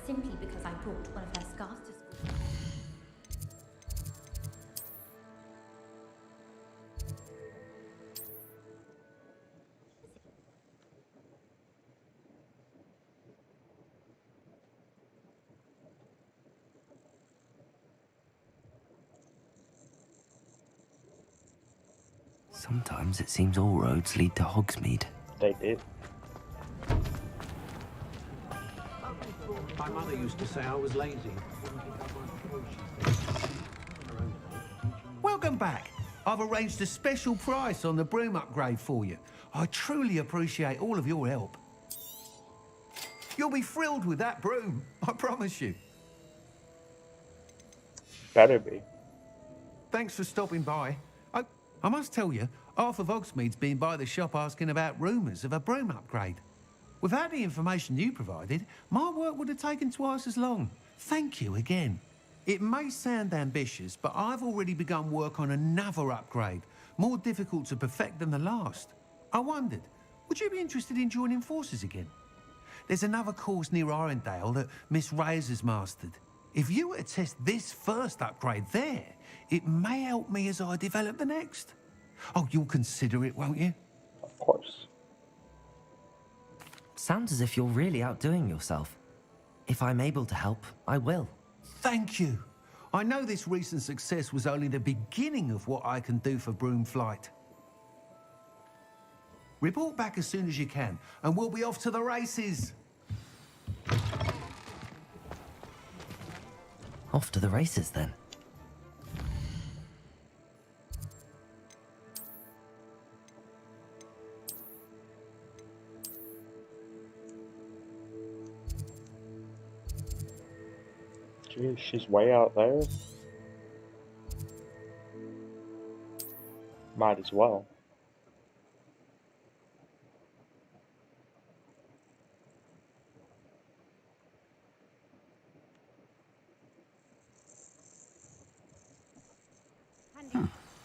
simply because I brought one of her scarves to school. Sometimes it seems all roads lead to Hogsmeade. They did. My mother used to say I was lazy. Welcome back. I've arranged a special price on the broom upgrade for you. I truly appreciate all of your help. You'll be thrilled with that broom, I promise you. Better be. Thanks for stopping by. I must tell you, half of Hogsmeade's been by the shop asking about rumours of a broom upgrade. Without the information you provided, my work would have taken twice as long. Thank you again. It may sound ambitious, but I've already begun work on another upgrade, more difficult to perfect than the last. I wondered, would you be interested in joining forces again? There's another course near Arendelle that Miss Reyes has mastered. If you were to test this first upgrade there, it may help me as I develop the next. Oh, you'll consider it, won't you? Of course. Sounds as if you're really outdoing yourself. If I'm able to help, I will. Thank you. I know this recent success was only the beginning of what I can do for Broom Flight. Report back as soon as you can, and we'll be off to the races. Off to the races, then. Geez, she's way out there. Might as well.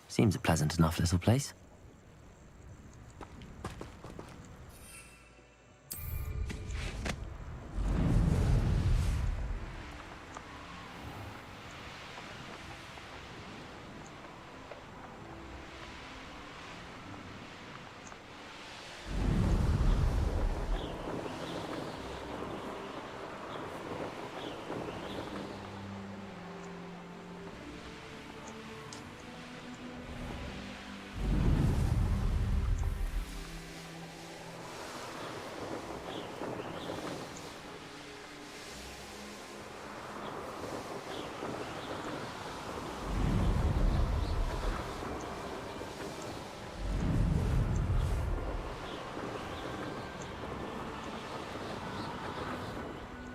Seems a pleasant enough little place.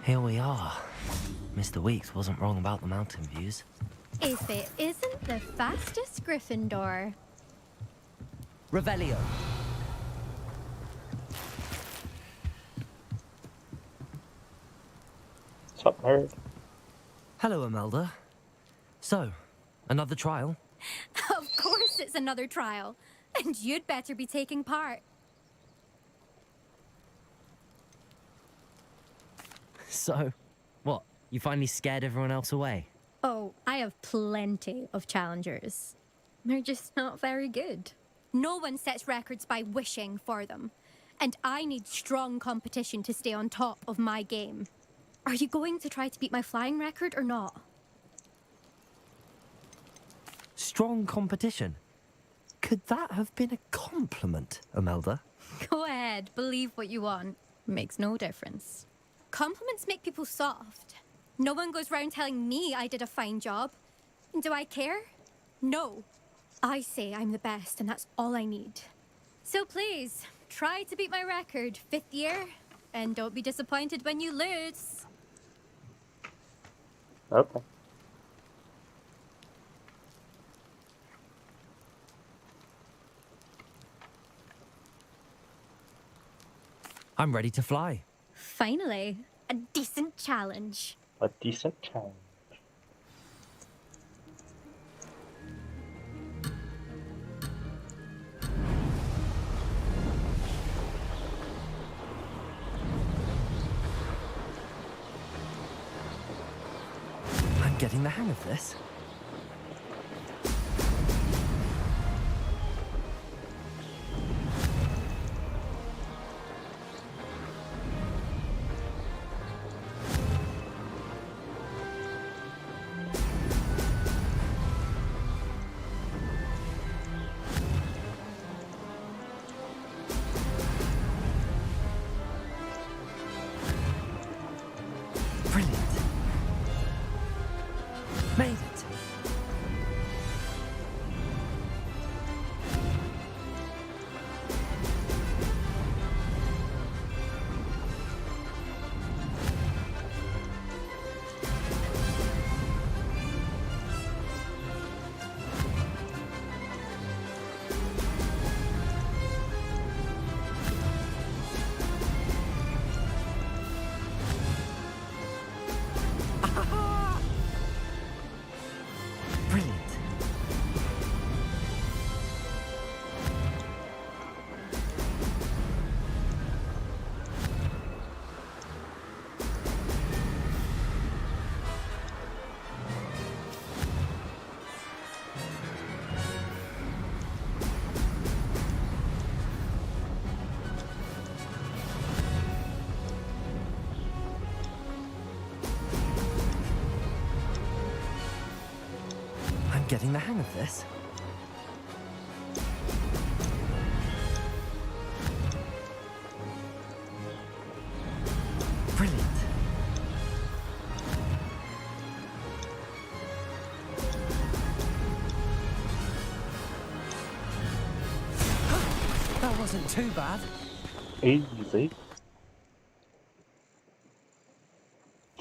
Here we are. Mr. Weeks wasn't wrong about the mountain views. If it isn't the fastest Gryffindor. Revelio. What's up, nerd? Hello, Imelda. So, another trial? Of course it's another trial. And you'd better be taking part. So, what? You finally scared everyone else away? Oh, I have plenty of challengers. They're just not very good. No one sets records by wishing for them. And I need strong competition to stay on top of my game. Are you going to try to beat my flying record or not? Strong competition? Could that have been a compliment, Imelda? Go ahead, believe what you want. Makes no difference. Compliments make people soft. No one goes round telling me I did a fine job. And do I care? No. I say I'm the best and that's all I need. So please, try to beat my record, 5th year, and don't be disappointed when you lose. Okay. I'm ready to fly. Finally, a decent challenge. A decent challenge. I'm getting the hang of this. Brilliant. Made it. Brilliant. I'm getting the hang of this. Brilliant. That wasn't too bad. Easy.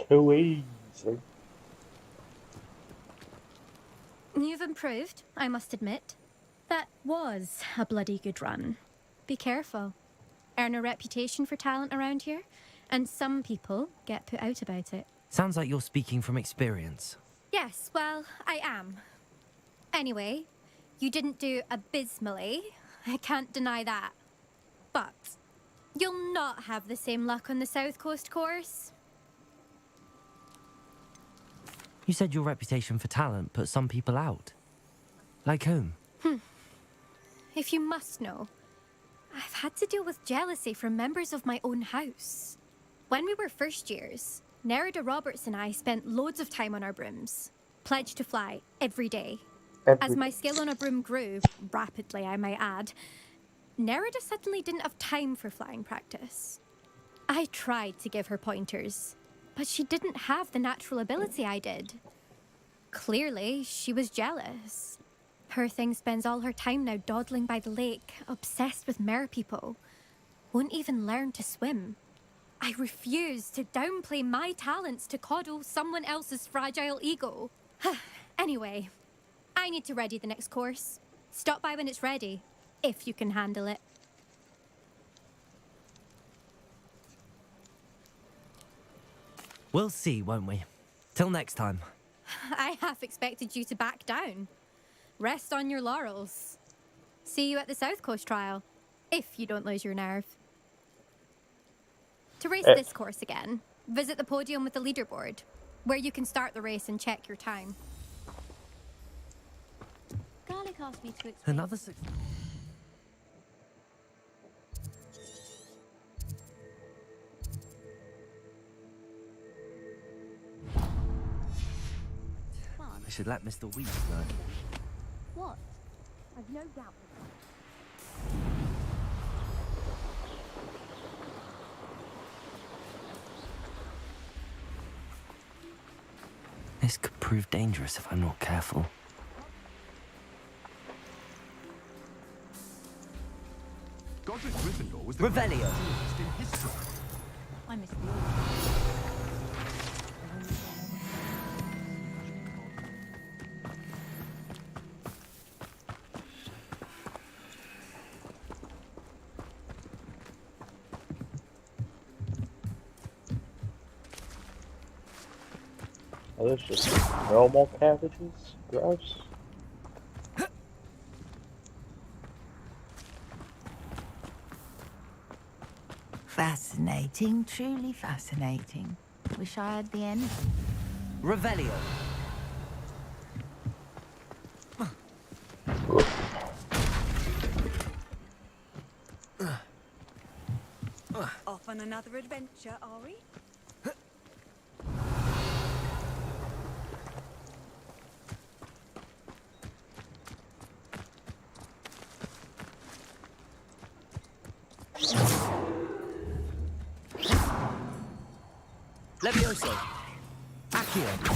Too easy. You've improved, I must admit. That was a bloody good run. Be careful. Earn a reputation for talent around here, and some people get put out about it. Sounds like you're speaking from experience. Yes, well, I am. Anyway, you didn't do abysmally. I can't deny that. But you'll not have the same luck on the South Coast course. You said your reputation for talent put some people out. Like whom? If you must know, I've had to deal with jealousy from members of my own house. When we were first years, Nerida Roberts and I spent loads of time on our brooms, pledged to fly every day. As my skill on a broom grew, rapidly I might add, Nerida suddenly didn't have time for flying practice. I tried to give her pointers, but she didn't have the natural ability I did. Clearly, she was jealous. Her thing spends all her time now dawdling by the lake, obsessed with merpeople. Won't even learn to swim. I refuse to downplay my talents to coddle someone else's fragile ego. Anyway, I need to ready the next course. Stop by when it's ready, if you can handle it. We'll see, won't we? Till next time. I half expected you to back down. Rest on your laurels. See you at the South Coast trial, if you don't lose your nerve. To race this course again, visit the podium with the leaderboard, where you can start the race and check your time. Garlic asked me to explain. Another I should let Mr. Weeks know. What? I've no doubt. This could prove dangerous if I'm not careful. Godric Gryffindor was the Revelio. greatest in history. I missed the order. Are those just normal cabbages? Gross. Fascinating, truly fascinating. Wish I had the end. Revelio. on another adventure, are we? Levioso. Accio.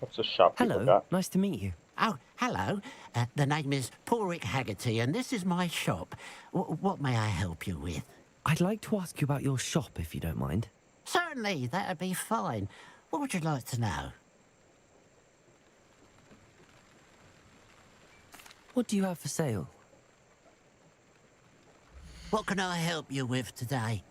What's the shop people Hello, got? nice to meet you. Oh, hello. The name is Porrick Haggerty, and this is my shop. What may I help you with? I'd like to ask you about your shop, if you don't mind. Certainly, that'd be fine. What would you like to know? What do you have for sale? What can I help you with today?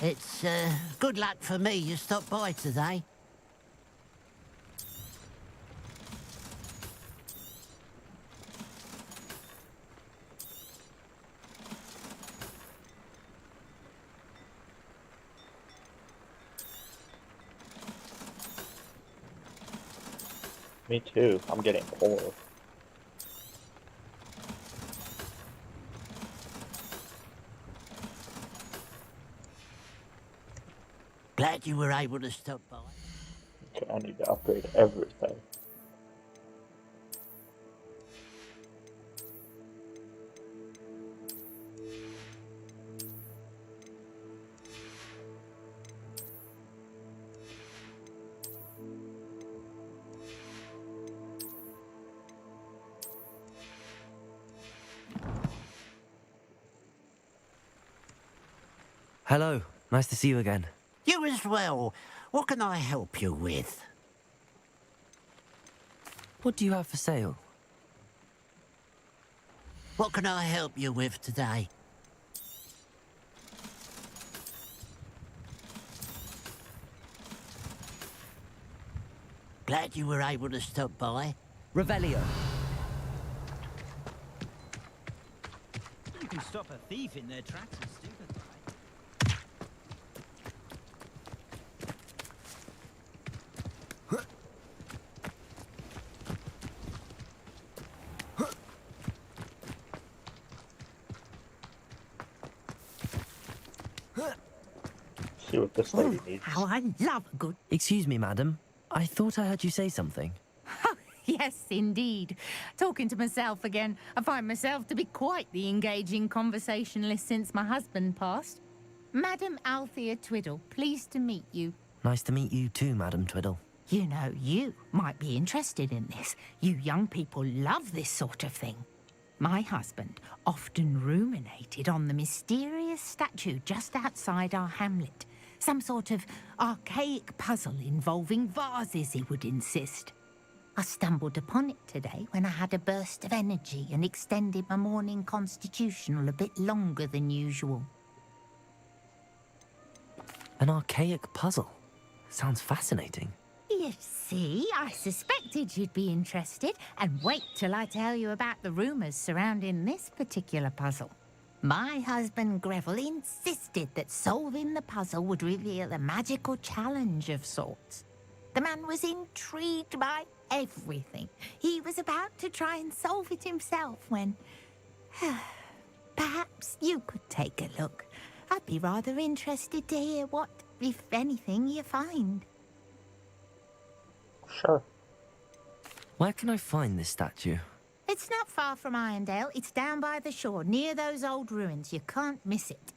It's good luck for me you stopped by today. Me too. I'm getting poor. Glad you were able to stop by. Okay, I need to upgrade everything. Hello, nice to see you again. You as well. What can I help you with? What do you have for sale? What can I help you with today? Glad you were able to stop by. Revelio. You can stop a thief in their tracks with stupid. See what this lady needs. How I love a good... Excuse me, madam. I thought I heard you say something. Yes, indeed. Talking to myself again. I find myself to be quite the engaging conversationalist since my husband passed. Madam Althea Twiddle, pleased to meet you. Nice to meet you too, Madam Twiddle. You know, you might be interested in this. You young people love this sort of thing. My husband often ruminated on the mysterious statue just outside our hamlet. Some sort of archaic puzzle involving vases, he would insist. I stumbled upon it today when I had a burst of energy and extended my morning constitutional a bit longer than usual. An archaic puzzle. Sounds fascinating. You see, I suspected you'd be interested, and wait till I tell you about the rumours surrounding this particular puzzle. My husband Greville insisted that solving the puzzle would reveal a magical challenge of sorts. The man was intrigued by everything. He was about to try and solve it himself when... Perhaps you could take a look. I'd be rather interested to hear what, if anything, you find. Sure. Where can I find this statue? It's not far from Irondale. It's down by the shore, near those old ruins. You can't miss it.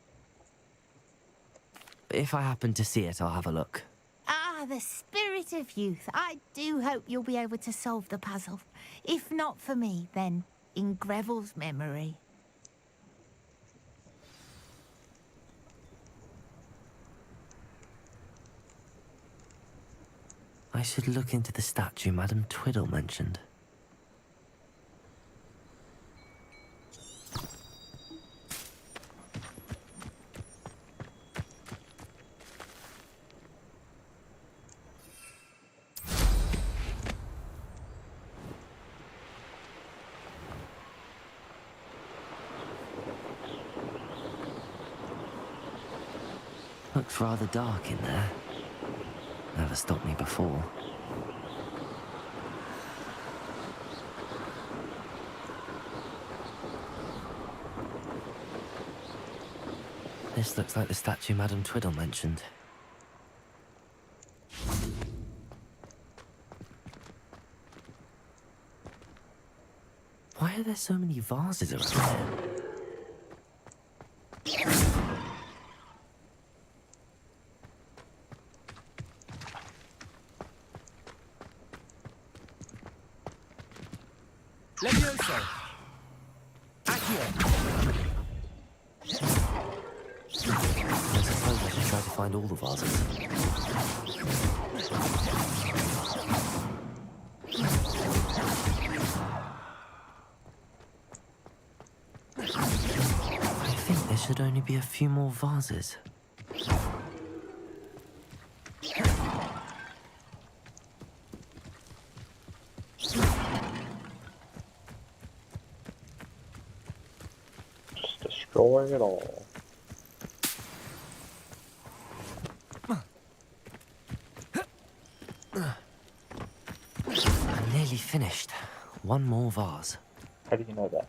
If I happen to see it, I'll have a look. Ah, the spirit of youth. I do hope you'll be able to solve the puzzle. If not for me, then in Greville's memory. I should look into the statue Madam Twiddle mentioned. Looks rather dark in there. Never stopped me before. This looks like the statue Madame Twiddle mentioned. Why are there so many vases around here? Levioso! Accio! I suppose I should try to find all the vases. I think there should only be a few more vases. Just destroy it all. I'm nearly finished. One more vase. How do you know that?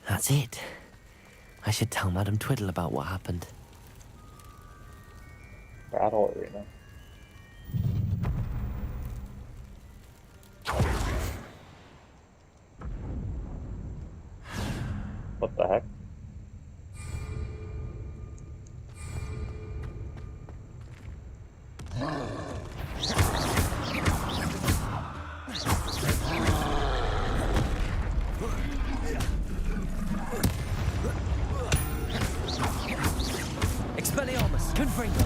That's it. I should tell Madame Twiddle about what happened. Battle arena. What the heck? Expelliarmus! Confringo!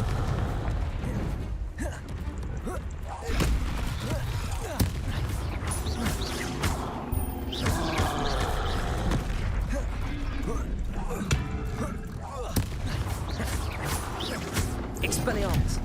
Expelliarmus!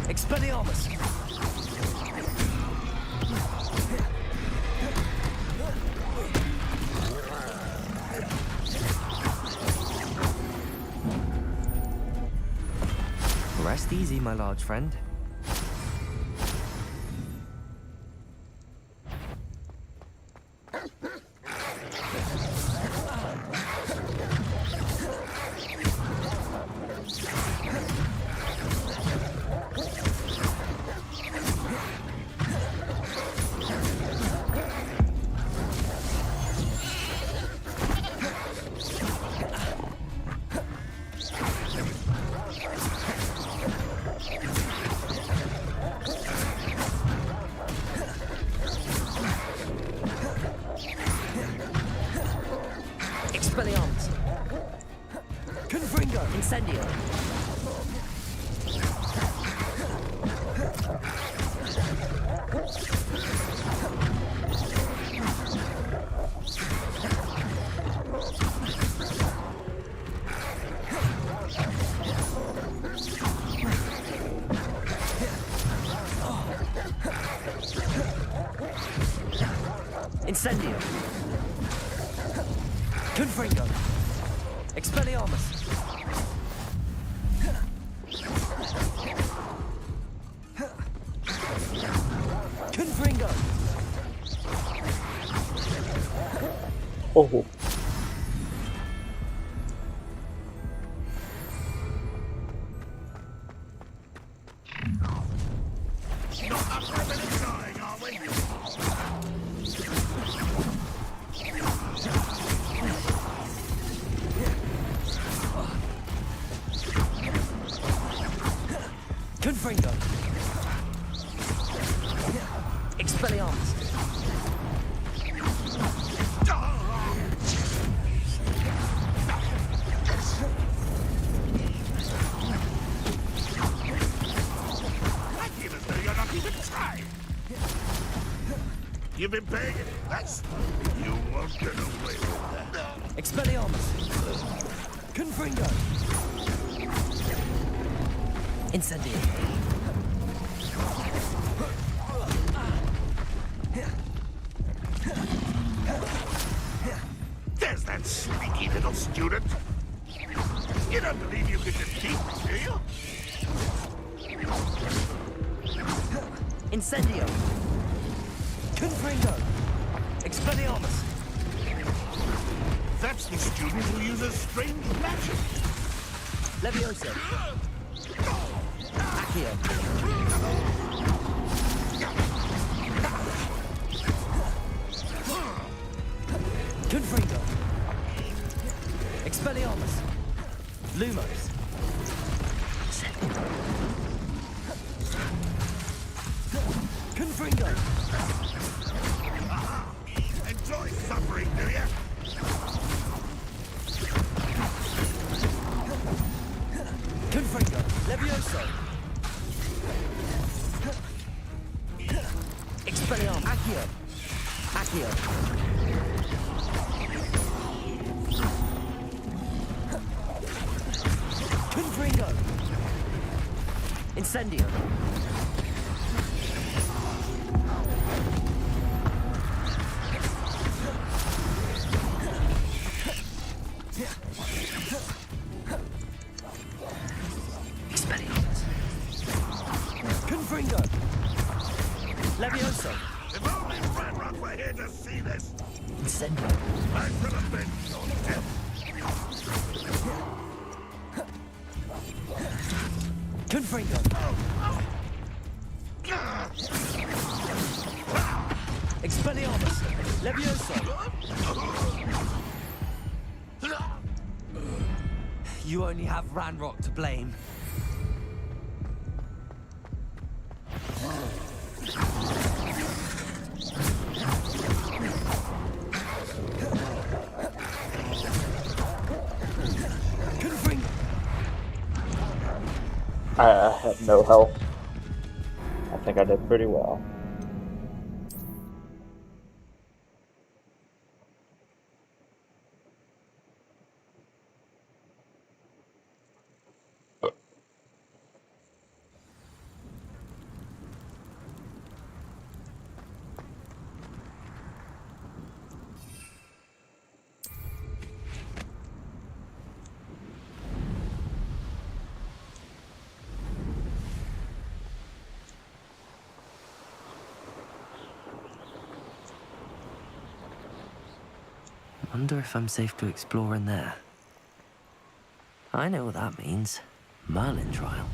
Expelliarmus! Rest easy, my large friend. Expelliarmus! Confringo! Incendio! Incendio! Confringo! Expelliarmus! Confringo! Oh. Confringo. Expelliarmus. You've been paying it. That's... You won't get away with that. Expelliarmus. Confringo. Incendio. There's that sneaky little student. You don't believe you can defeat me, do you? Incendio. Confringo. Expelliarmus. That's the student who uses strange magic. Levioso. Accio. Confringo. Expelliarmus. Lumos. Confringo. Enjoy suffering, do you? Confringo. Levioso. Expelliarmus. Accio. Accio. Confringo. Incendio. Expelliarmus. Confringo. Levioso. If only Ranrock were here to see this. Incendio. I could have been your death. Confringo. Expelliarmus. Levioso. You only have Ranrock to blame. Confringo. I have no health. I think I did pretty well. Wonder if I'm safe to explore in there. I know what that means. Merlin trial.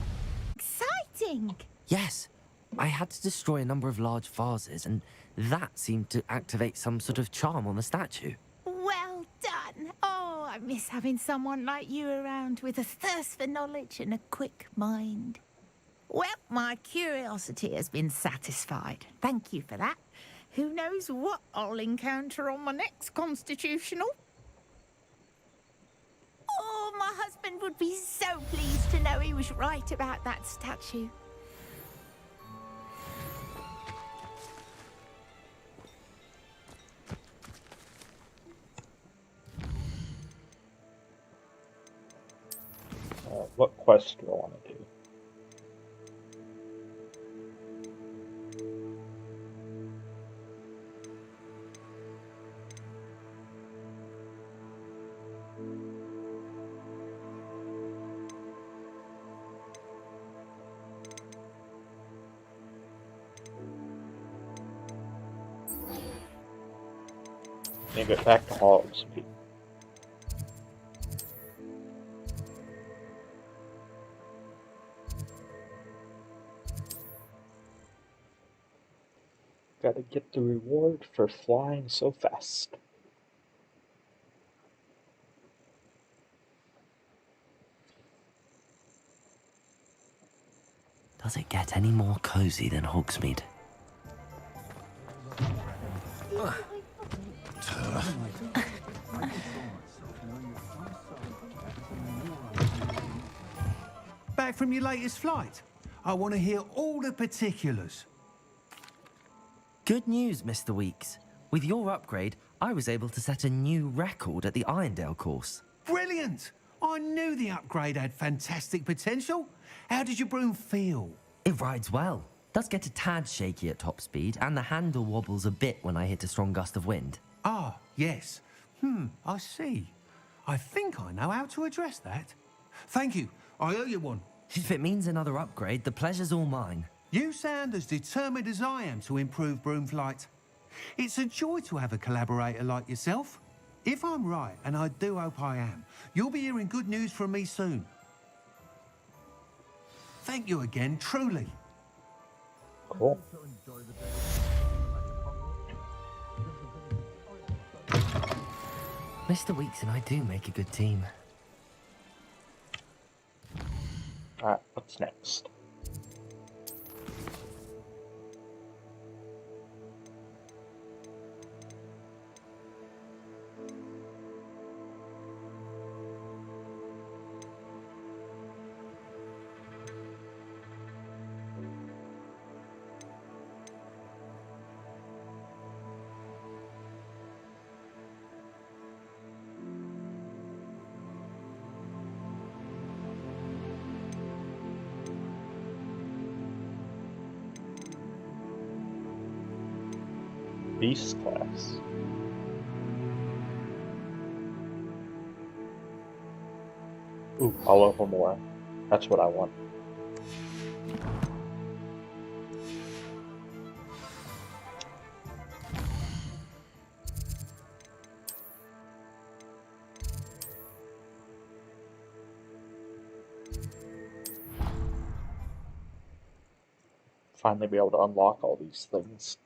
Exciting! Yes. I had to destroy a number of large vases, and that seemed to activate some sort of charm on the statue. Well done! Oh, I miss having someone like you around with a thirst for knowledge and a quick mind. Well, my curiosity has been satisfied. Thank you for that. Who knows what I'll encounter on my next constitutional? Oh, my husband would be so pleased to know he was right about that statue. What quest do I want to do? Need to get back to Hogwarts. Gotta get the reward for flying so fast. Does it get any more cozy than Hogsmeade? Back from your latest flight? I want to hear all the particulars. Good news, Mr. Weeks. With your upgrade, I was able to set a new record at the Irondale course. Brilliant! I knew the upgrade had fantastic potential. How did your broom feel? It rides well. Does get a tad shaky at top speed, and the handle wobbles a bit when I hit a strong gust of wind. Ah, yes. I see. I think I know how to address that. Thank you. I owe you one. If it means another upgrade, the pleasure's all mine. You sound as determined as I am to improve broom flight. It's a joy to have a collaborator like yourself. If I'm right, and I do hope I am, you'll be hearing good news from me soon. Thank you again, truly. Cool. Mr. Weeks and I do make a good team. Alright, what's next? Beast class. Ooh, all over more. That's what I want. Finally be able to unlock all these things.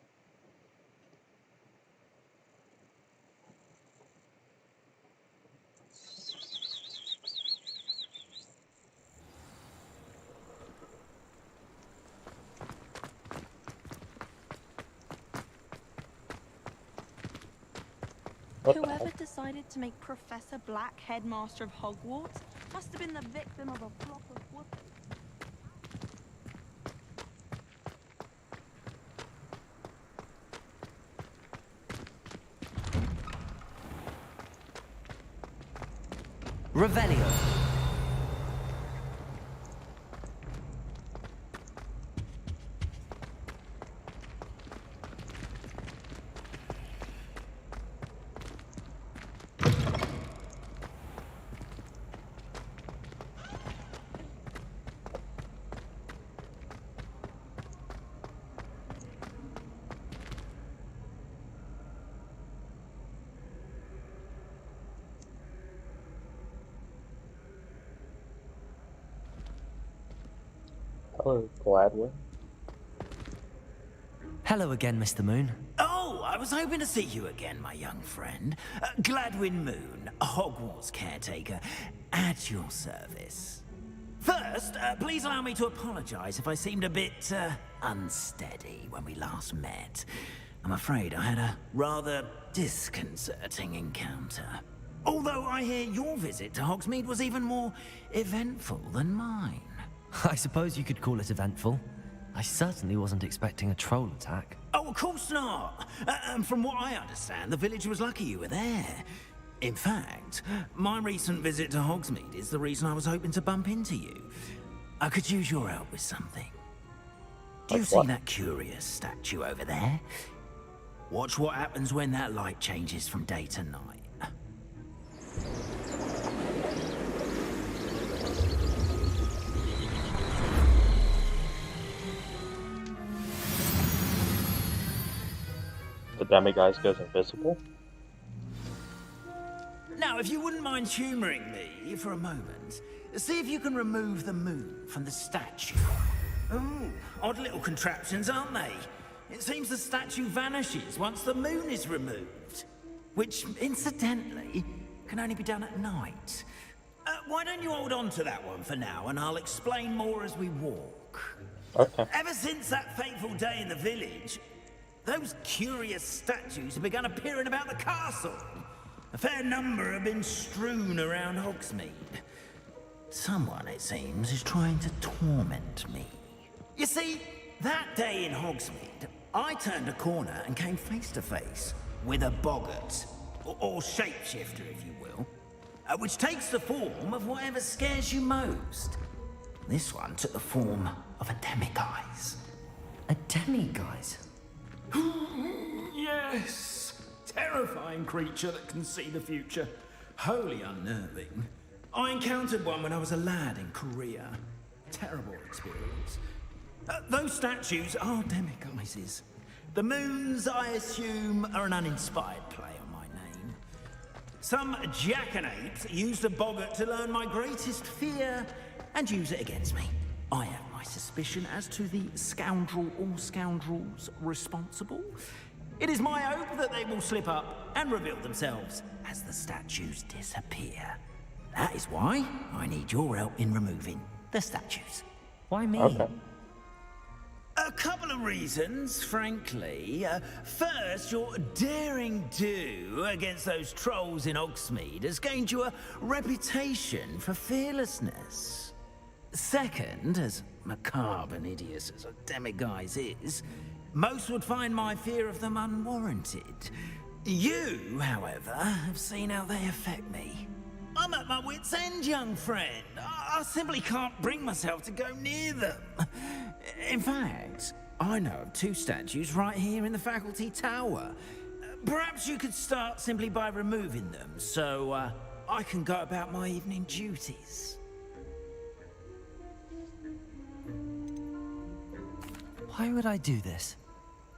Whoever decided to make Professor Black headmaster of Hogwarts must have been the victim of a flock of whoop. Revelio. Hello, Gladwin. Hello again, Mr. Moon. Oh, I was hoping to see you again, my young friend. Gladwin Moon, Hogwarts caretaker, at your service. First, please allow me to apologize if I seemed a bit, unsteady when we last met. I'm afraid I had a rather disconcerting encounter. Although I hear your visit to Hogsmeade was even more eventful than mine. I suppose you could call it eventful. I certainly wasn't expecting a troll attack. Oh, of course not. And from what I understand, the village was lucky you were there. In fact, my recent visit to Hogsmeade is the reason I was hoping to bump into you. I could use your help with something. Do you see that curious statue over there? Watch what happens when that light changes from day to night. The demiguise goes invisible. Now, if you wouldn't mind humoring me for a moment, see if you can remove the moon from the statue. Ooh, odd little contraptions, aren't they? It seems the statue vanishes once the moon is removed. Which, incidentally, can only be done at night. Why don't you hold on to that one for now, and I'll explain more as we walk. Okay. Ever since that fateful day in the village, those curious statues have begun appearing about the castle. A fair number have been strewn around Hogsmeade. Someone, it seems, is trying to torment me. You see, that day in Hogsmeade, I turned a corner and came face to face with a boggart, or shapeshifter, if you will, which takes the form of whatever scares you most. This one took the form of a demiguise. A demiguise? Yes! Terrifying creature that can see the future. Wholly unnerving. I encountered one when I was a lad in Korea. Terrible experience. Those statues are demiguises. The moons, I assume, are an uninspired play on my name. Some jackanapes used a boggart to learn my greatest fear and use it against me. I have my suspicion as to the scoundrel or scoundrels responsible. It is my hope that they will slip up and reveal themselves as the statues disappear. That is why I need your help in removing the statues. Why me? Okay. A couple of reasons, frankly. First, your daring do against those trolls in Hogsmeade has gained you a reputation for fearlessness. Second, as macabre and hideous as a demiguise is, most would find my fear of them unwarranted. You, however, have seen how they affect me. I'm at my wit's end, young friend. I simply can't bring myself to go near them. In fact, I know of 2 statues right here in the faculty tower. Perhaps you could start simply by removing them, so I can go about my evening duties. Why would I do this?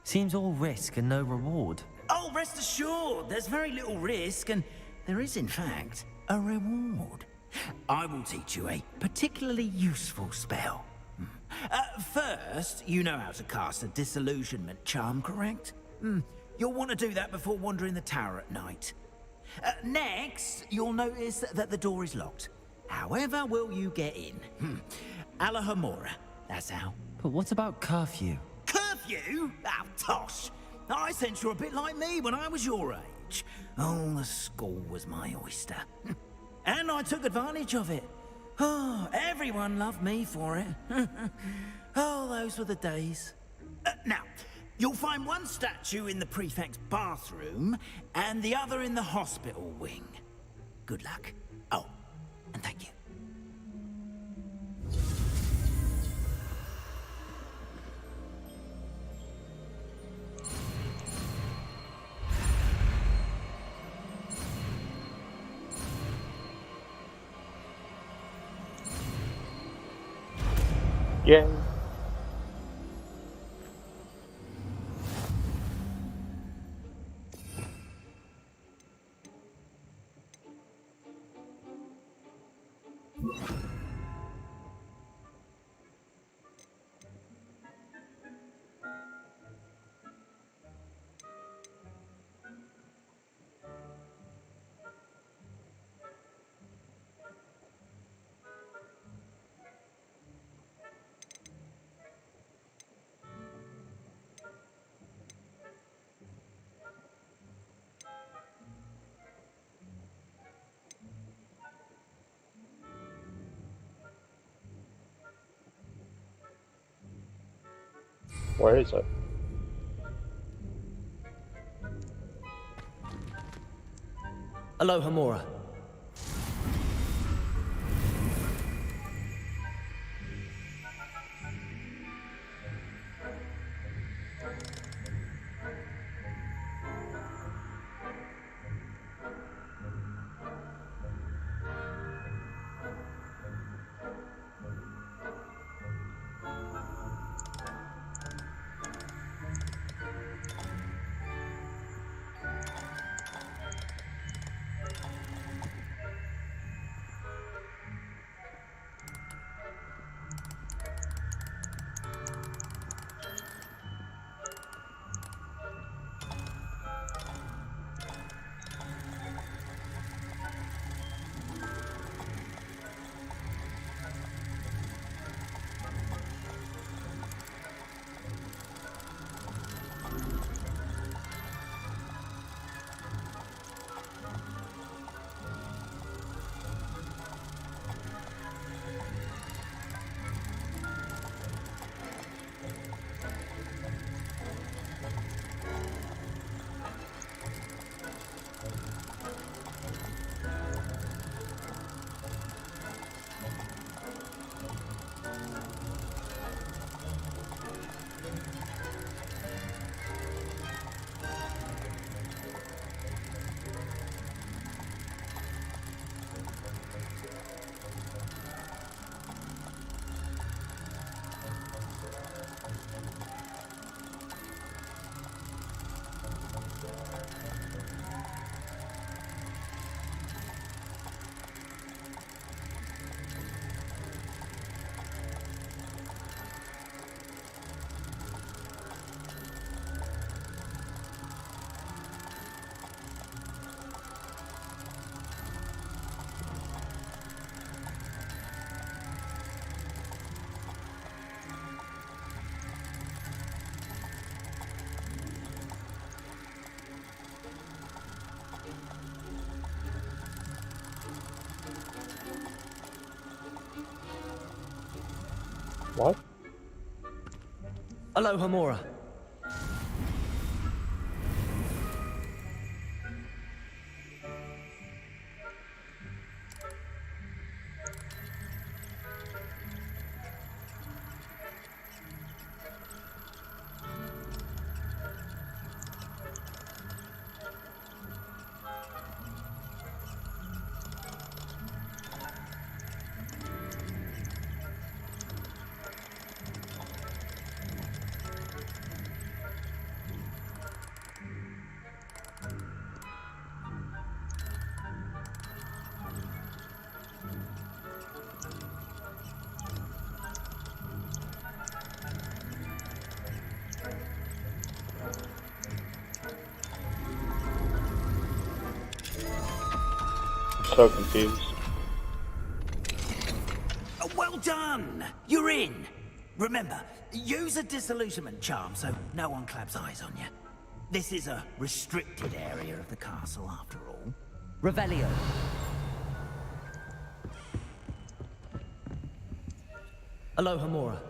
Seems all risk and no reward. Oh, rest assured, there's very little risk, and there is, in fact, a reward. I will teach you a particularly useful spell. First, you know how to cast a disillusionment charm, correct? You'll want to do that before wandering the tower at night. Next, you'll notice that the door is locked. However will you get in? Alahomora, that's how. But what about curfew? Curfew? Oh, tosh. I sense you're a bit like me when I was your age. Oh, the school was my oyster. And I took advantage of it. Oh, everyone loved me for it. Oh, those were the days. Now, you'll find one statue in the prefect's bathroom and the other in the hospital wing. Good luck. Oh, and thank you. Yay. Where is it? Alohomora. What? Aloha Mora. So confused. Well done! You're in! Remember, use a disillusionment charm so no one claps eyes on you. This is a restricted area of the castle, after all. Revelio. Aloha Mora.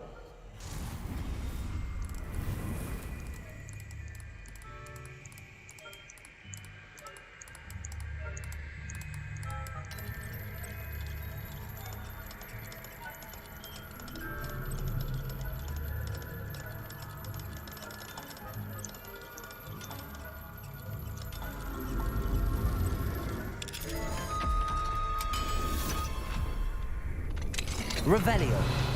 Revelio.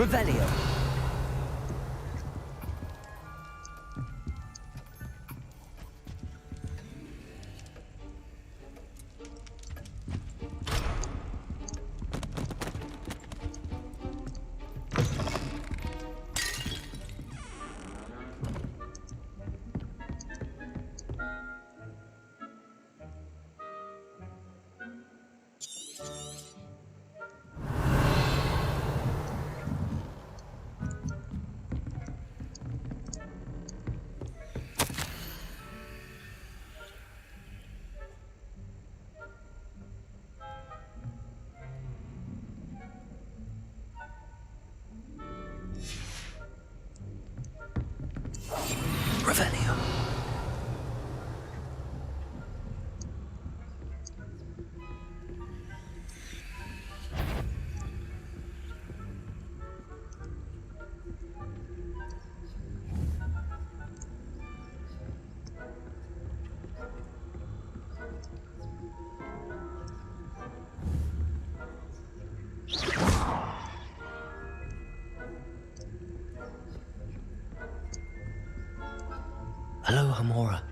Revelio. Revelio. Aloha Mora.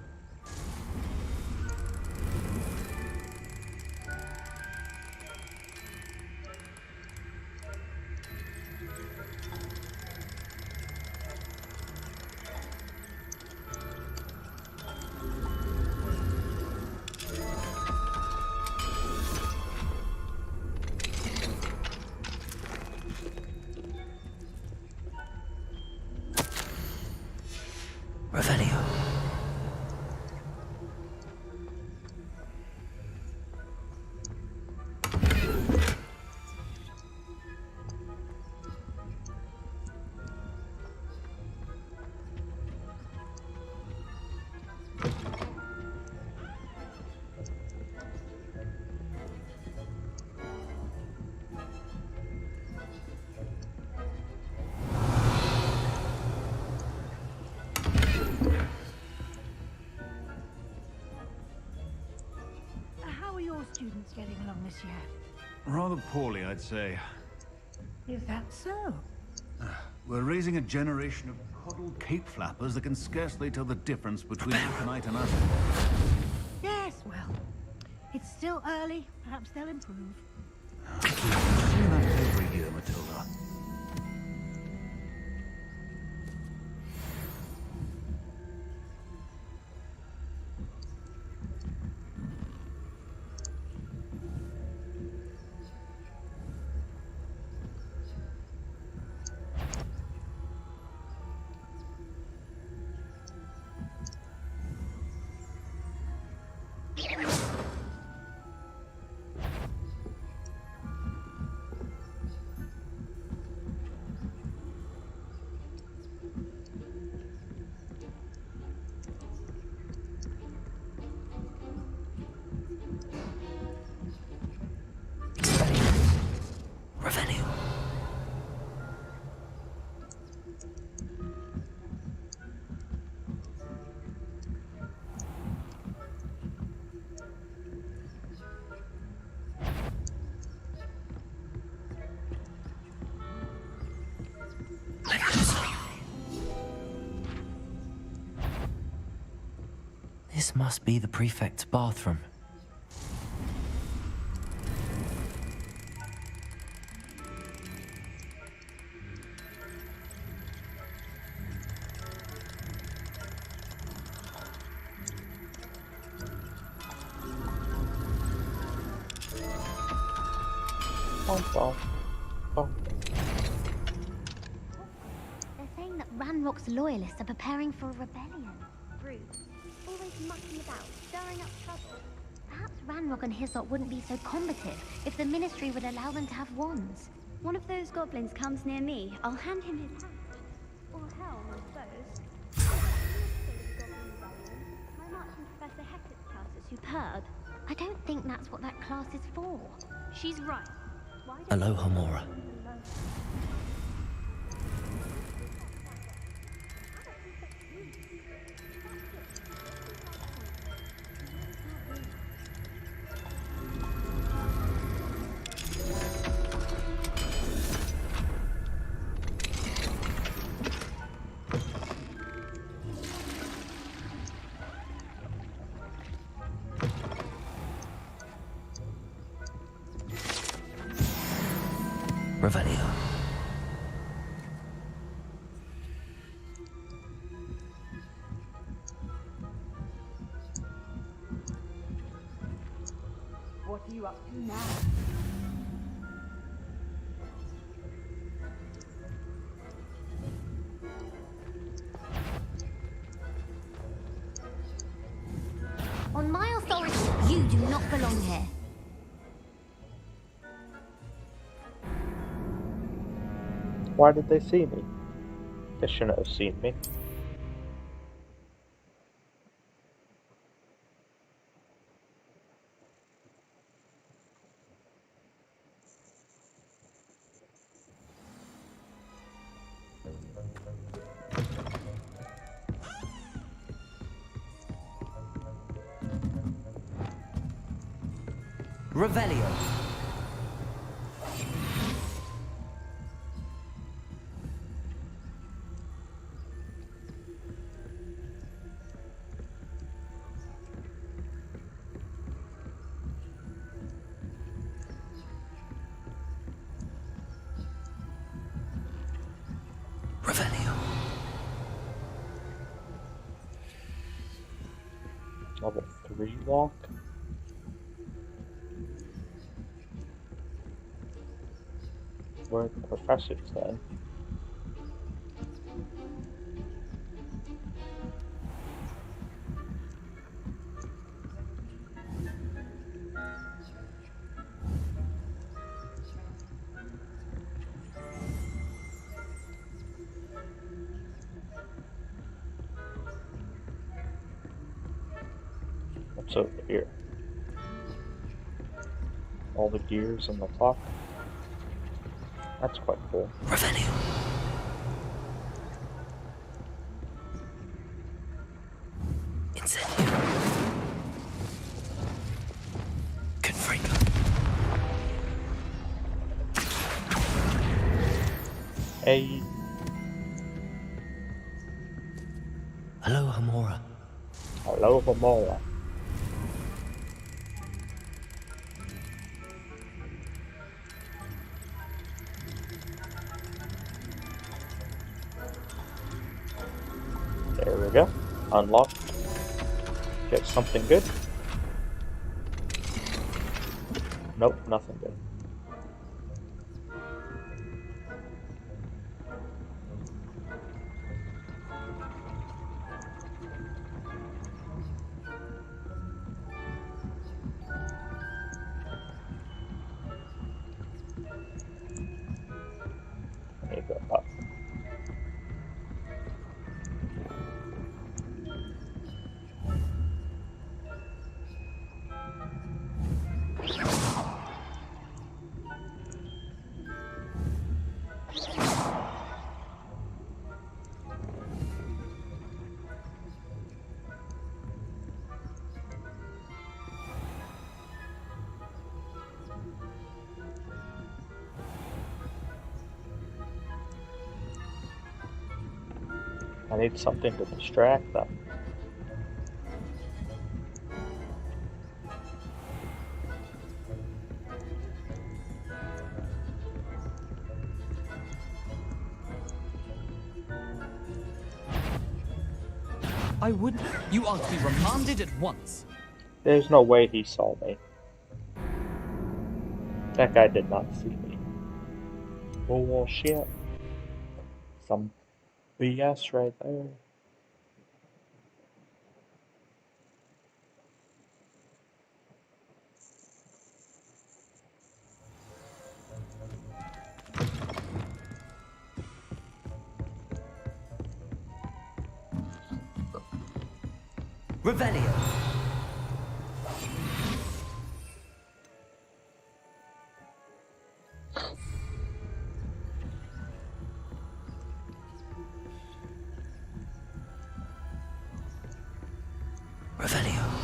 Revelio. your students getting along this year? Rather poorly, I'd say. Is that so? We're raising a generation of coddled cape flappers that can scarcely tell the difference between aconite and us. Yes, well, it's still early. Perhaps they'll improve. See that every year, Matilda. Revelio. This must be the prefect's bathroom. They're saying that Ranrock's loyalists are preparing for a rebellion. Rude. Always mucking about, stirring up trouble. Perhaps Ranrock and his lot wouldn't be so combative if the Ministry would allow them to have wands. One of those goblins comes near me, I'll hand him his hat. Or helm, I suppose. My marching Professor Hector's class is superb. I don't think that's what that class is for. She's right. Why don't Aloha Mora. Revelio. What are you up to now? On my authority, you do not belong here. Why did they see me? They shouldn't have seen me. Revelio. Revelio. Level 3 lock? Where are the professors then? What's over here? All the gears on the clock? That's quite cool. Revelio. Incendio. Hey. Hello, Hamora. Hello, Hamora. There we go. Unlock. Get something good. Nope, nothing good. There you go, up. I need something to distract them. I wouldn't. You are to be remanded at once. There's no way he saw me. That guy did not see me. Oh shit. Some BS right there. Revelio. Revelio.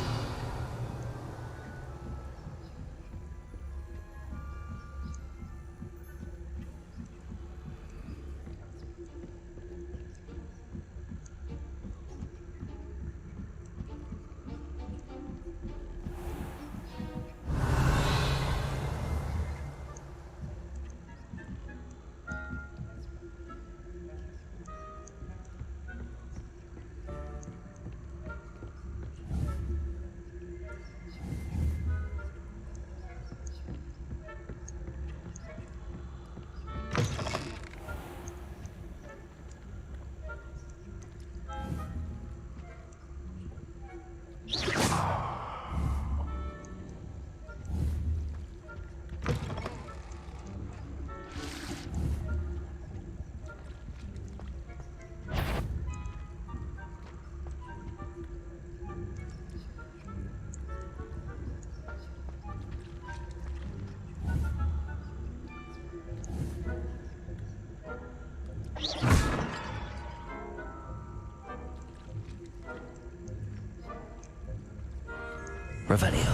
Revelio.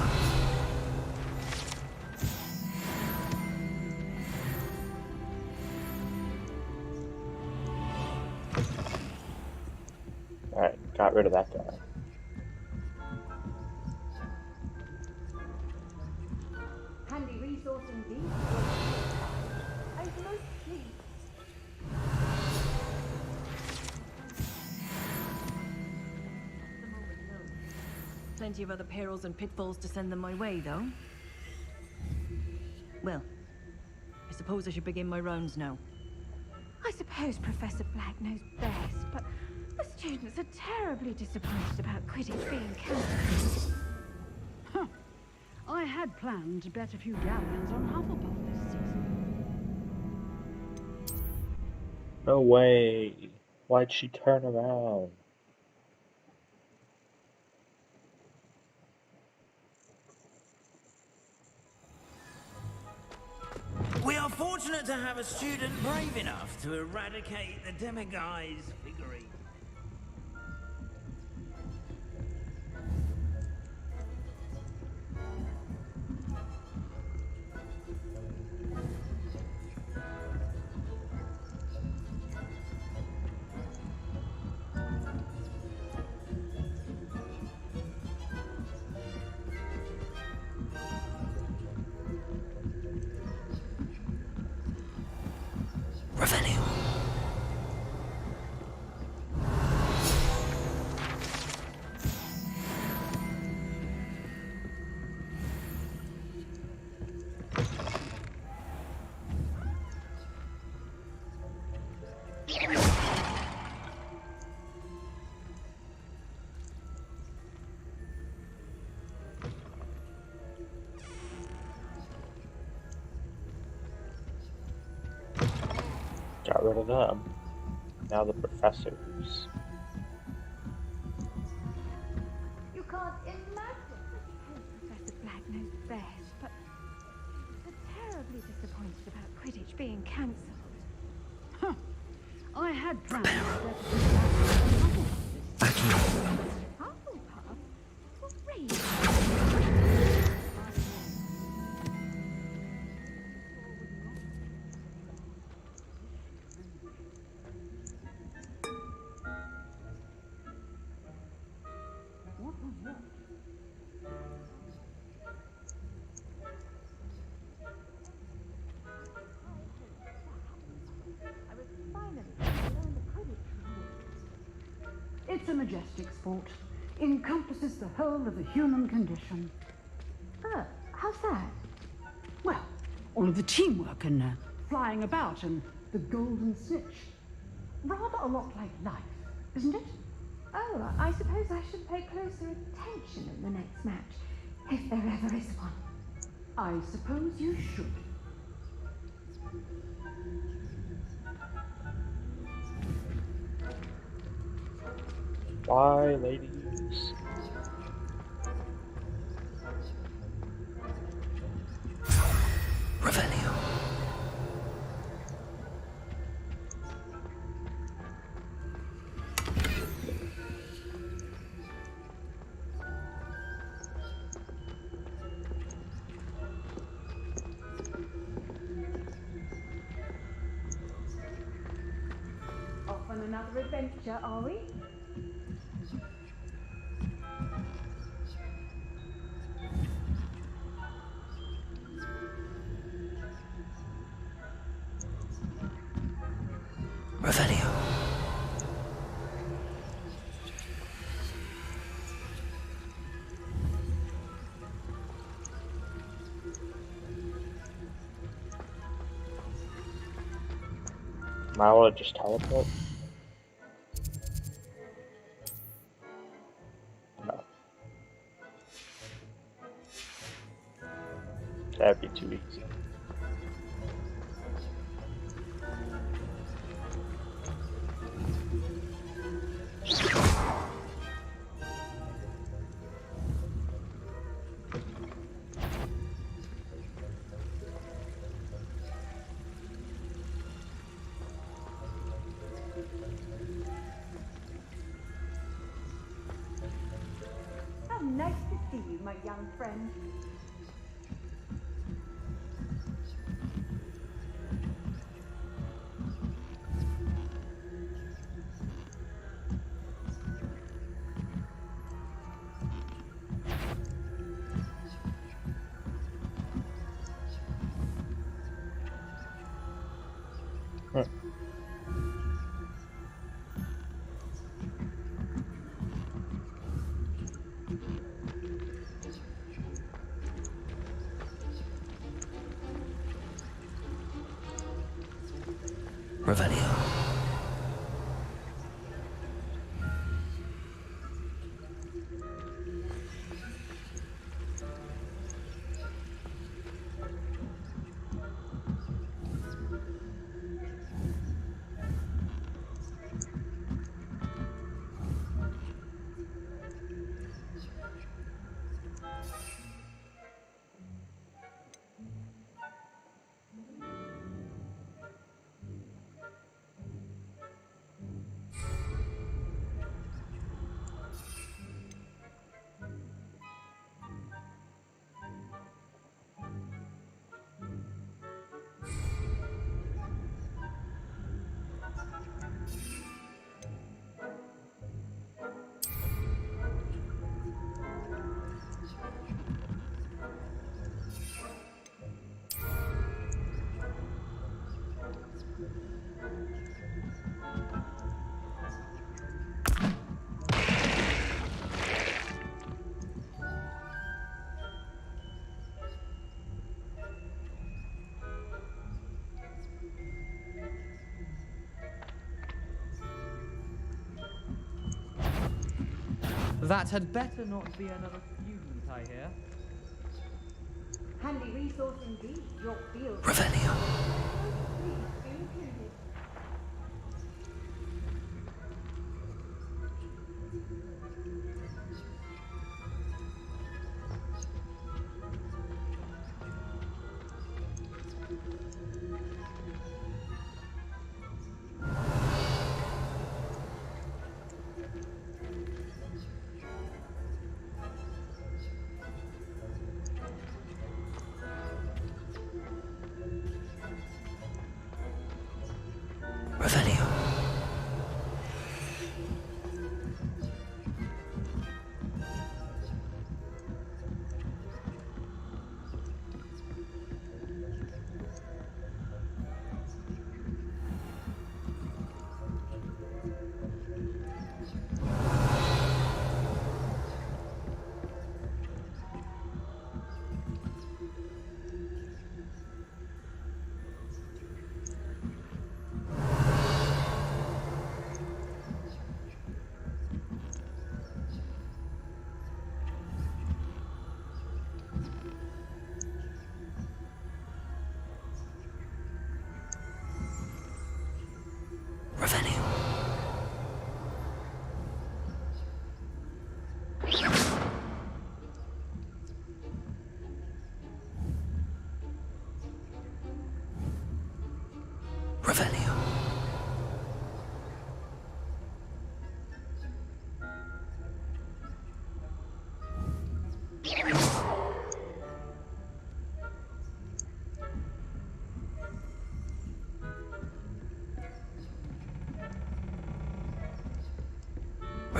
Alright, got rid of that guy. Handy resource indeed. I'm most pleased. Plenty of other perils and pitfalls to send them my way, though. Well, I suppose I should begin my rounds now. I suppose Professor Black knows best, but the students are terribly disappointed about Quidditch being cancelled. Huh. I had planned to bet a few galleons on Hufflepuff this season. No way. Why'd she turn around? We are fortunate to have a student brave enough to eradicate the Demiguise figurine. Got rid of them. Now the professors. You can't imagine. I suppose Professor Black knows best, but they're terribly disappointed about Quidditch being cancelled. Huh. I had planned to Hufflepuff? Great. What was that? I was finally going to learn the Quidditch rules. It's a majestic sport. Encompasses the whole of the human condition. Oh, how's that? Well, all of the teamwork and flying about and the golden snitch. Rather a lot like life, isn't it? Oh, I suppose I should pay closer attention in the next match, if there ever is one. I suppose you should. Bye, ladies. Revelio. Off on another adventure, are we? Revelio. Am I able to just teleport? No. That'd be too easy. How nice to see you, my young friend. Revelio. That had better not be another student, I hear. Handy resource indeed, your field. Revelio. Please be included.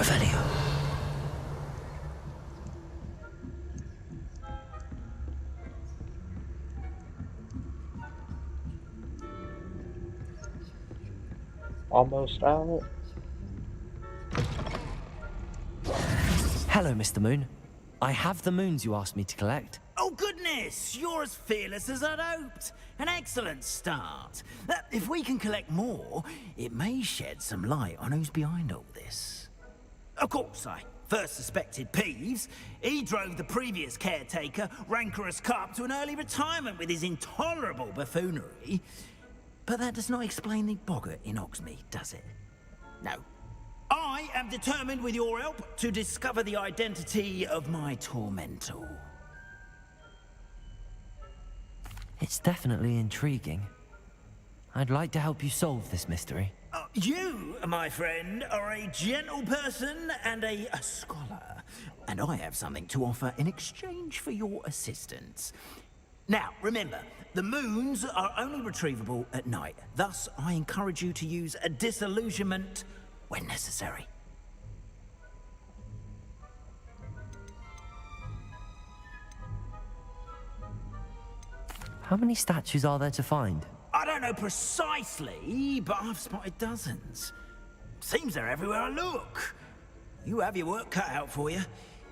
Revelio. Almost out. Hello, Mr. Moon. I have the moons you asked me to collect. Oh, goodness! You're as fearless as I'd hoped. An excellent start. If we can collect more, it may shed some light on who's behind all this. Of course, I first suspected Peeves. He drove the previous caretaker, Rancorous Carp, to an early retirement with his intolerable buffoonery. But that does not explain the boggart in Hogsmeade, does it? No. I am determined, with your help, to discover the identity of my tormentor. It's definitely intriguing. I'd like to help you solve this mystery. You, my friend, are a gentle person and a scholar, and I have something to offer in exchange for your assistance. Now, remember, the moons are only retrievable at night. Thus, I encourage you to use a disillusionment when necessary. How many statues are there to find? I don't know precisely, but I've spotted dozens. Seems they're everywhere I look. You have your work cut out for you,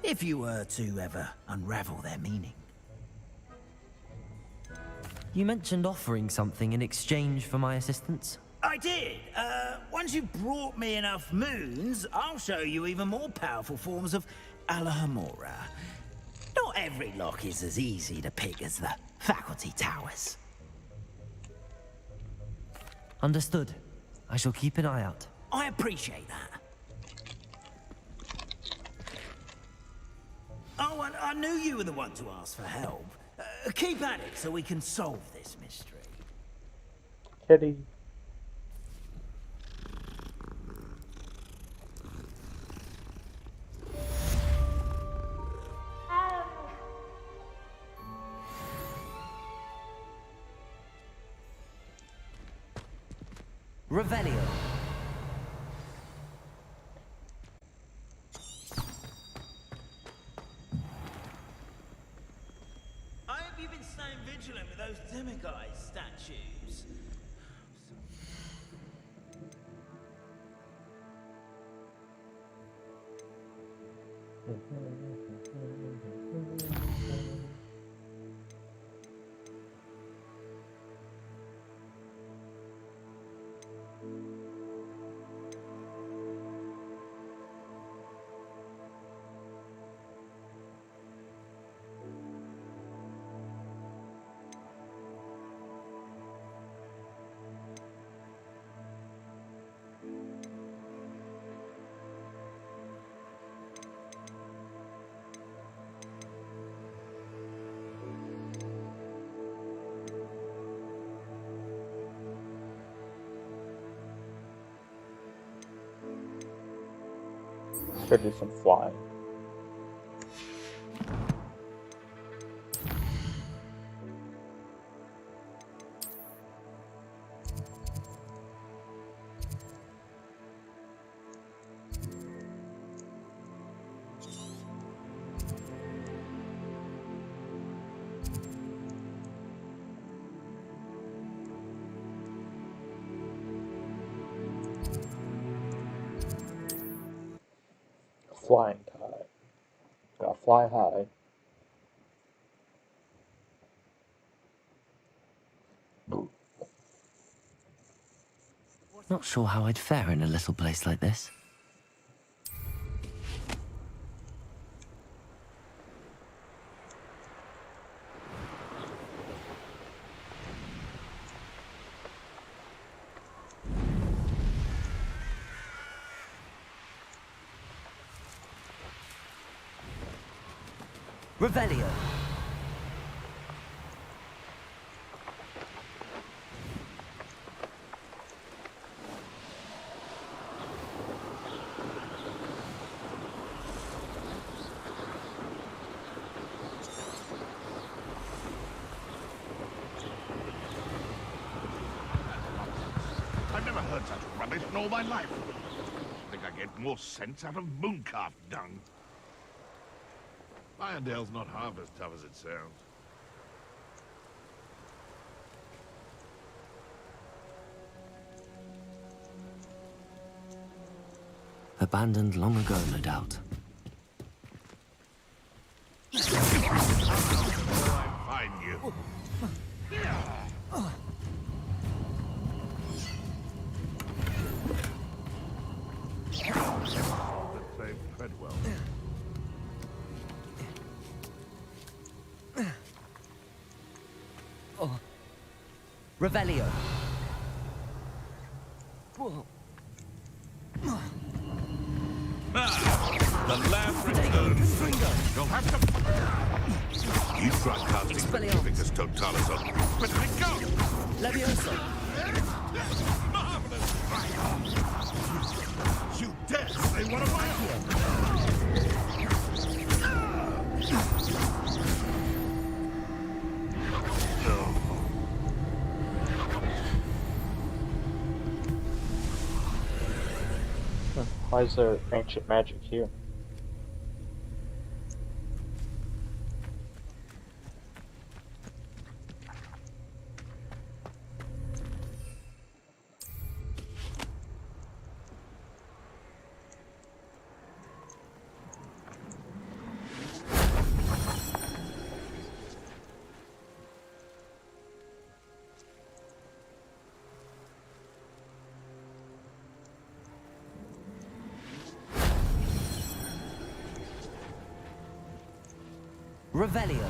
if you were to ever unravel their meaning. You mentioned offering something in exchange for my assistance? I did. Once you've brought me enough moons, I'll show you even more powerful forms of Alahamora. Not every lock is as easy to pick as the faculty towers. Understood. I shall keep an eye out. I appreciate that. Oh, and I knew you were the one to ask for help. Keep at it so we can solve this mystery. Kitty. Revelio. I hope you've been staying vigilant with those demiguise statues. Should do some flying. Flying high. Gotta fly high. Not sure how I'd fare in a little place like this. Revelio. I've never heard such rubbish in all my life. I think I get more sense out of mooncalf dung. Irondale's not half as tough as it sounds. Abandoned long ago, no doubt. I find you. Let's say Treadwell. Oh. Revelio. Whoa. The last return. You'll have to. You tried casting Magnificus Totalis on me, but I go! Levioso. Marvelous! You dare say one of my own! Why is there ancient magic here? Revelio.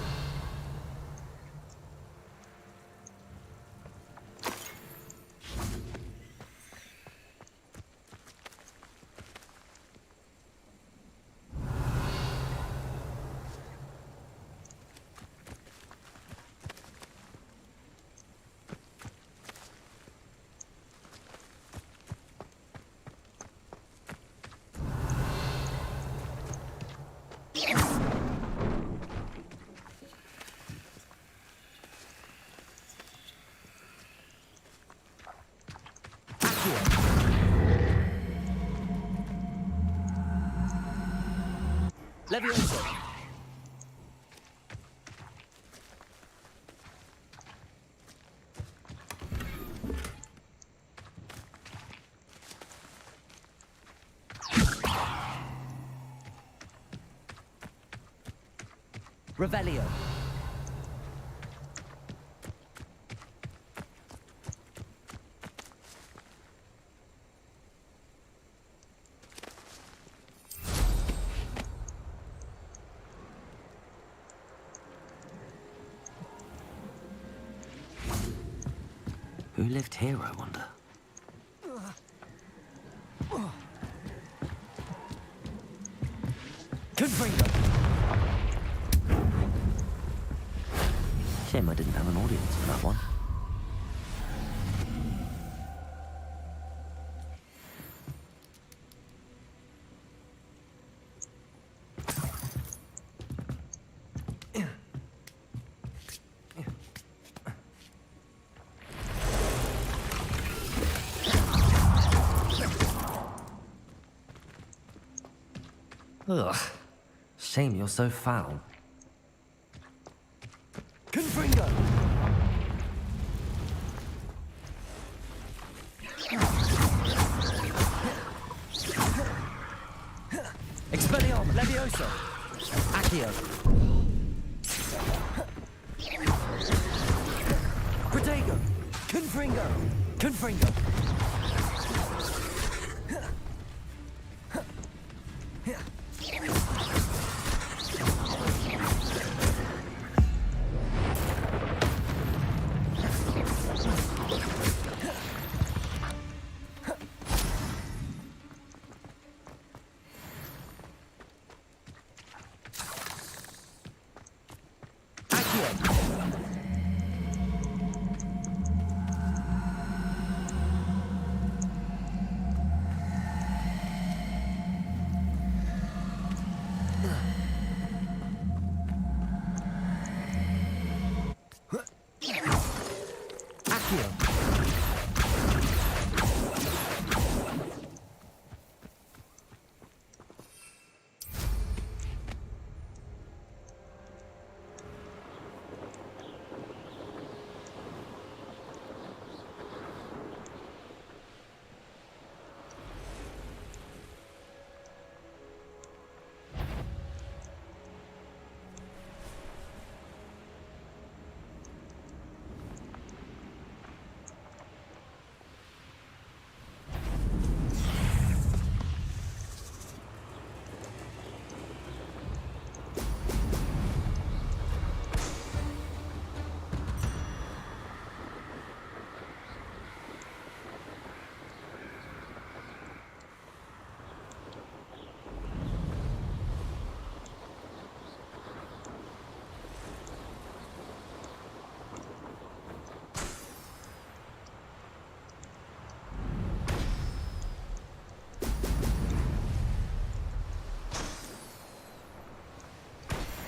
Levioso. Revelio. Who lived here, I wonder? Confringo. Shame I didn't have an audience for that one. Ugh. Shame you're so foul. Confringo. Expelliarmus. Levioso. Accio. Protego. Confringo. Confringo.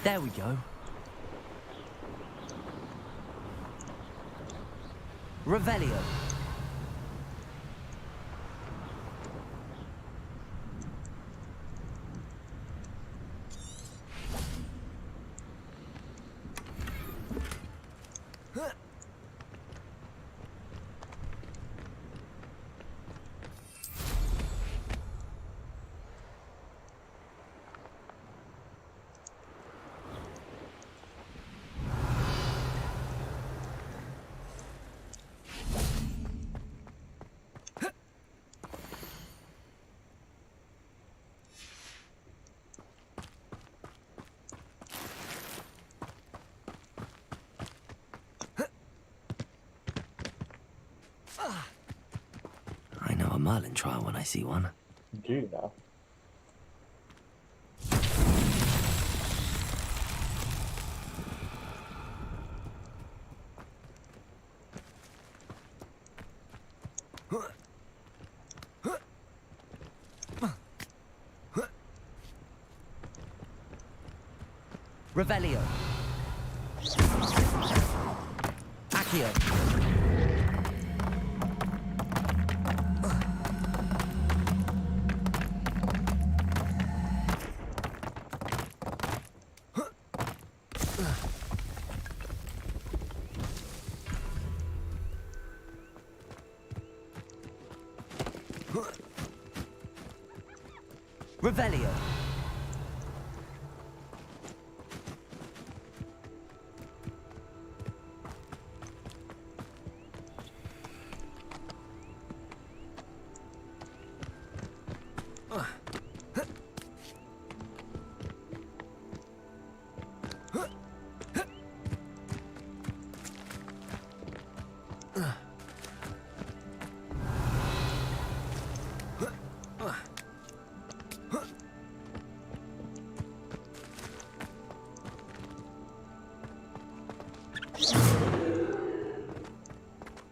There we go. Revelio. I know a Merlin trial when I see one. Do you now? Revelio. Accio. Revelio.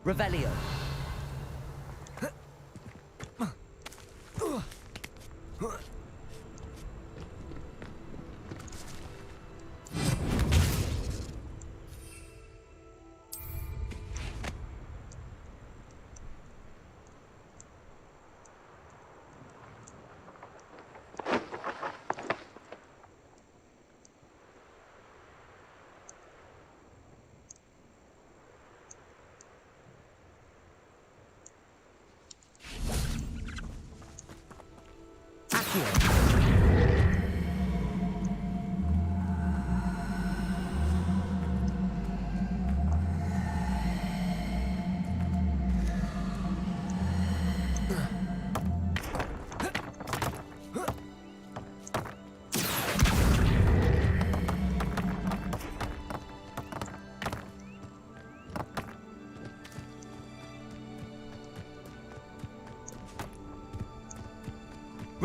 Revelio.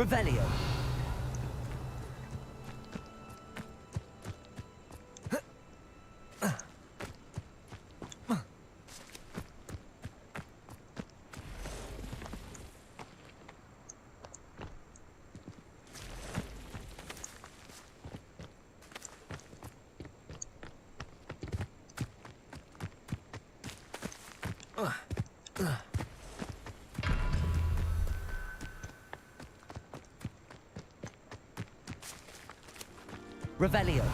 Revelio. Revelio.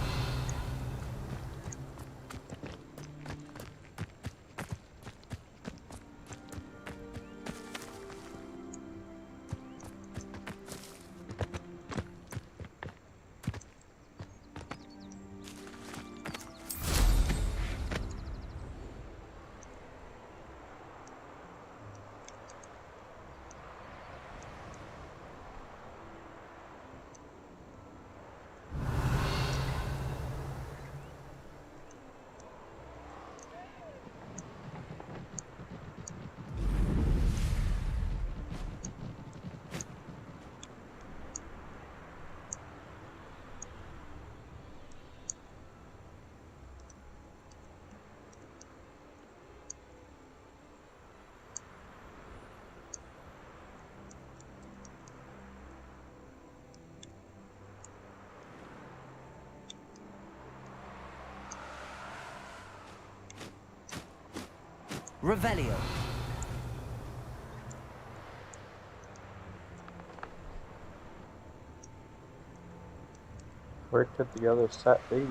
Revelio. Where could the other set be?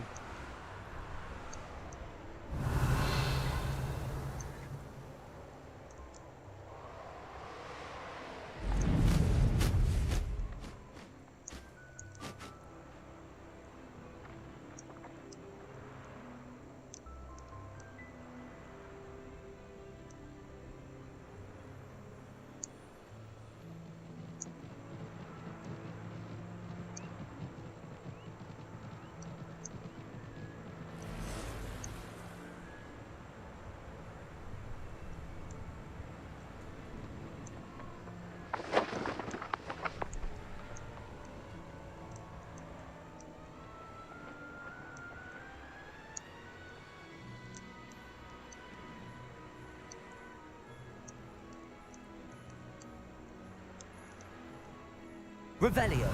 Revelio.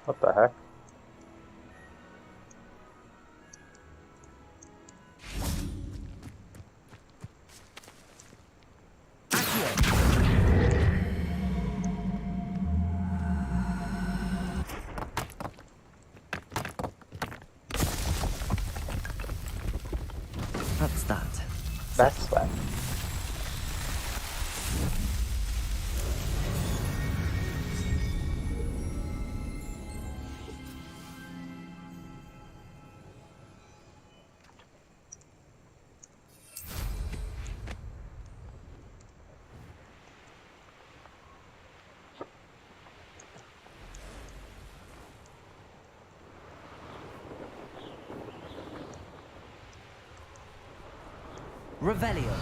What the heck? What's that? That's that. Revelio.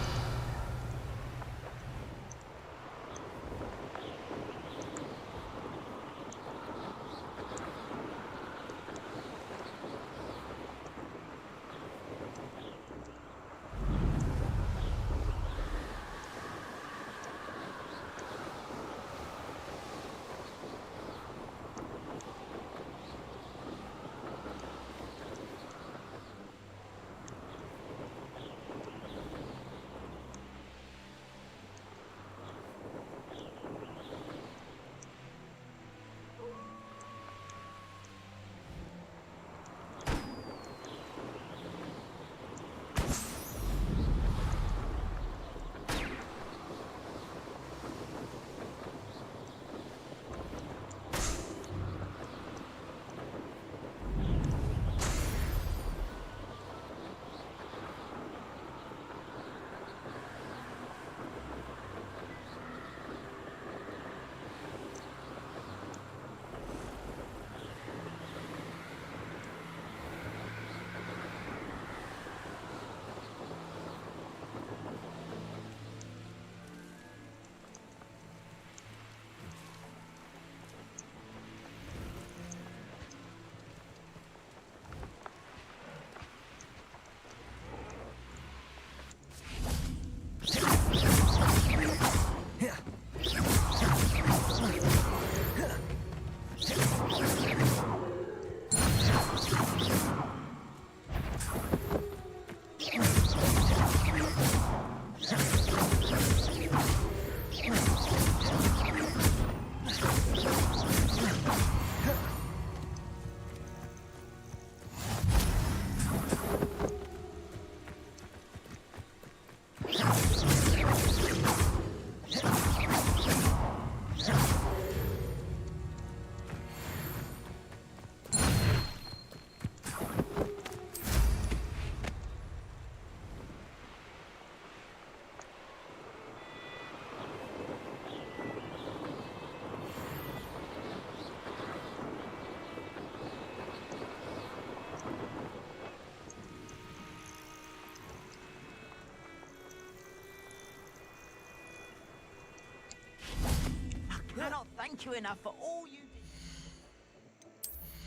Cannot thank you enough for all you did.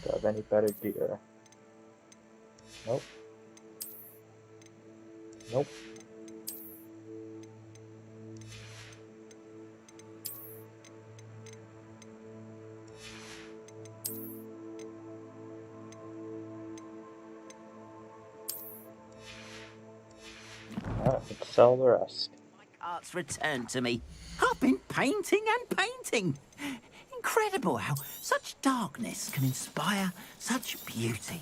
Do I have any better gear? Nope. Nope. sell the rest. Art's returned to me. I've been painting and painting. Incredible how such darkness can inspire such beauty.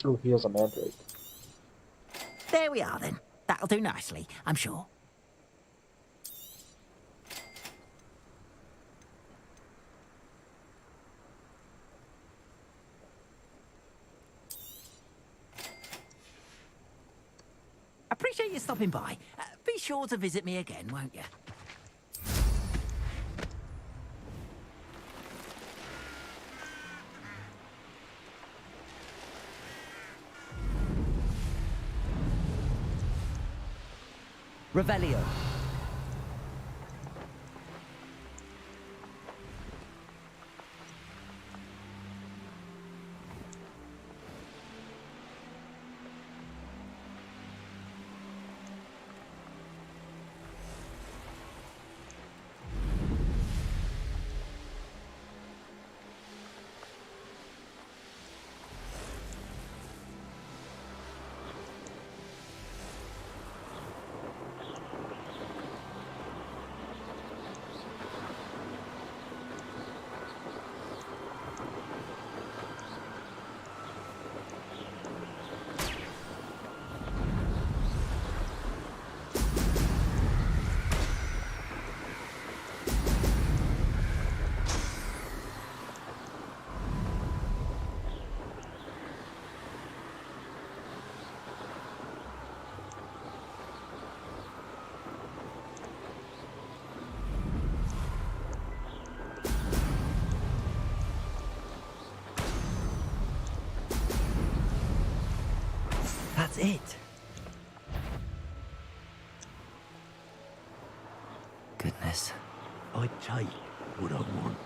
Oh, he has a mandrake. There we are then. That'll do nicely, I'm sure. Appreciate you stopping by. Be sure to visit me again, won't you? Revelio. That's it. Goodness. I take what I want.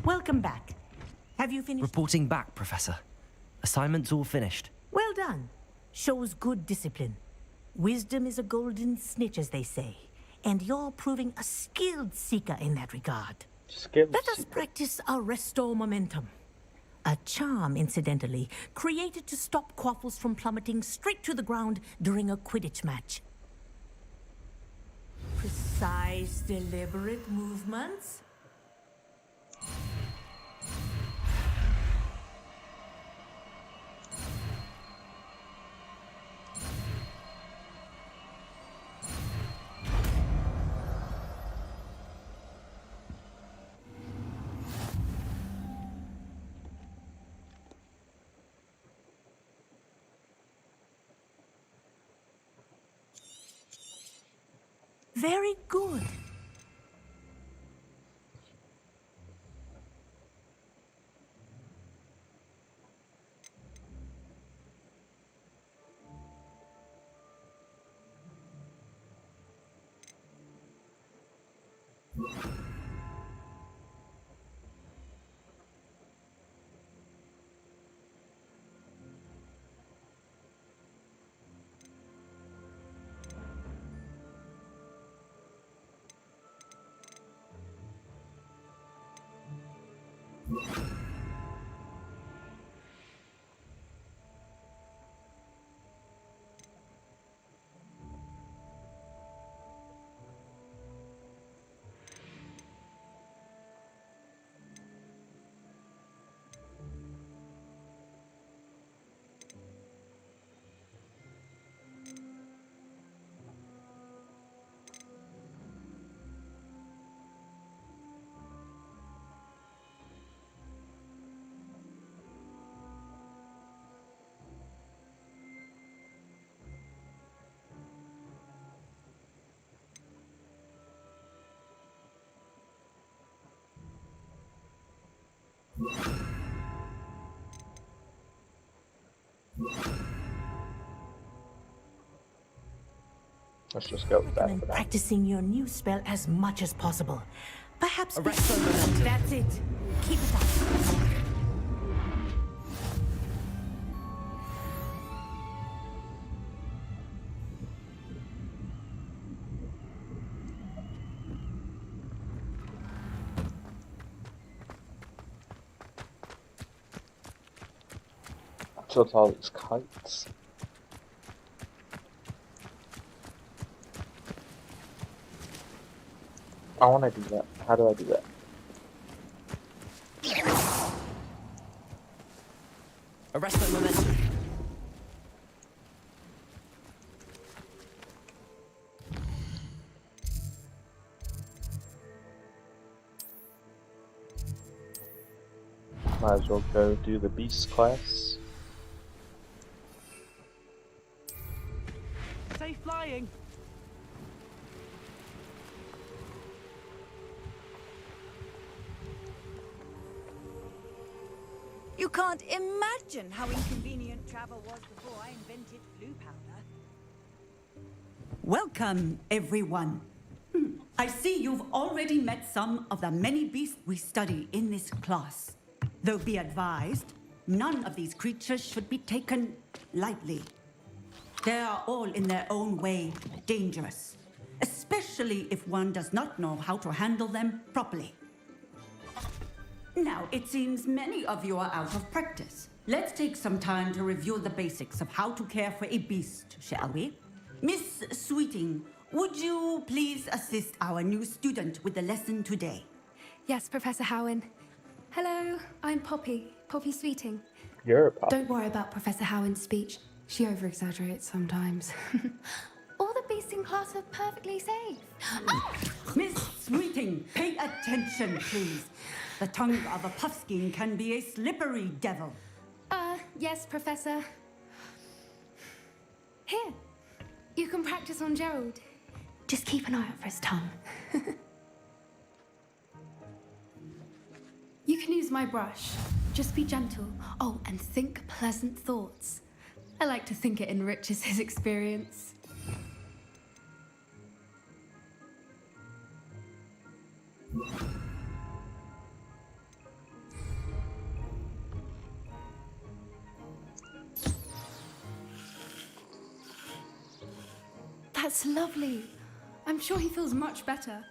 Welcome back. Have you finished? Reporting back, Professor. Assignment's all finished. Well done. Shows good discipline. Wisdom is a golden snitch, as they say. And you're proving a skilled seeker in that regard. Let us practice our restore momentum. A charm, incidentally, created to stop quaffles from plummeting straight to the ground during a Quidditch match. Precise, deliberate movements. Very good. Let's just go with that And for now. practicing your new spell as much as possible. Perhaps That's it. Keep it up. Took all these kites. I want to do that. How do I do that? Arrest that momentum. Might as well go do the beast class. Safe flying. You can't imagine how inconvenient travel was before I invented blue powder. Welcome, everyone. I see you've already met some of the many beasts we study in this class. Though be advised, none of these creatures should be taken lightly. They are all in their own way dangerous, especially if one does not know how to handle them properly. Now, it seems many of you are out of practice. Let's take some time to review the basics of how to care for a beast, shall we? Miss Sweeting, would you please assist our new student with the lesson today? Yes, Professor Howen. Hello, I'm Poppy Sweeting. You're a pup. Don't worry about Professor Howen's speech. She over-exaggerates sometimes. All the beasts in class are perfectly safe. Miss Sweeting, pay attention, please. The tongue of a puffskein can be a slippery devil. Yes, Professor. Here, you can practice on Gerald. Just keep an eye out for his tongue. You can use my brush. Just be gentle. Oh, and think pleasant thoughts. I like to think it enriches his experience. That's lovely. I'm sure he feels much better.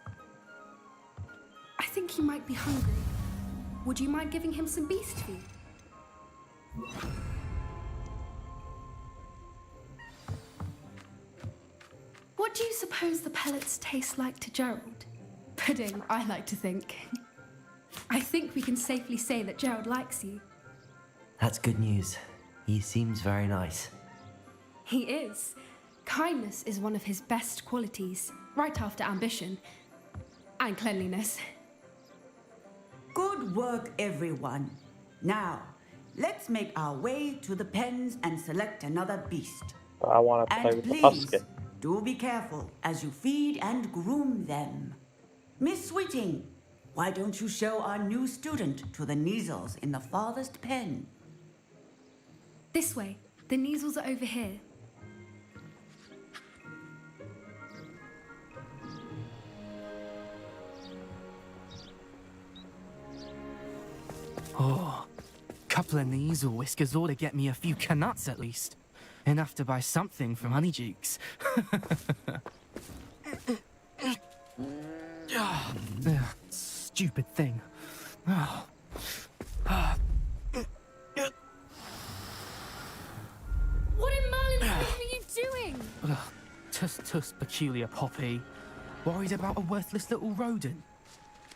I think he might be hungry. Would you mind giving him some beast food? What do you suppose the pellets taste like to Gerald? Pudding, I like to think. I think we can safely say that Gerald likes you. That's good news. He seems very nice. He is. Kindness is one of his best qualities, right after ambition and cleanliness. Good work, everyone. Now, let's make our way to the pens and select another beast. But I want to play And with the please, pumpkin. do be careful as you feed and groom them. Miss Sweeting, why don't you show our new student to the Neasels in the farthest pen? This way. The Neasels are over here. Oh, couple of knees or whiskers ought to get me a few canuts at least. Enough to buy something from Honeydukes. Stupid thing. Oh. What in Merlin's name are you doing? Tuss, peculiar Poppy. Worried about a worthless little rodent?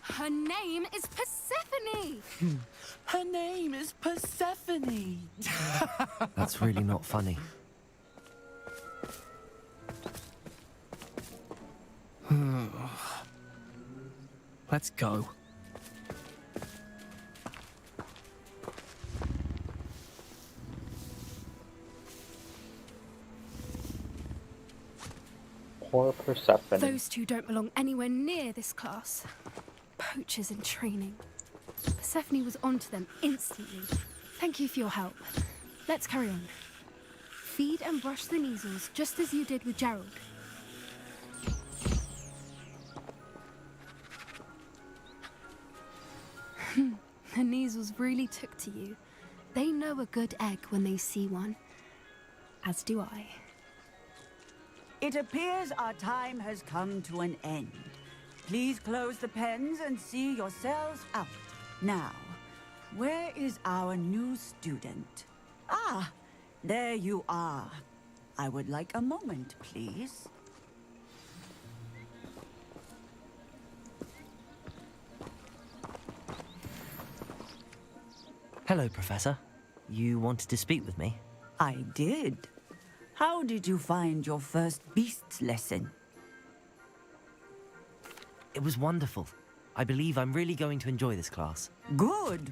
Her name is Persephone! Her name is Persephone! That's really not funny. Let's go. Poor Persephone. Those two don't belong anywhere near this class. Poachers in training. Persephone was onto them instantly. Thank you for your help. Let's carry on. Feed and brush the Neasels just as you did with Gerald. the Neasels really took to you. They know a good egg when they see one. As do I. It appears our time has come to an end. Please close the pens and see yourselves out. Now, where is our new student? Ah, there you are. I would like a moment, please. Hello, Professor. You wanted to speak with me? I did. How did you find your first beasts lesson? It was wonderful. I believe I'm really going to enjoy this class. Good.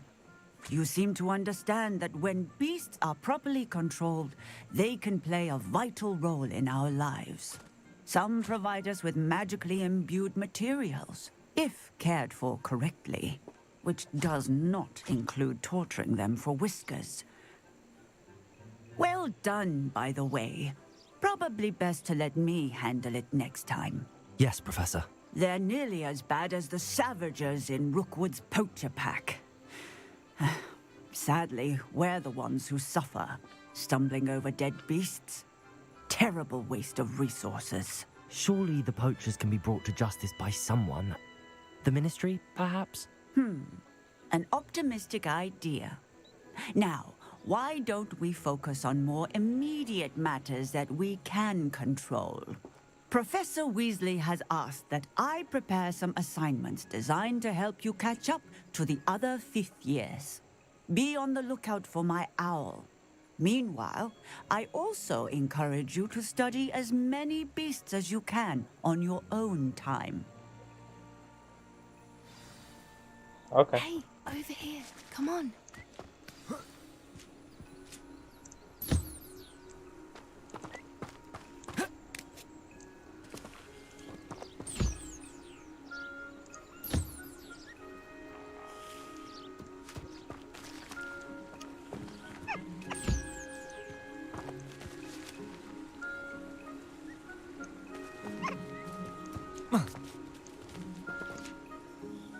You seem to understand that when beasts are properly controlled, they can play a vital role in our lives. Some provide us with magically imbued materials, if cared for correctly, which does not include torturing them for whiskers. Well done, by the way. Probably best to let me handle it next time. Yes, Professor. They're nearly as bad as the Savagers in Rookwood's poacher pack. Sadly, we're the ones who suffer, stumbling over dead beasts. Terrible waste of resources. Surely the poachers can be brought to justice by someone. The Ministry, perhaps? An optimistic idea. Now, why don't we focus on more immediate matters that we can control? Professor Weasley has asked that I prepare some assignments designed to help you catch up to the other 5th years. Be on the lookout for my owl. Meanwhile, I also encourage you to study as many beasts as you can on your own time. Okay. Hey, over here. Come on.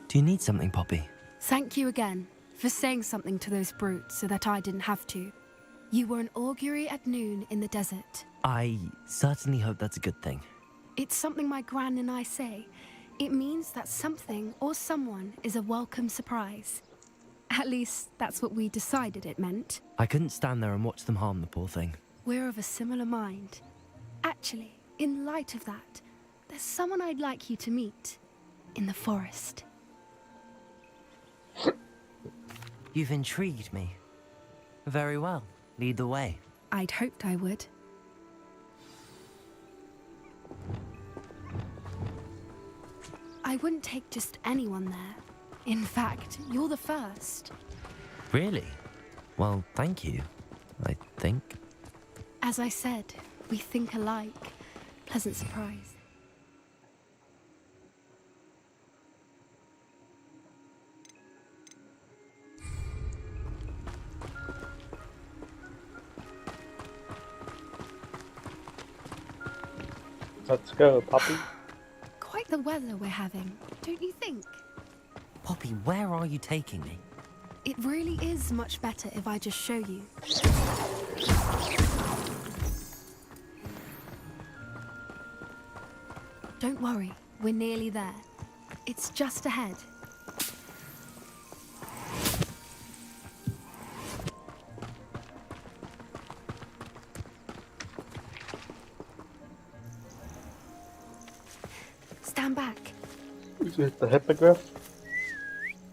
Do you need something, Poppy? Thank you again for saying something to those brutes so that I didn't have to. You were an augury at noon in the desert. I certainly hope that's a good thing. It's something my gran and I say. It means that something or someone is a welcome surprise. At least, that's what we decided it meant. I couldn't stand there and watch them harm the poor thing. We're of a similar mind. Actually, in light of that, there's someone I'd like you to meet. In the forest. You've intrigued me. Very well. Lead the way. I'd hoped I would. I wouldn't take just anyone there. In fact, you're the first. Really? Well, thank you, I think. As I said, we think alike. Pleasant surprise. Let's go, Poppy. Quite the weather we're having, don't you think? Poppy, where are you taking me? It really is much better if I just show you. Don't worry, we're nearly there. It's just ahead. Stand back. Is it the hippogriff?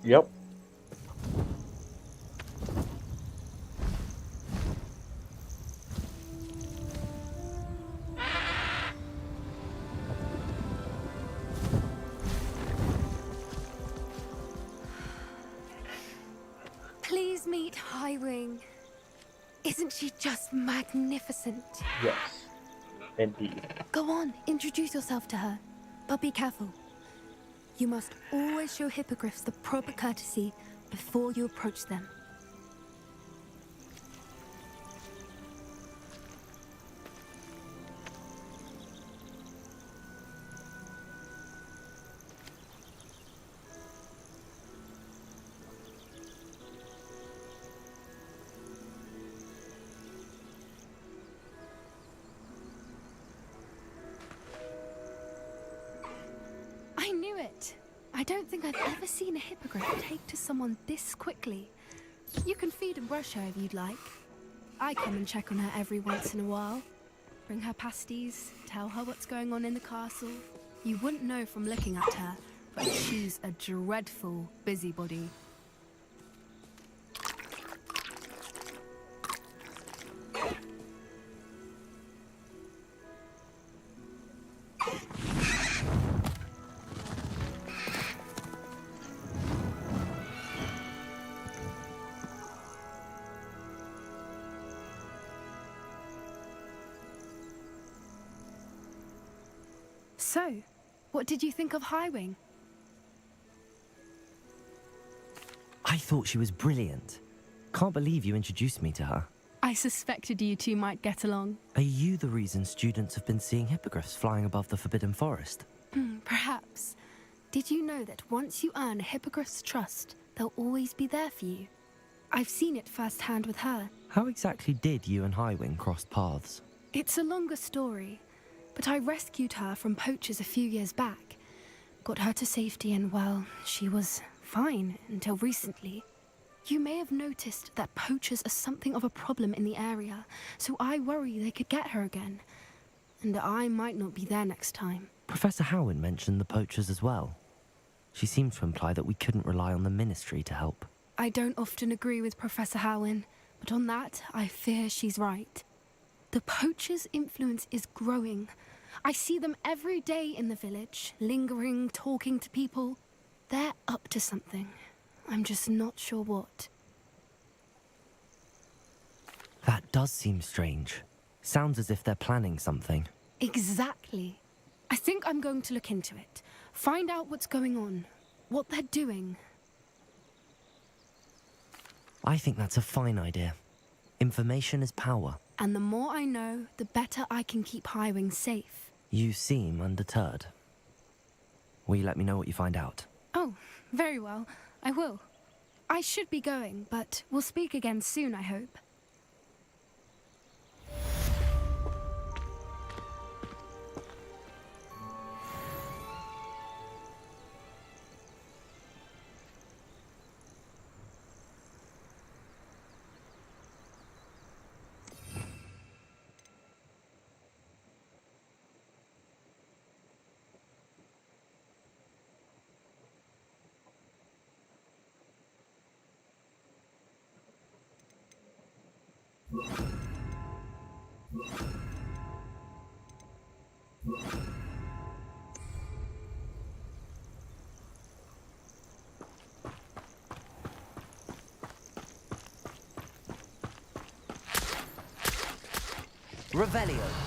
Yep. Please meet Highwing. Isn't she just magnificent? Yes. Indeed. Go on, introduce yourself to her. But be careful. You must always show hippogriffs the proper courtesy before you approach them. I don't think I've ever seen a hippogriff take to someone this quickly. You can feed and brush her if you'd like. I come and check on her every once in a while. Bring her pasties, tell her what's going on in the castle. You wouldn't know from looking at her, but she's a dreadful busybody. So, what did you think of Highwing? I thought she was brilliant. Can't believe you introduced me to her. I suspected you two might get along. Are you the reason students have been seeing hippogriffs flying above the Forbidden Forest? Perhaps. Did you know that once you earn a hippogriff's trust, they'll always be there for you? I've seen it firsthand with her. How exactly did you and Highwing cross paths? It's a longer story, but I rescued her from poachers a few years back. Got her to safety and, well, she was fine until recently. You may have noticed that poachers are something of a problem in the area, so I worry they could get her again. And I might not be there next time. Professor Howin mentioned the poachers as well. She seemed to imply that we couldn't rely on the Ministry to help. I don't often agree with Professor Howin, but on that, I fear she's right. The poachers' influence is growing. I see them every day in the village, lingering, talking to people. They're up to something. I'm just not sure what. That does seem strange. Sounds as if they're planning something. Exactly. I think I'm going to look into it. Find out what's going on, what they're doing. I think that's a fine idea. Information is power. And the more I know, the better I can keep Highwing safe. You seem undeterred. Will you let me know what you find out? Oh, very well. I will. I should be going, but we'll speak again soon, I hope. Revelio.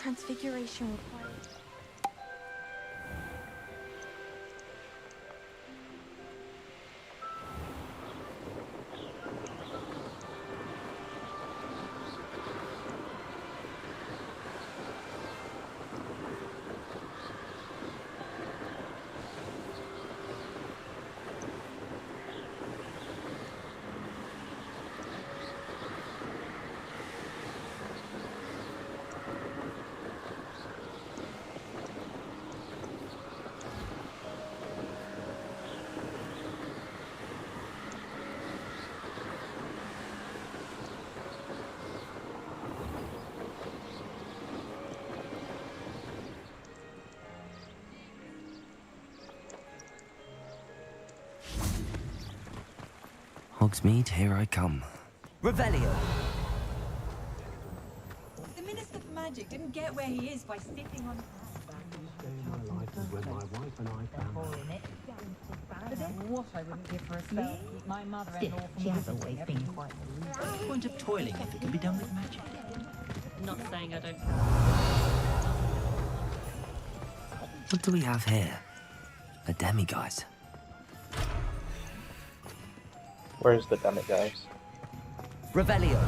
transfiguration required? Hogsmeade, here I come. Revelio. The Minister for Magic didn't get where he is by sitting on. What I wouldn't give for a spell to keep my mother-in-law from she has always been quite What's the point of toiling if it can be done with magic? Not saying I don't. What do we have here? A demiguise. Where's the demiguise? Revelio.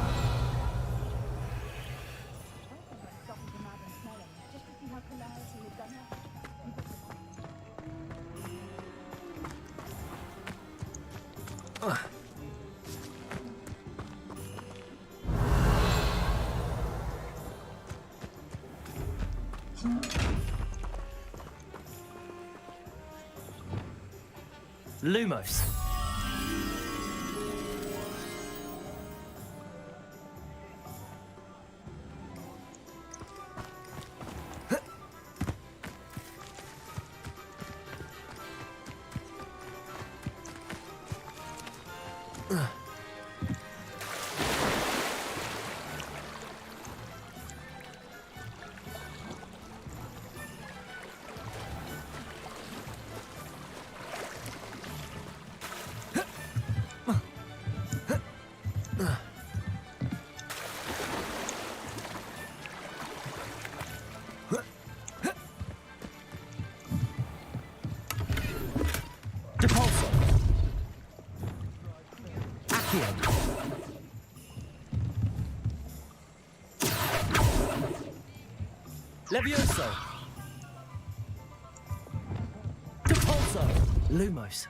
Lumos. Depulso. Accio. Levioso. Depulso. Lumos.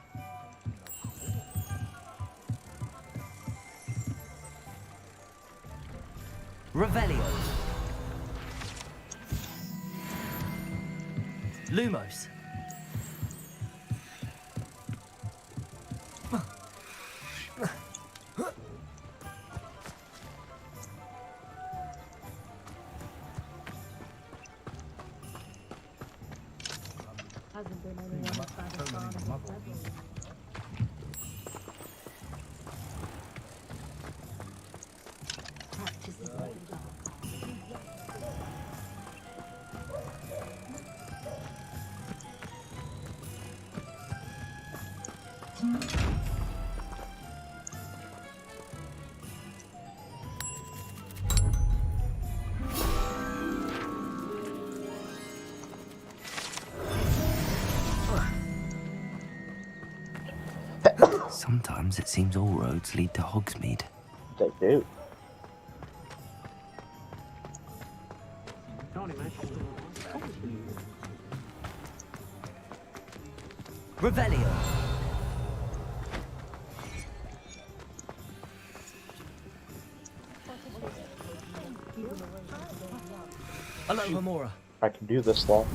Revelio. Lumos. Hasn't been anyone outside of Father. Practice is what we Sometimes it seems all roads lead to Hogsmeade. They do. Revelio. Hello, Amora. I can do this long.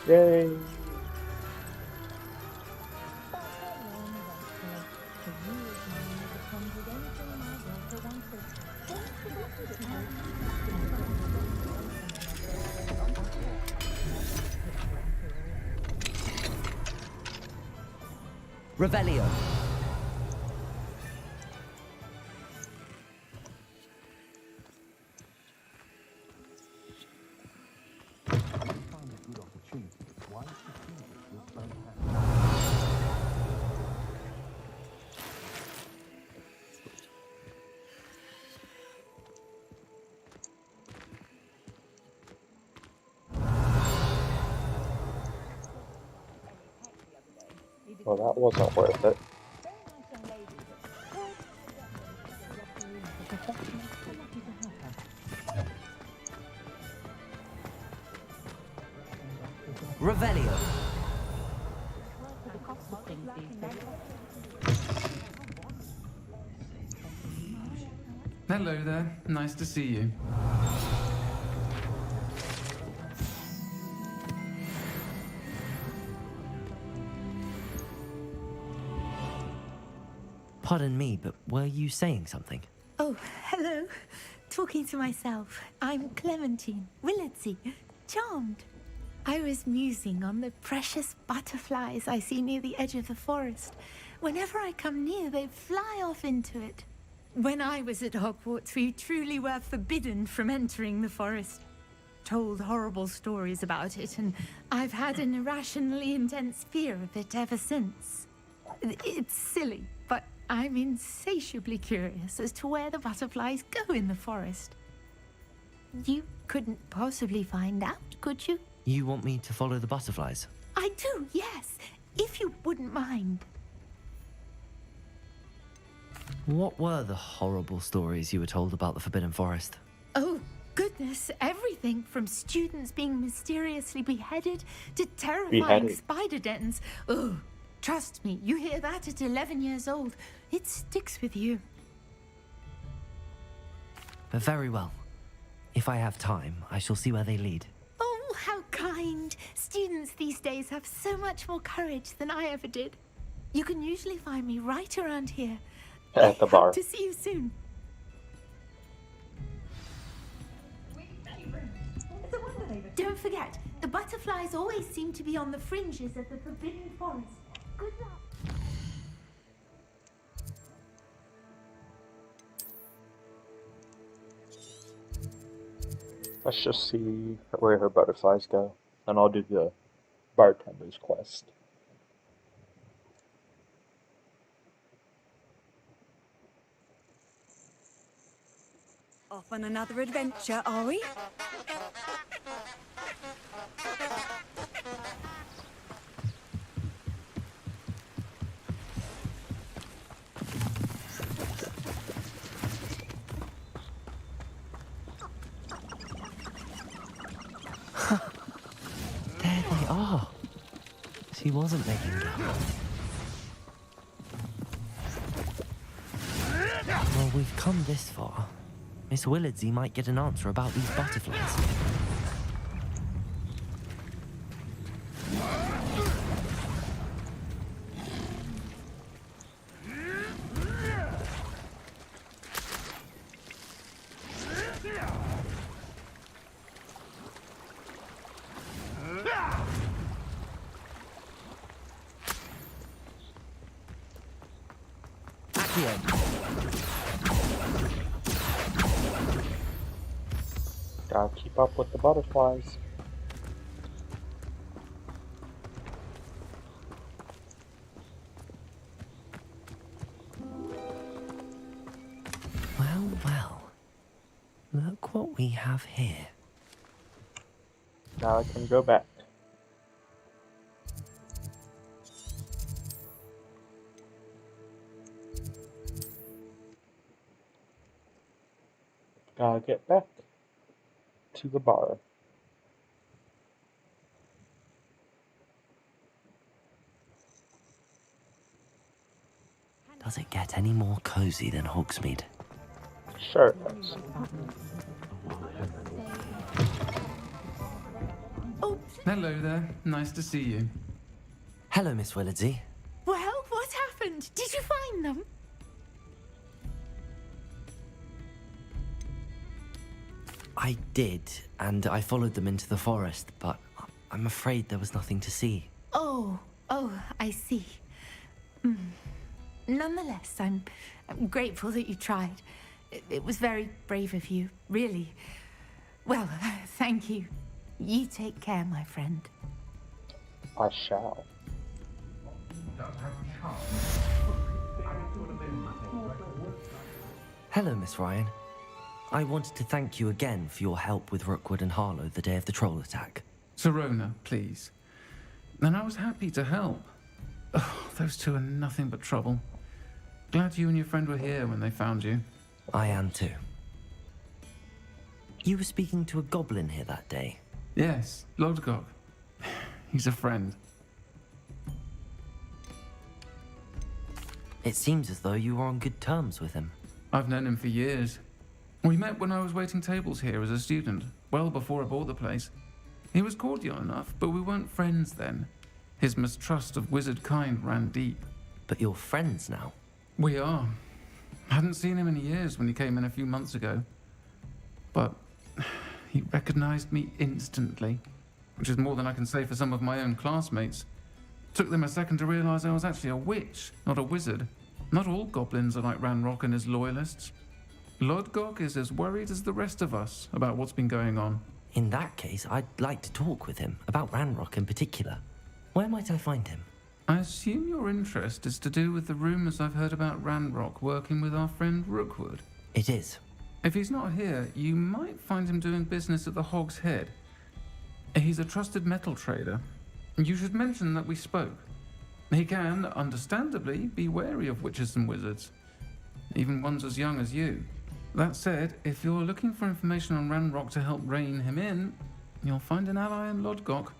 Yay! Revelio. Find a good opportunity Well, that wasn't worth it. Revelio. Hello there. Nice to see you. Pardon me, but were you saying something? Oh, hello. Talking to myself. I'm Clementine Willardsey. Charmed. I was musing on the precious butterflies I see near the edge of the forest. Whenever I come near, they fly off into it. When I was at Hogwarts, we truly were forbidden from entering the forest. Told horrible stories about it, and I've had an irrationally intense fear of it ever since. It's silly, but I'm insatiably curious as to where the butterflies go in the forest. You couldn't possibly find out, could you? You want me to follow the butterflies? I do, yes, if you wouldn't mind. What were the horrible stories you were told about the Forbidden Forest? Oh, goodness, everything from students being mysteriously beheaded to terrifying spider dens. Oh, trust me, you hear that at 11 years old, it sticks with you. Very well. If I have time, I shall see where they lead. Oh, how kind. Students these days have so much more courage than I ever did. You can usually find me right around here. At the bar. Hope to see you soon. Don't forget, the butterflies always seem to be on the fringes of the Forbidden Forest. Good luck. Let's just see where her butterflies go, and I'll do the bartender's quest. Off on another adventure, are we? There they are. She wasn't making it up. Well, we've come this far. Miss Willardsey might get an answer about these butterflies. Gotta keep up with the butterflies. Well, well. Look what we have here. Now I can go back. Gotta get back to the bar. Does it get any more cozy than Hogsmeade? Sure it does. Hello there. Nice to see you. Hello, Miss Willardsey. Well, what happened? Did you find them? I did, and I followed them into the forest, but I'm afraid there was nothing to see. Oh, I see. Nonetheless, I'm grateful that you tried. It was very brave of you, really. Well, thank you. You take care, my friend. I shall. Hello, Miss Ryan. I wanted to thank you again for your help with Rookwood and Harlow the day of the troll attack. Serona, please. And I was happy to help. Oh, those two are nothing but trouble. Glad you and your friend were here when they found you. I am too. You were speaking to a goblin here that day. Yes, Lodgok. He's a friend. It seems as though you were on good terms with him. I've known him for years. We met when I was waiting tables here as a student, well before I bought the place. He was cordial enough, but we weren't friends then. His mistrust of wizard kind ran deep. But you're friends now? We are. Hadn't seen him in years when he came in a few months ago. But he recognized me instantly, which is more than I can say for some of my own classmates. Took them a second to realize I was actually a witch, not a wizard. Not all goblins are like Ranrock and his loyalists. Lodgok is as worried as the rest of us about what's been going on. In that case, I'd like to talk with him, about Ranrock in particular. Where might I find him? I assume your interest is to do with the rumors I've heard about Ranrock working with our friend Rookwood. It is. If he's not here, you might find him doing business at the Hog's Head. He's a trusted metal trader. You should mention that we spoke. He can, understandably, be wary of witches and wizards, even ones as young as you. That said, if you're looking for information on Ranrock to help rein him in, you'll find an ally in Lodgok.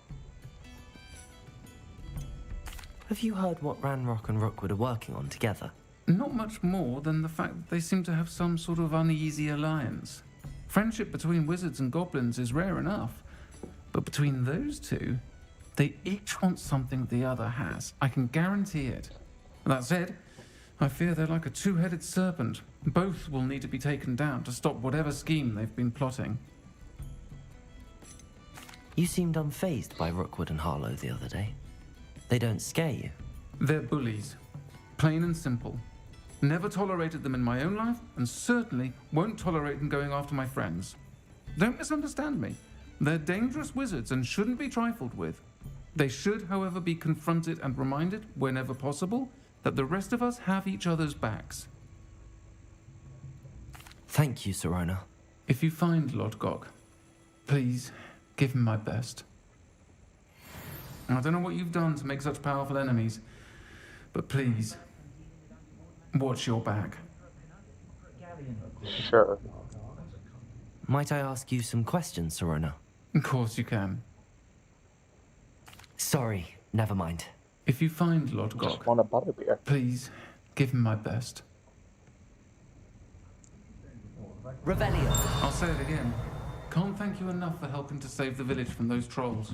Have you heard what Ranrock and Rookwood are working on together? Not much more than the fact that they seem to have some sort of uneasy alliance. Friendship between wizards and goblins is rare enough, but between those two, they each want something the other has. I can guarantee it. That said, I fear they're like a two-headed serpent. Both will need to be taken down to stop whatever scheme they've been plotting. You seemed unfazed by Rookwood and Harlow the other day. They don't scare you? They're bullies. Plain and simple. Never tolerated them in my own life, and certainly won't tolerate them going after my friends. Don't misunderstand me. They're dangerous wizards and shouldn't be trifled with. They should, however, be confronted and reminded, whenever possible, that the rest of us have each other's backs. Thank you, Sirona. If you find Lodgok, please give him my best. I don't know what you've done to make such powerful enemies, but please, watch your back. Sure. Might I ask you some questions, Sirona? Of course you can. Sorry, never mind. If you find Lodgok, Just want a butterbeer. please give him my best. Revelio. I'll say it again. Can't thank you enough for helping to save the village from those trolls.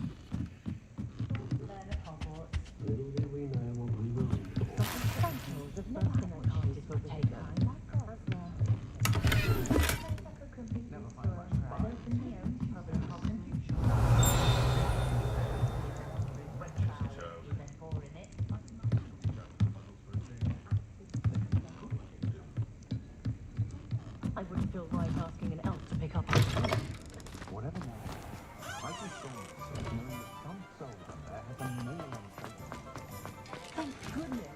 I wouldn't feel right asking an elf to pick up Whatever now, I just saw myself knowing that some soul down there has a more on Thank goodness.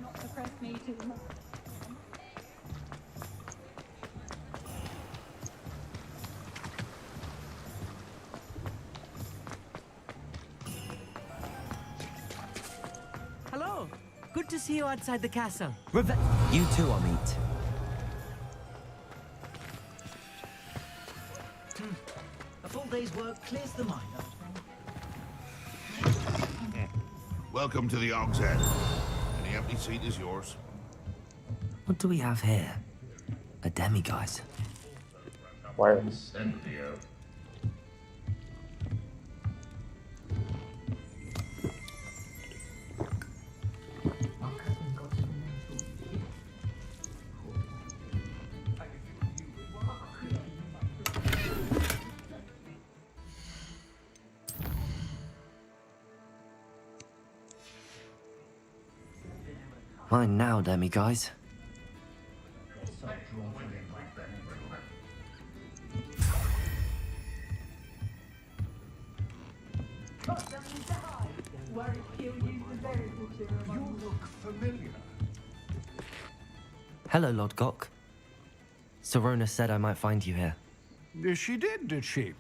Not to press me too much. Hello. Good to see you outside the castle. You two are meet. A full day's work clears the mind. Welcome to the Hog's Head. Any empty seat is yours. What do we have here? A demiguise. Where? Mine now, demiguise. You look familiar. Hello, Lodgok. Sirona said I might find you here. She did she?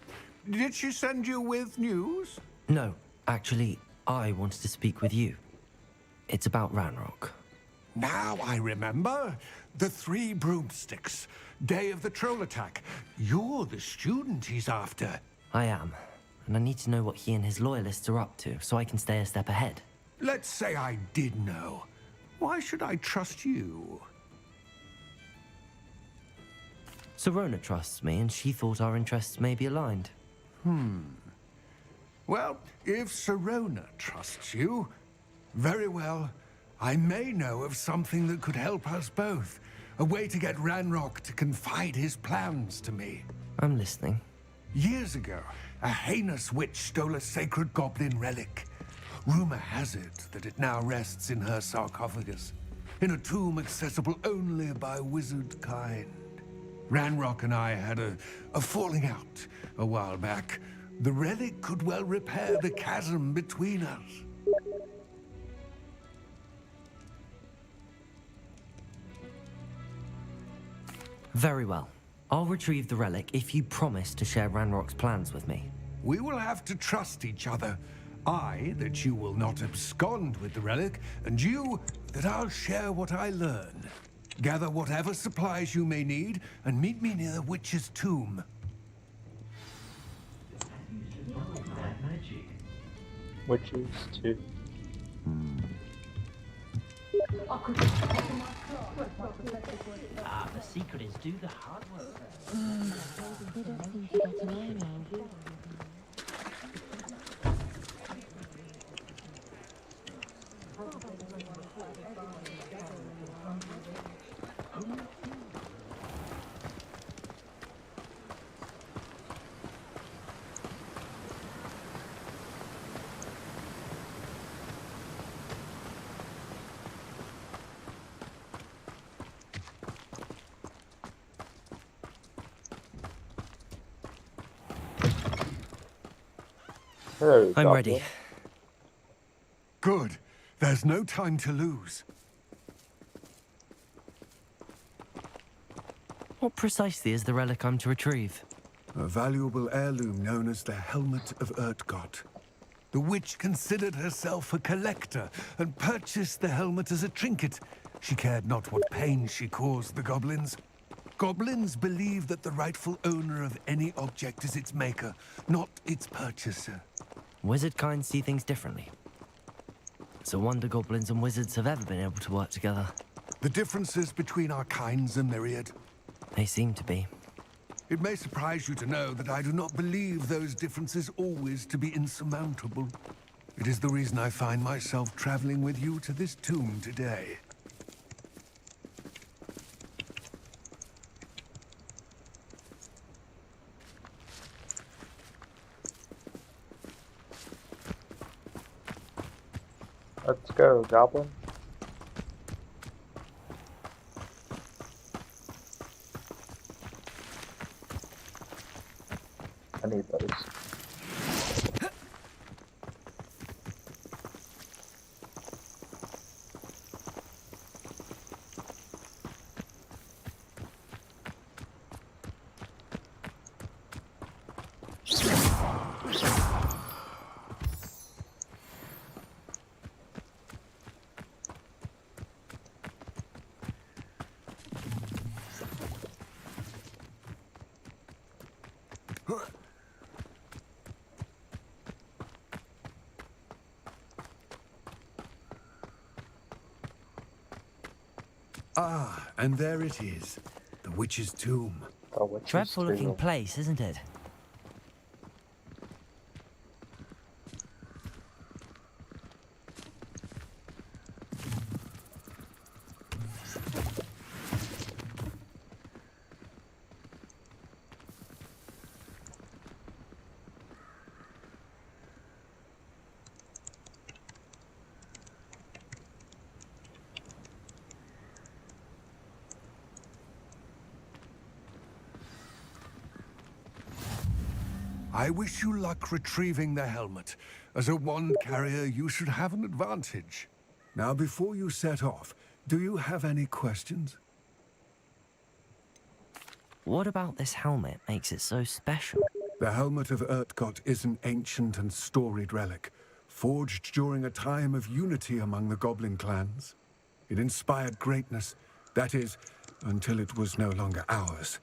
Did she send you with news? No, actually, I wanted to speak with you. It's about Ranrock. Now I remember. The 3 broomsticks. Day of the troll attack. You're the student he's after. I am, and I need to know what he and his loyalists are up to, so I can stay a step ahead. Let's say I did know. Why should I trust you? Serona trusts me, and she thought our interests may be aligned. Well, if Serona trusts you, very well. I may know of something that could help us both. A way to get Ranrock to confide his plans to me. I'm listening. Years ago, a heinous witch stole a sacred goblin relic. Rumor has it that it now rests in her sarcophagus, in a tomb accessible only by wizard kind. Ranrock and I had a falling out a while back. The relic could well repair the chasm between us. Very well. I'll retrieve the relic if you promise to share Ranrock's plans with me. We will have to trust each other. I, that you will not abscond with the relic, and you, that I'll share what I learn. Gather whatever supplies you may need, and meet me near the witch's tomb. Witch's tomb. The secret is do the hard work. I'm ready. Good. There's no time to lose. What precisely is the relic I'm to retrieve? A valuable heirloom known as the Helmet of Urtgott. The witch considered herself a collector and purchased the helmet as a trinket. She cared not what pain she caused the goblins. Goblins believe that the rightful owner of any object is its maker, not its purchaser. Wizard kind see things differently. It's a wonder goblins and wizards have ever been able to work together. The differences between our kinds are myriad. They seem to be. It may surprise you to know that I do not believe those differences always to be insurmountable. It is the reason I find myself traveling with you to this tomb today. Let's go, Goblin. I need those. Ah, and there it is. The witch's tomb. Dreadful looking place, isn't it? I wish you luck retrieving the helmet. As a wand carrier, you should have an advantage. Now, before you set off, do you have any questions? What about this helmet makes it so special? The helmet of Urtkot is an ancient and storied relic, forged during a time of unity among the goblin clans. It inspired greatness, that is, until it was no longer ours.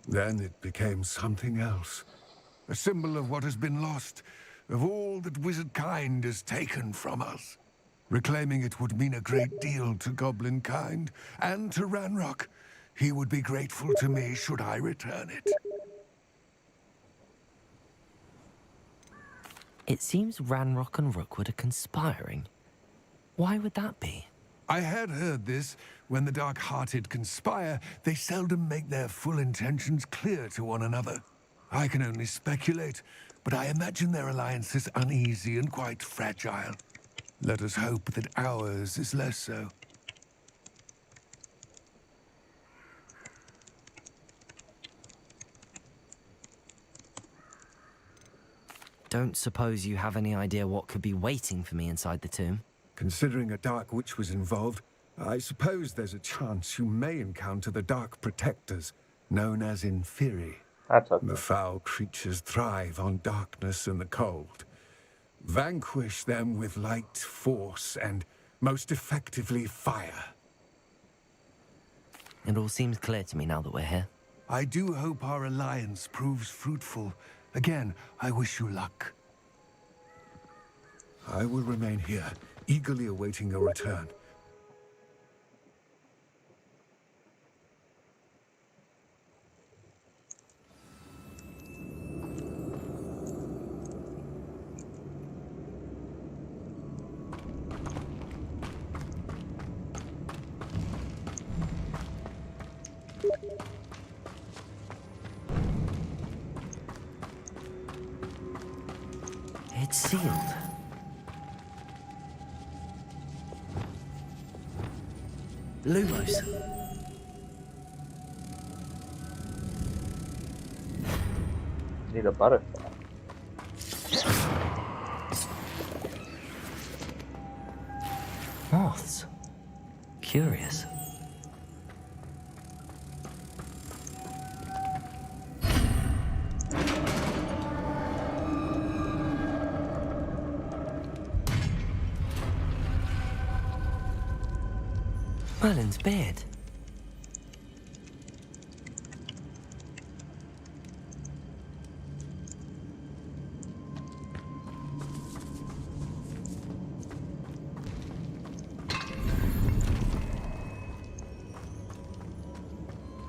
Then it became something else. A symbol of what has been lost, of all that wizard kind has taken from us. Reclaiming it would mean a great deal to goblin kind, and to Ranrock. He would be grateful to me should I return it. It seems Ranrock and Rookwood are conspiring. Why would that be? I had heard this. When the dark-hearted conspire, they seldom make their full intentions clear to one another. I can only speculate, but I imagine their alliance is uneasy and quite fragile. Let us hope that ours is less so. Don't suppose you have any idea what could be waiting for me inside the tomb? Considering a Dark Witch was involved, I suppose there's a chance you may encounter the Dark Protectors, known as Inferi. The foul creatures thrive on darkness and the cold. Vanquish them with light, force, and most effectively fire. It all seems clear to me now that we're here. I do hope our alliance proves fruitful. Again, I wish you luck. I will remain here, eagerly awaiting your return. It's sealed. Lumos. Need a butterfly. Moths. Curious. Merlin's beard.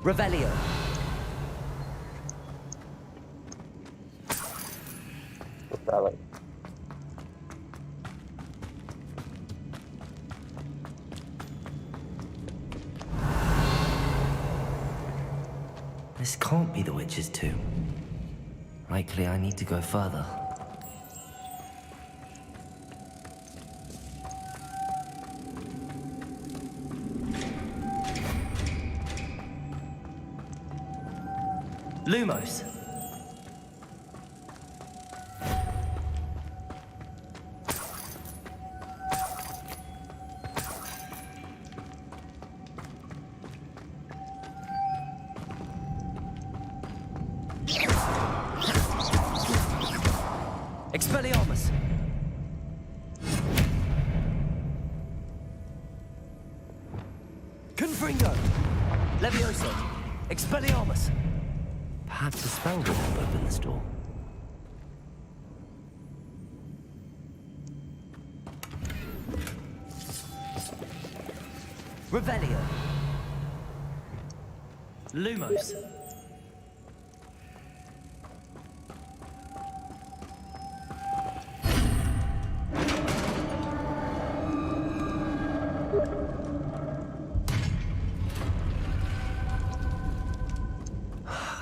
Revelio. Revelio. This can't be the witch's tomb. Likely I need to go further. Lumos. Expelliarmus. Confringo. Levioso. Expelliarmus. Perhaps a spell will help open this door. Revelio. Lumos.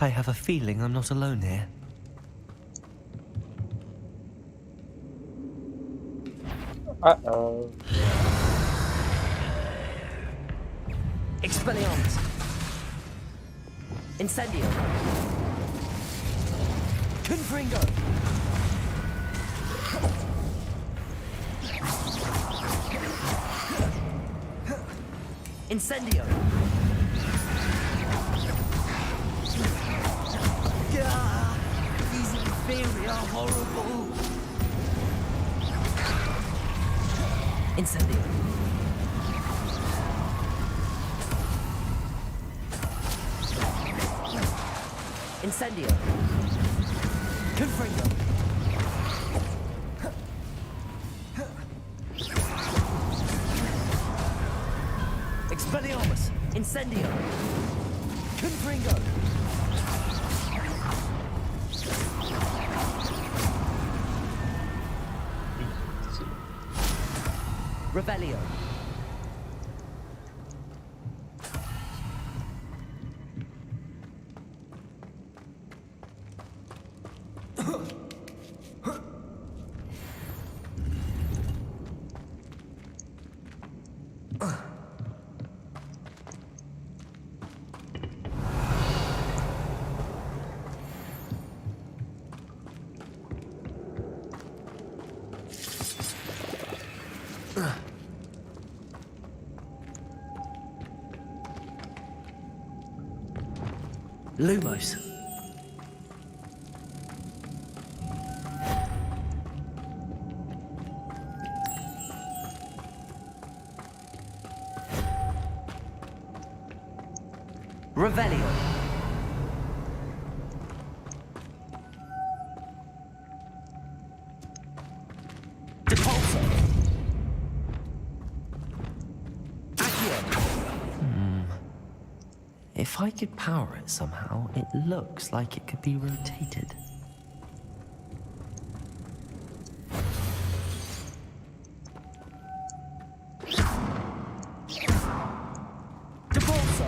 I have a feeling I'm not alone here. Uh-oh. Expelliarmus. Incendio. Confringo. Incendio. Easy. inferior, horrible. Incendio. Incendio. Confringo. Expelliarmus. Incendio. Confringo. Revelio. Lumos. Revelio. Depulso. Accio. If I could power it somehow, it looks like it could be rotated. Depulso.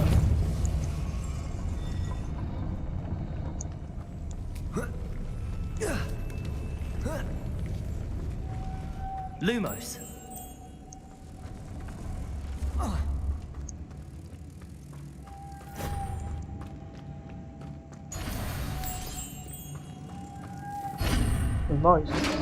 Lumos. Nice.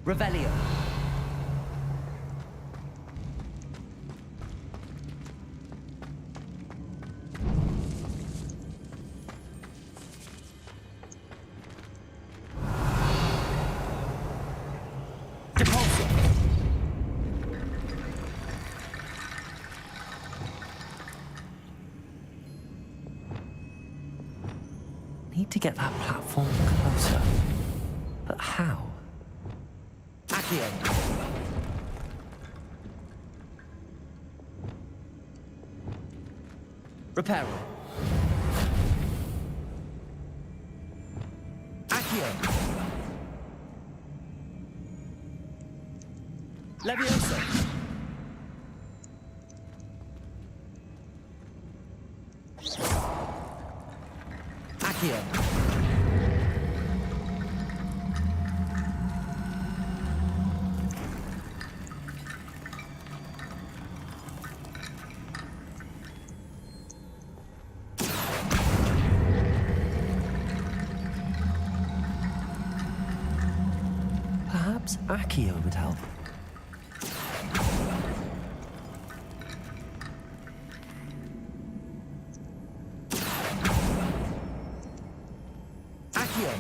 Revelio. Depulso. Need to get that platform closer. But how? Accio. Reparo. Accio. Levioso. Accio. Perhaps Accio would help. Accio.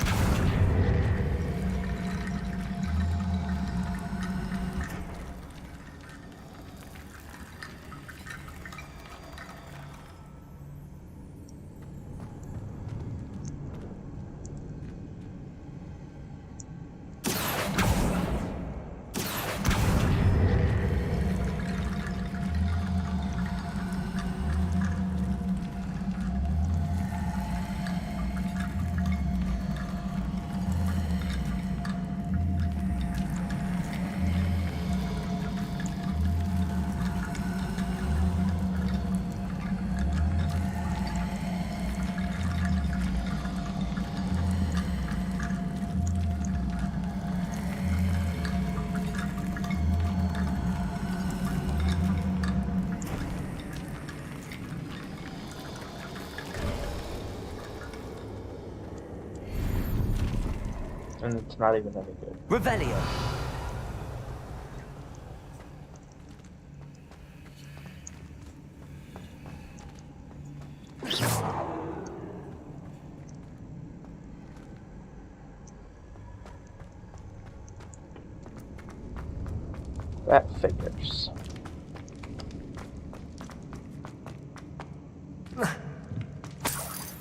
And it's not even any good. Revelio. That figures.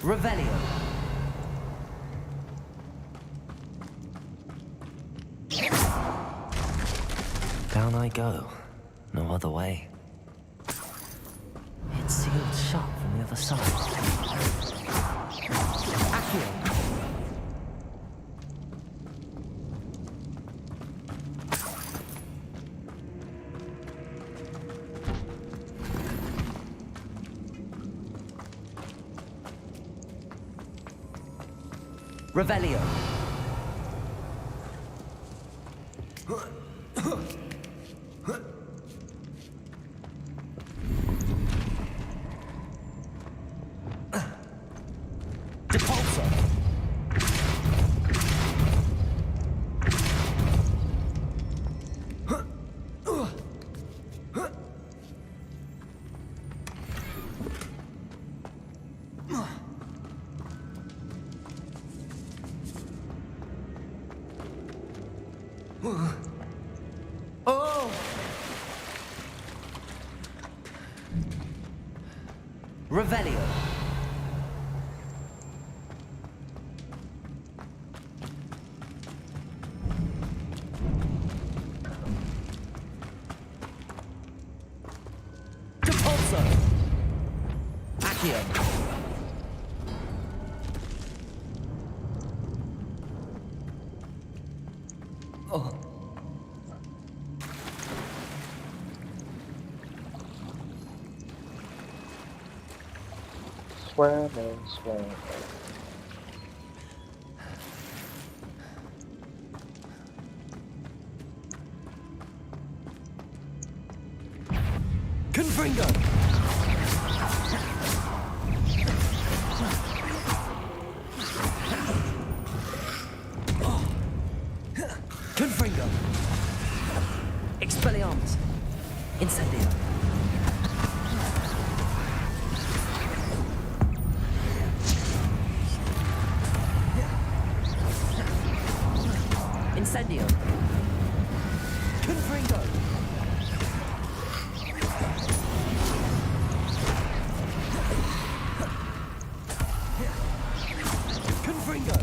Revelio. Down I go. No other way. It's sealed shut from the other side. Accio. Revelio. Depulso. Oh! Revelio. Depulso. Accio. Oh. Swimming, swimming. Confringo. Confringo. Expelliarmus. Incendio. Incendio. Confringo. Confringo.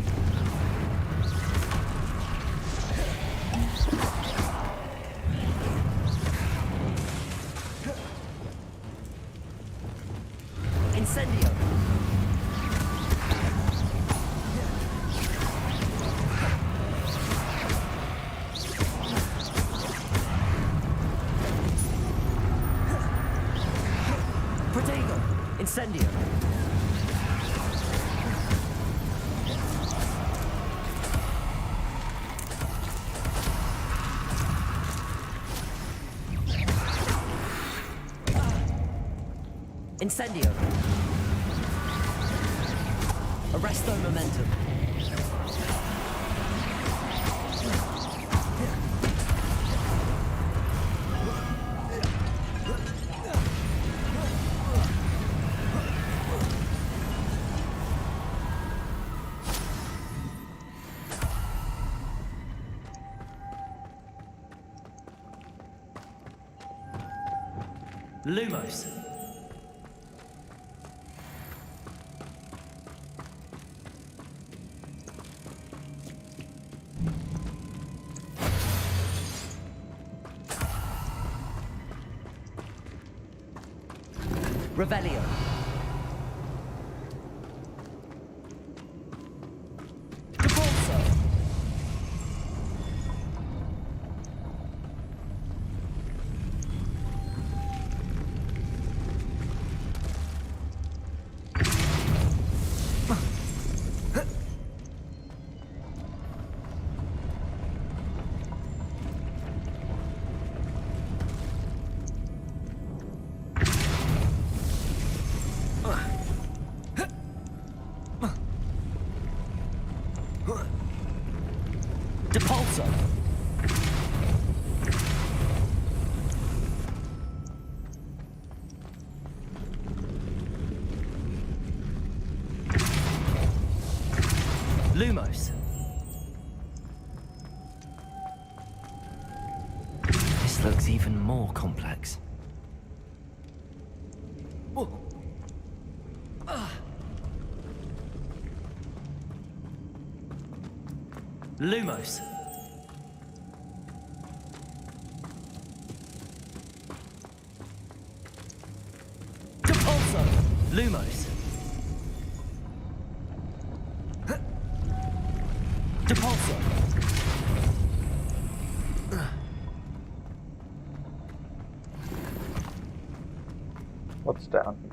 Incendio. Protego. Incendio. Incendio. Arresto momentum. Lumos. Revelio. Depulso. Lumos. This looks even more complex. Lumos. Depulso. Lumos. Depulso. What's down here?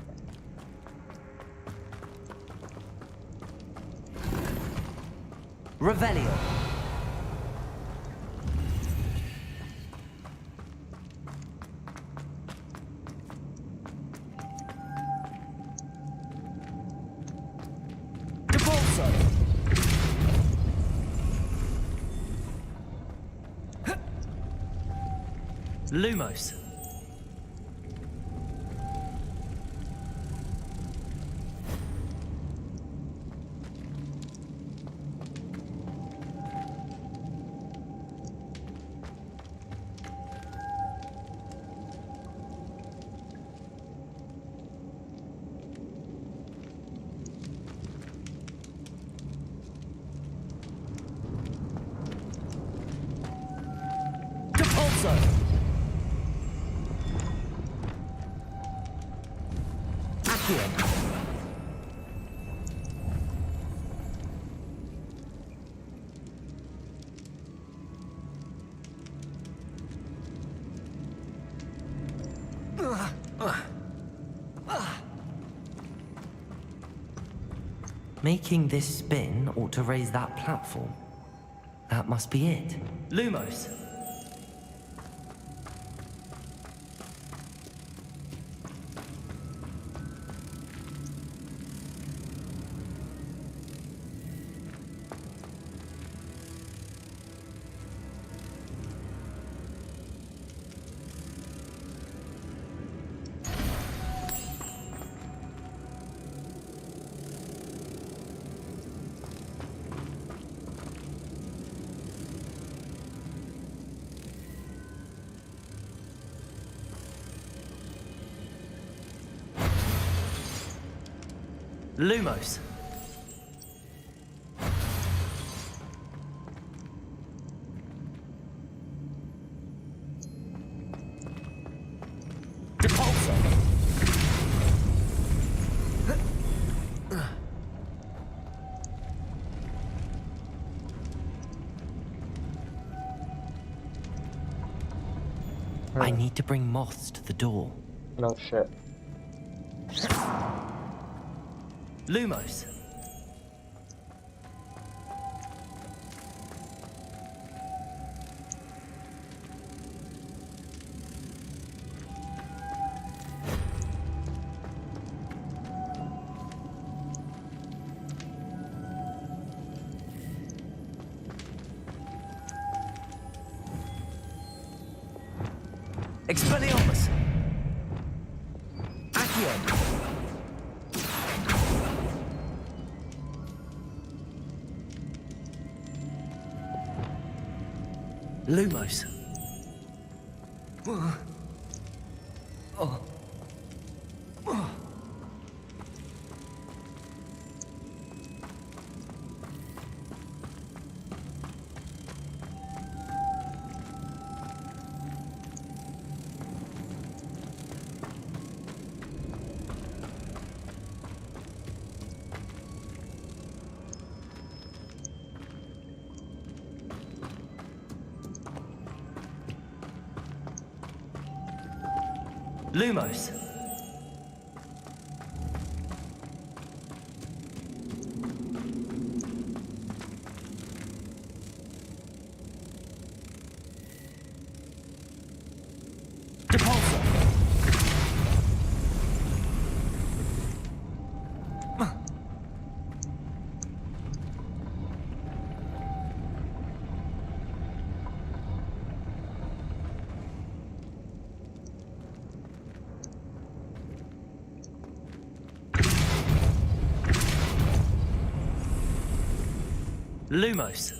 Revelio. Depulso. Lumos. Depulso. Accio. Making this spin ought to raise that platform. That must be it. Lumos. Lumos. Depulso. I need to bring moths to the door. No shit. Lumos. Expelliarmus. Accio. Lumos. Lumos. Depulso. Lumos.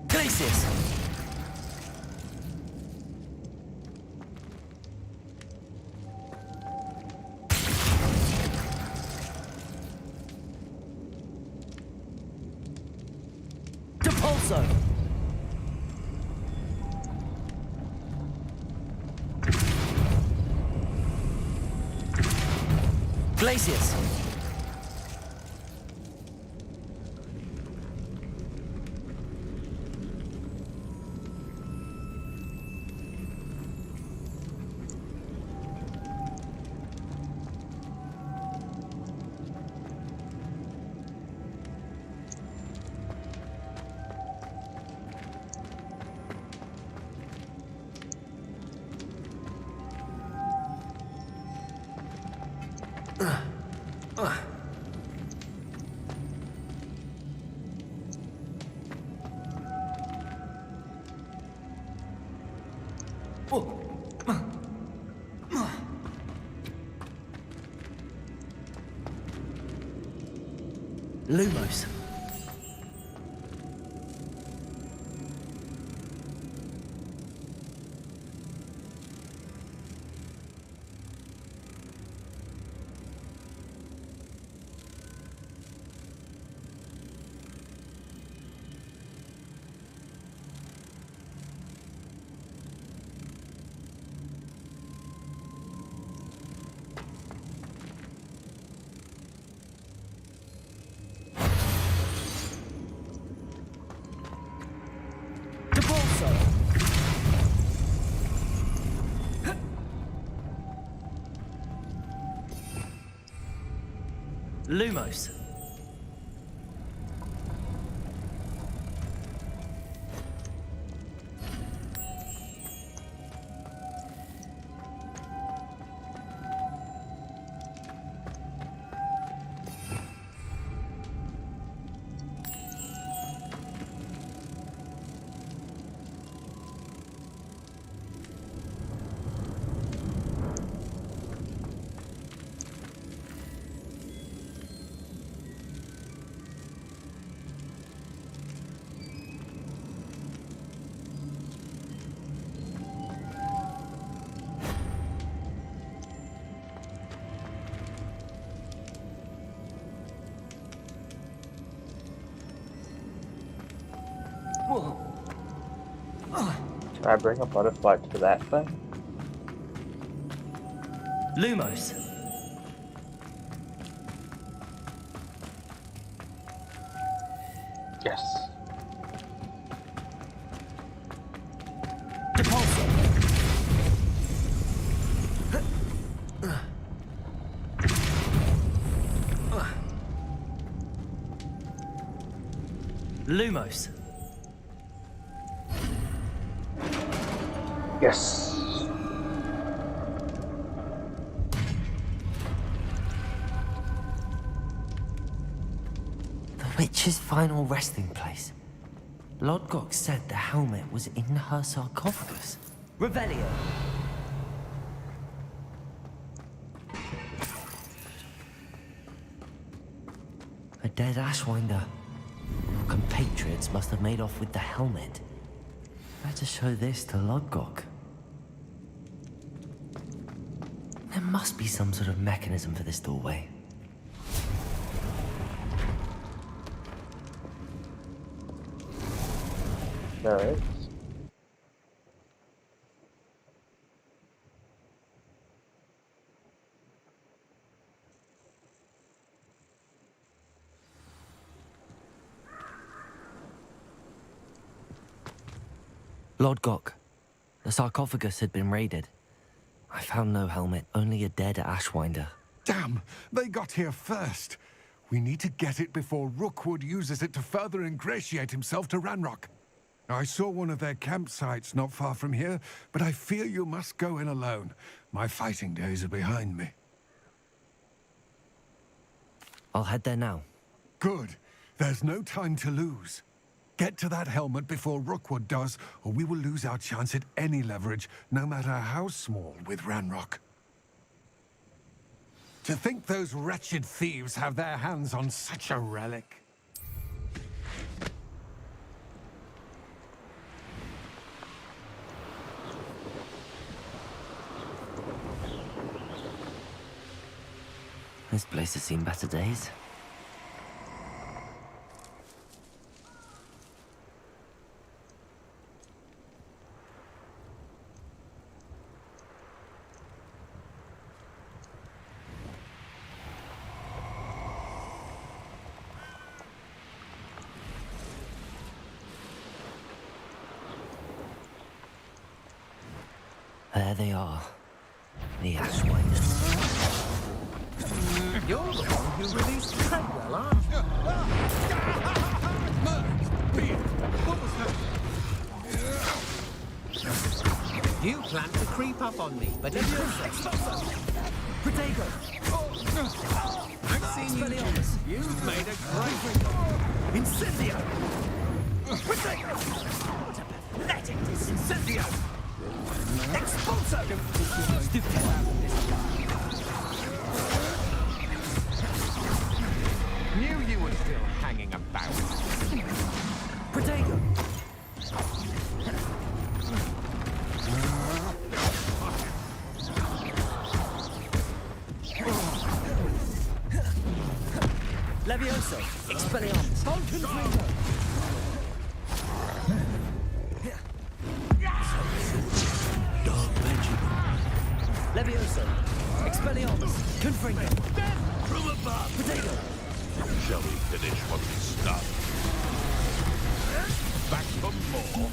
Glacius. Depulso. Glacius. Lumos. Lumos. Can I bring a butterfly to that thing? Lumos. Yes. Depulso. Lumos. Yes. The witch's final resting place. Lodgok said the helmet was in her sarcophagus. Revelio. A dead Ashwinder. Your compatriots must have made off with the helmet. Better show this to Lodgok. There must be some sort of mechanism for this doorway. There is. Lodgok, the sarcophagus had been raided. I found no helmet, only a dead Ashwinder. Damn! They got here first. We need to get it before Rookwood uses it to further ingratiate himself to Ranrock. I saw one of their campsites not far from here, but I fear you must go in alone. My fighting days are behind me. I'll head there now. Good. There's no time to lose. Get to that helmet before Rookwood does, or we will lose our chance at any leverage, no matter how small, with Ranrock. To think those wretched thieves have their hands on such a relic. This place has seen better days. There they are. The Ashwinders. You're the one who released Treadwell, aren't you? What was that? You planned to creep up on me, but it Protego! I've seen you. You've made a great Incendio! Protego! What a pathetic Incendio! Expulso! Knew you were still hanging about. Protego! Levioso! Expelliarmus! Vulcan Freedom! Dark magic. Levioso! Expelliarmus! Confringo! From above! Potato! Shall we finish what we started? Back for more?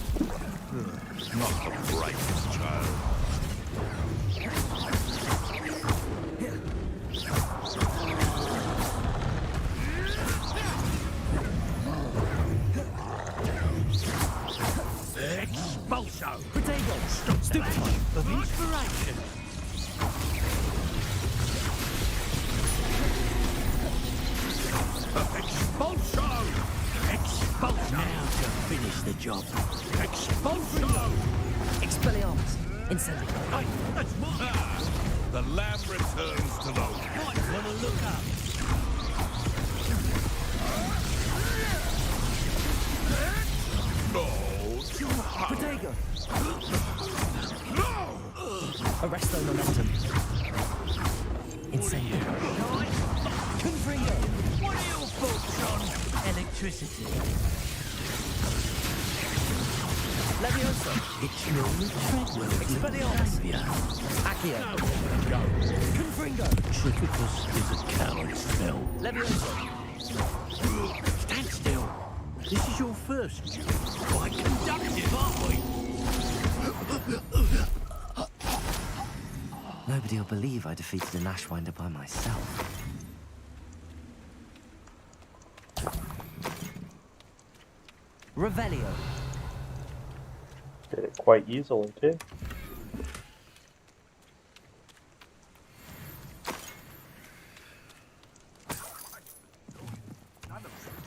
Not the brightest child. Expulso! Potato! Stupefy of inspiration! Expulso! Expulso! Now to finish the job. Expulso! Expelliarmus! Incendio! Hey, that's mine! The lamb returns to the... Might wanna look up! No, too hard. Protego! No! Arresto momentum. Incendio. Confringo! What are your thoughts on... Electricity. Levioso! It's your Treadwell. Expelliarmus! Accio! Confringo! Trickus is a coward's spell. Levioso! Stand still! This is your first. Quite conductive, aren't we? Nobody will believe I defeated an Ashwinder by myself. Revelio. Did it quite easily too.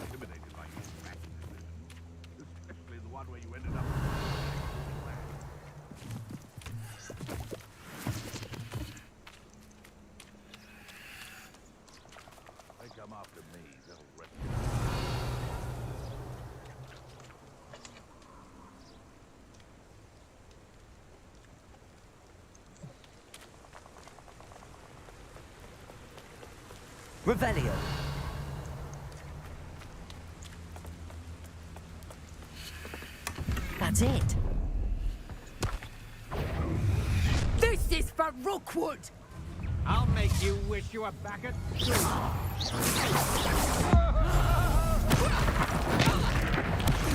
Intimidated by your magnetism, especially the one where you ended up... They come after me, they'll wreck me. Revelio. That's it. This is for Rookwood! I'll make you wish you were back at school.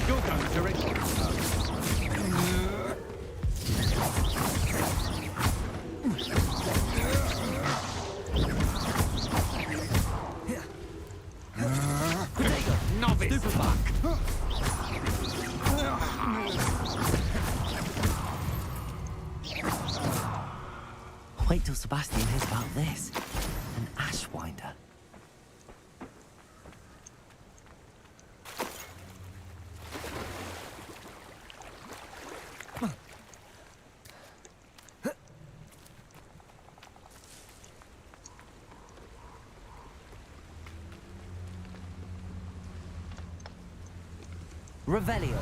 You're going to recover. Novice. Superbuck. Wait till Sebastian hears about this. An Ashwinder. Revelio.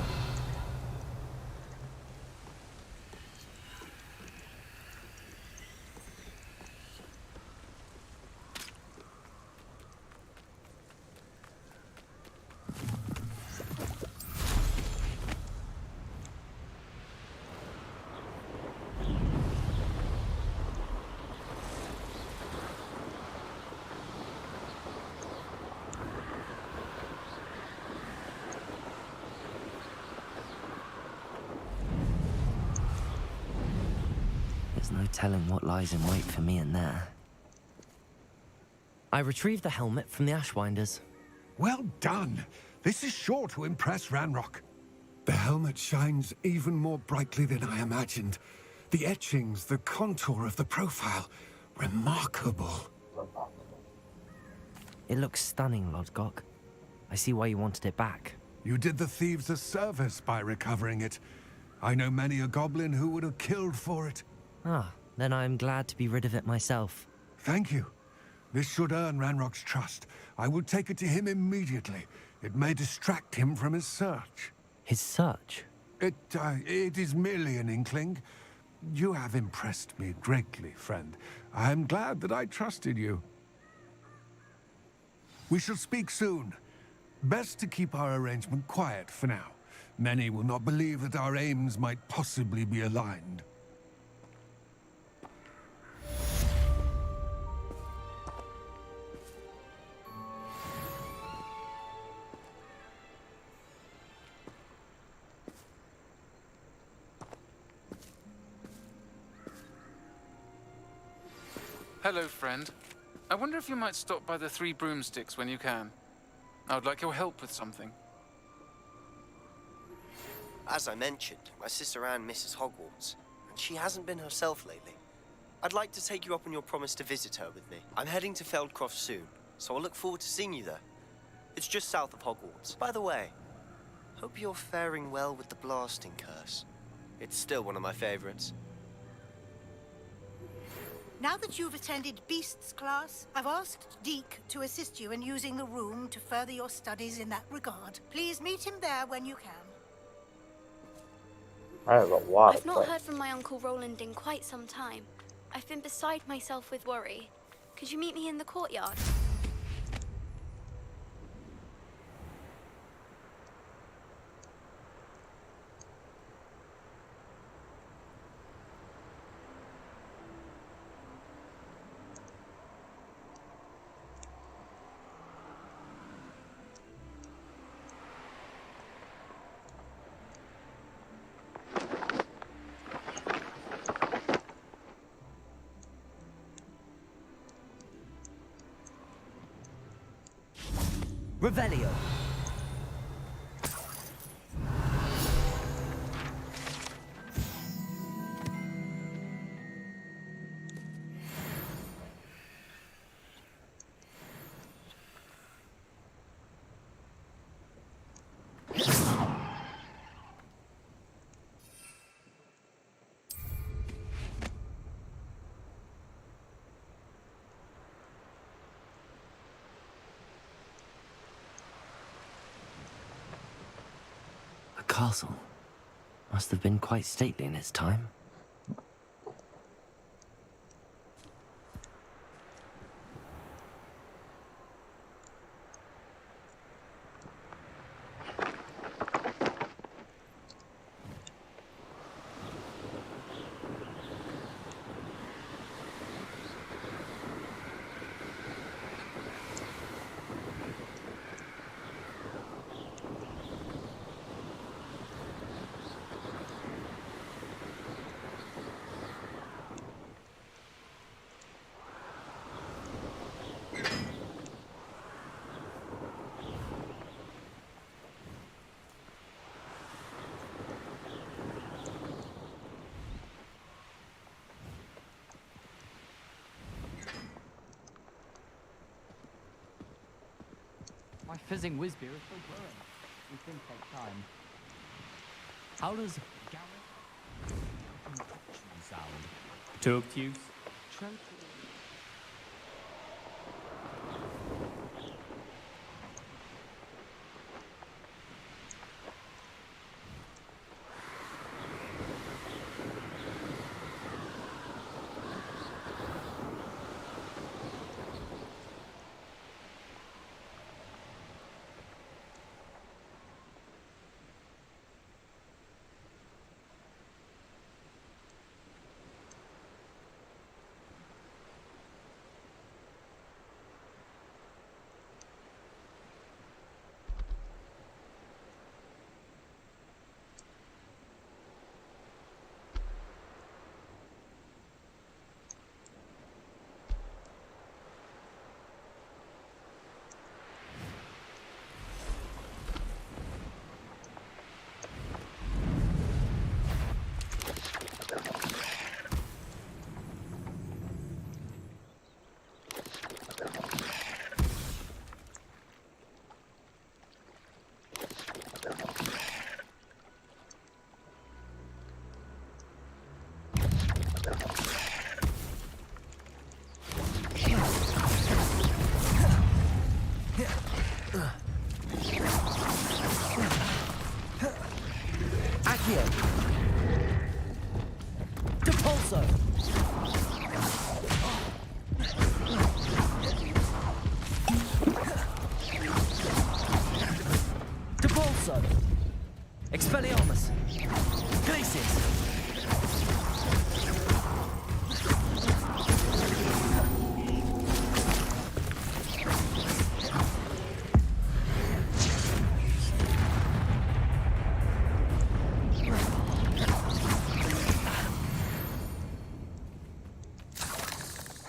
There's no telling what lies in wait for me in there. I retrieved the helmet from the Ashwinders. Well done. This is sure to impress Ranrock. The helmet shines even more brightly than I imagined. The etchings, the contour of the profile, remarkable. It looks stunning, Lodgok. I see why you wanted it back. You did the thieves a service by recovering it. I know many a goblin who would have killed for it. Ah, then I'm glad to be rid of it myself. Thank you. This should earn Ranrock's trust. I will take it to him immediately. It may distract him from his search. His search? It is merely an inkling. You have impressed me greatly, friend. I am glad that I trusted you. We shall speak soon. Best to keep our arrangement quiet for now. Many will not believe that our aims might possibly be aligned. Hello, friend. I wonder if you might stop by the Three Broomsticks when you can. I would like your help with something. As I mentioned, my sister Anne misses Hogwarts, and she hasn't been herself lately. I'd like to take you up on your promise to visit her with me. I'm heading to Feldcroft soon, so I'll look forward to seeing you there. It's just south of Hogwarts. By the way, hope you're faring well with the blasting curse. It's still one of my favorites. Now that you've attended Beasts class, I've asked Deke to assist you in using the room to further your studies in that regard. Please meet him there when you can. I've not heard from my Uncle Roland in quite some time. I've been beside myself with worry. Could you meet me in the courtyard? Revelio. The castle must have been quite stately in its time. My fizzing whiz-beer is still brewing. These things take time. How does Garrett concoction sound? Too obtuse?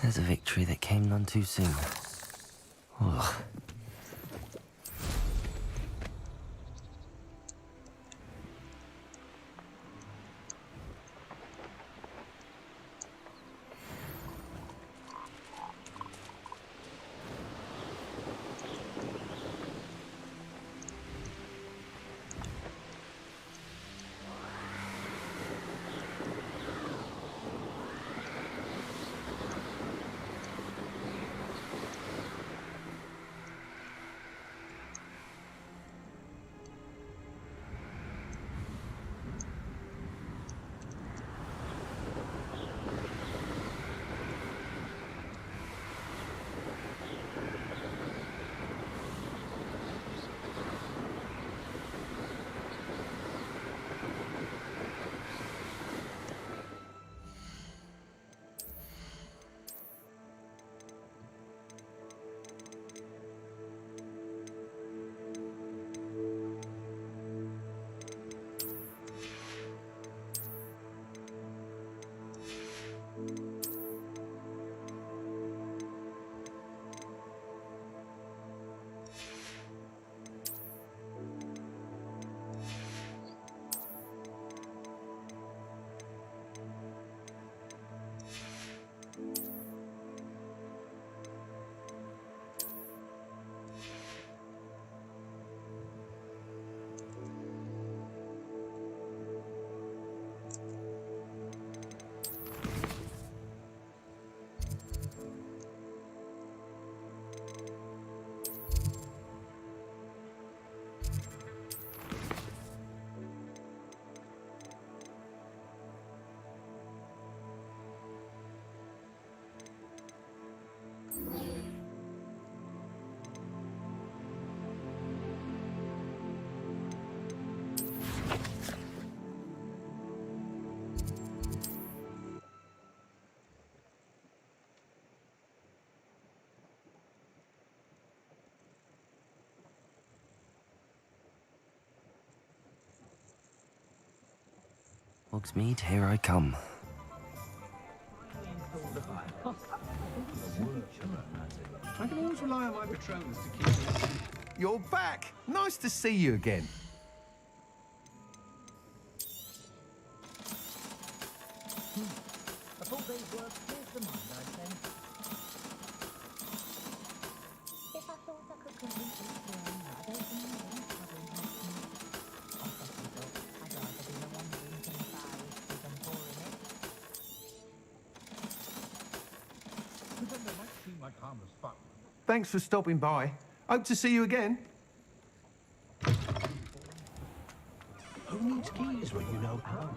There's a victory that came none too soon. Ugh. Hogsmeade, here I come. I can always rely on my patrons to keep me. You're back! Nice to see you again. I thought they'd work with the mind, I'd say. If I thought I could convince you to I don't think you want covering Hogsmeade. I definitely thought I'd rather be a wandering thing than pouring it. Pretend they might seem like harmless fun. Thanks for stopping by. Hope to see you again. Who needs keys when you know how?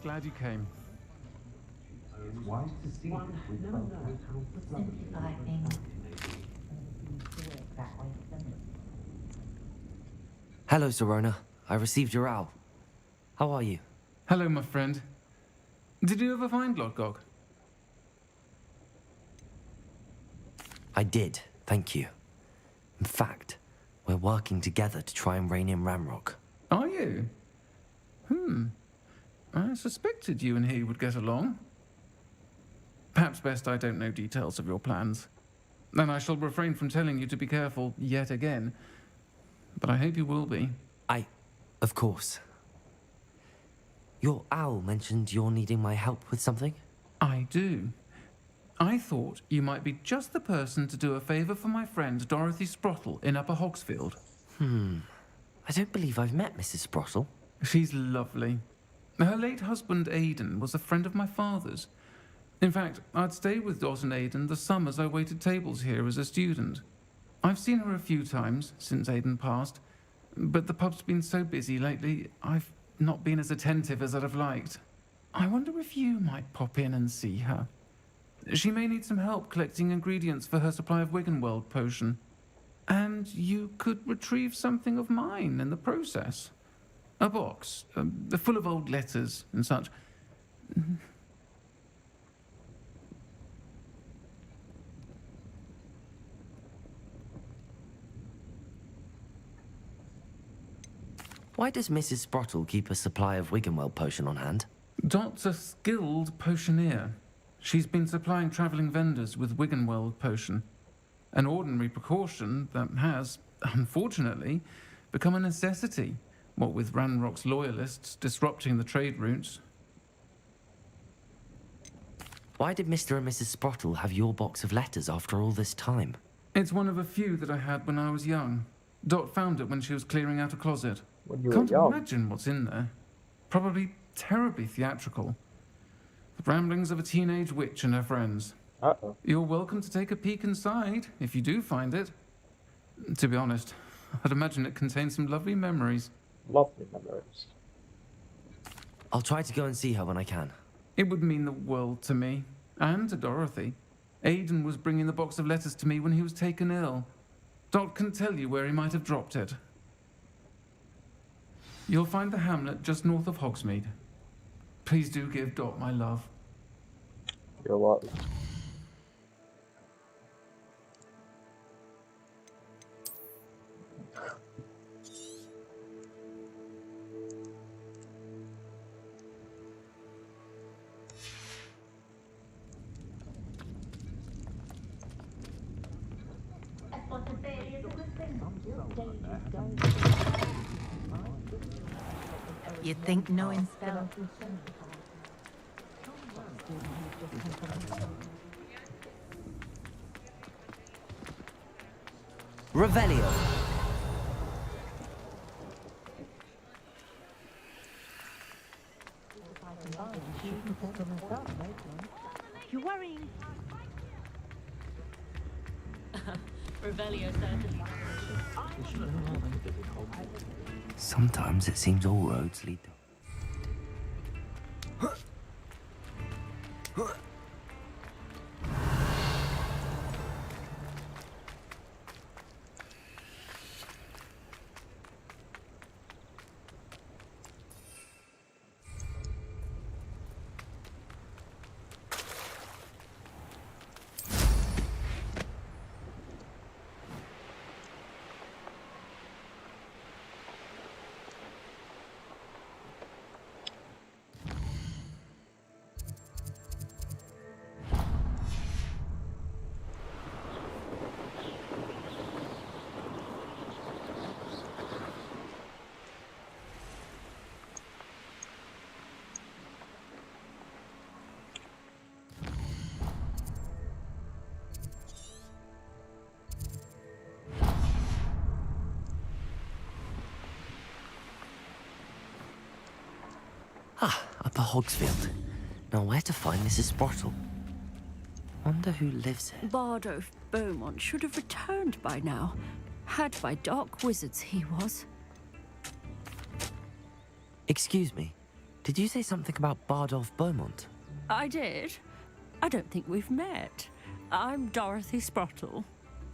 Glad you came. It's wise to see Simplify things. Hello, Serona. I received your owl. How are you? Hello, my friend. Did you ever find Lodgok? I did, thank you. In fact, we're working together to try and rein in Ramrock. Are you? I suspected you and he would get along. Perhaps best I don't know details of your plans. And I shall refrain from telling you to be careful yet again. But I hope you will be. Of course. Your owl mentioned you're needing my help with something? I do. I thought you might be just the person to do a favour for my friend Dorothy Sprottle in Upper Hogsfield. I don't believe I've met Mrs. Sprottle. She's lovely. Her late husband Aidan was a friend of my father's. In fact, I'd stayed with Dot and Aidan the summers I waited tables here as a student. I've seen her a few times since Aidan passed, but the pub's been so busy lately, I've not been as attentive as I'd have liked. I wonder if you might pop in and see her. She may need some help collecting ingredients for her supply of Wiggenweld potion. And you could retrieve something of mine in the process. A box, full of old letters and such. Why does Mrs. Sprottle keep a supply of Wiggenweld potion on hand? Dot's a skilled potioneer. She's been supplying travelling vendors with Wiggenweld potion. An ordinary precaution that has, unfortunately, become a necessity, what with Ranrock's loyalists disrupting the trade routes. Why did Mr. and Mrs. Sprottle have your box of letters after all this time? It's one of a few that I had when I was young. Dot found it when she was clearing out a closet. When you were Can't young? imagine what's in there. Probably terribly theatrical. The ramblings of a teenage witch and her friends. Uh-oh. You're welcome to take a peek inside, if you do find it. To be honest, I'd imagine it contains some lovely memories. Lovely memories. I'll try to go and see her when I can. It would mean the world to me, and to Dorothy. Aidan was bringing the box of letters to me when he was taken ill. Dot can tell you where he might have dropped it. You'll find the hamlet just north of Hogsmeade. Please do give Dot my love. You're welcome. You'd think knowing spell. Revelio. You're worrying. Revelio certainly. Sometimes it seems all roads lead to... Upper Hogsfield. Now where to find Mrs. Sprottle? Wonder who lives here. Bardolph Beaumont should have returned by now. Had by dark wizards he was. Excuse me, did you say something about Bardolph Beaumont? I did. I don't think we've met. I'm Dorothy Sprottle.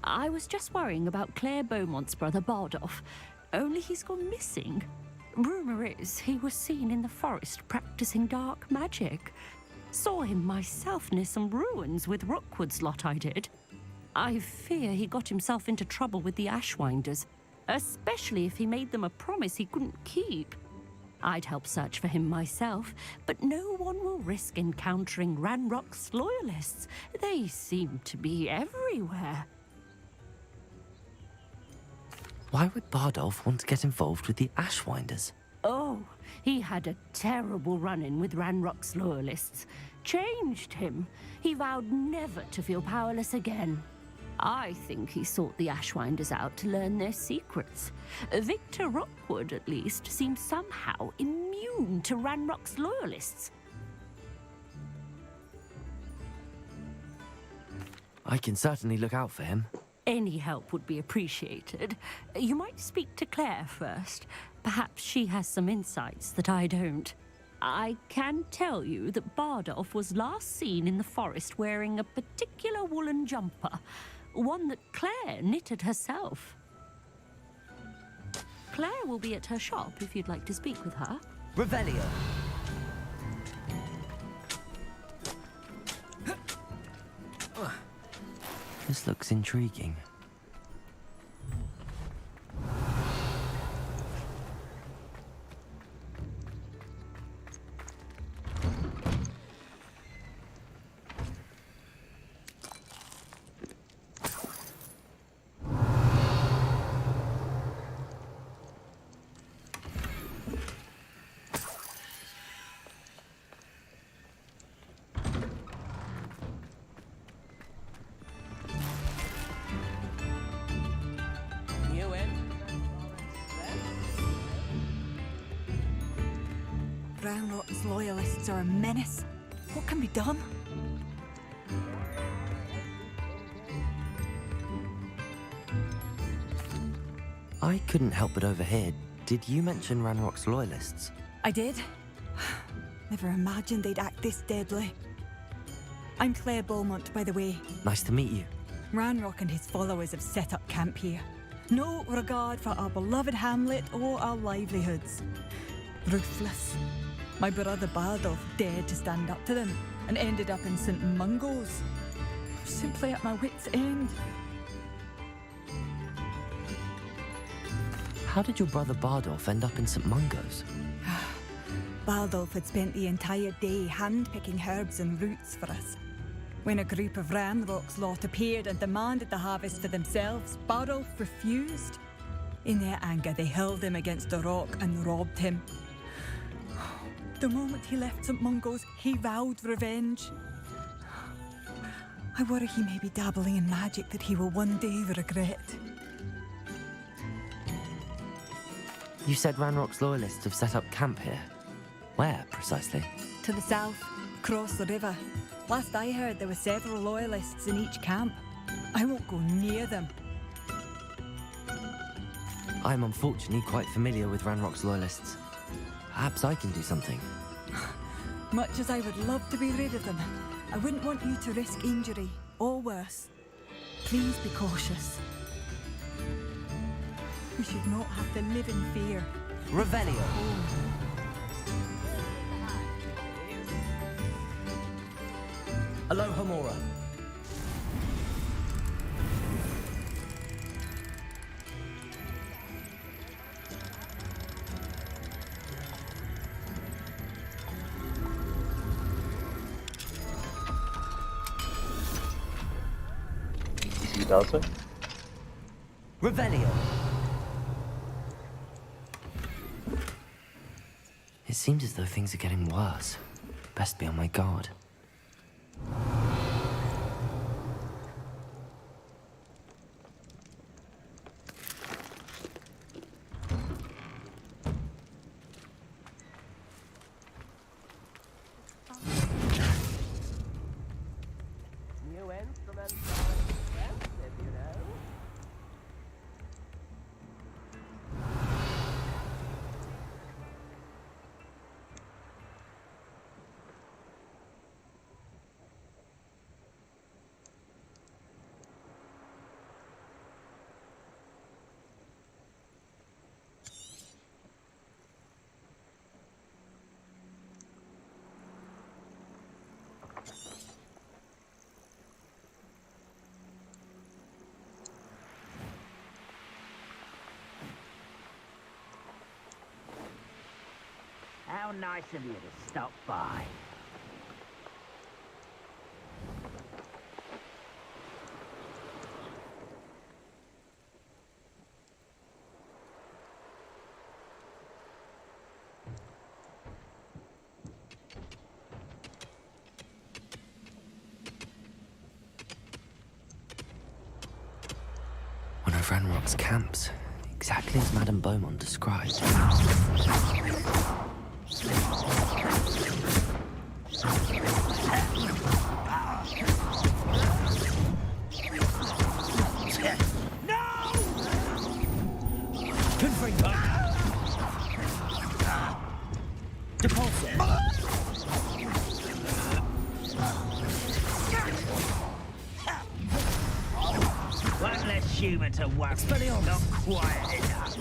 I was just worrying about Claire Beaumont's brother Bardolph, only he's gone missing. Rumour is he was seen in the forest practicing dark magic. Saw him myself near some ruins with Rookwood's lot I did. I fear he got himself into trouble with the Ashwinders, especially if he made them a promise he couldn't keep. I'd help search for him myself, but no one will risk encountering Ranrock's loyalists. They seem to be everywhere. Why would Bardolph want to get involved with the Ashwinders? Oh, he had a terrible run-in with Ranrock's loyalists. Changed him. He vowed never to feel powerless again. I think he sought the Ashwinders out to learn their secrets. Victor Rookwood, at least, seems somehow immune to Ranrock's loyalists. I can certainly look out for him. Any help would be appreciated. You might speak to Claire first. Perhaps she has some insights that I don't. I can tell you that Bardolph was last seen in the forest wearing a particular woolen jumper, one that Claire knitted herself. Claire will be at her shop if you'd like to speak with her. Revelio. This looks intriguing. Ranrock's loyalists are a menace. What can be done? I couldn't help but overhear. Did you mention Ranrock's loyalists? I did. Never imagined they'd act this deadly. I'm Claire Beaumont, by the way. Nice to meet you. Ranrock and his followers have set up camp here. No regard for our beloved hamlet or our livelihoods. Ruthless. My brother Bardolph dared to stand up to them and ended up in St. Mungo's. Simply at my wit's end. How did your brother Bardolph end up in St. Mungo's? Bardolph had spent the entire day hand-picking herbs and roots for us. When a group of Ranrock's lot appeared and demanded the harvest for themselves, Bardolph refused. In their anger, they hurled him against a rock and robbed him. The moment he left St. Mungo's, he vowed revenge. I worry he may be dabbling in magic that he will one day regret. You said Ranrock's loyalists have set up camp here. Where, precisely? To the south, across the river. Last I heard, there were several loyalists in each camp. I won't go near them. I'm unfortunately quite familiar with Ranrock's loyalists. Perhaps I can do something. Much as I would love to be rid of them, I wouldn't want you to risk injury, or worse. Please be cautious. We should not have to live in fear. Revelio. Aloha Mora. He does it. Revelio. It seems as though things are getting worse. Best be on my guard. How nice of you to stop by. One of Ranrock's camps, exactly as Madame Beaumont described. One less human to worry. Not quiet enough.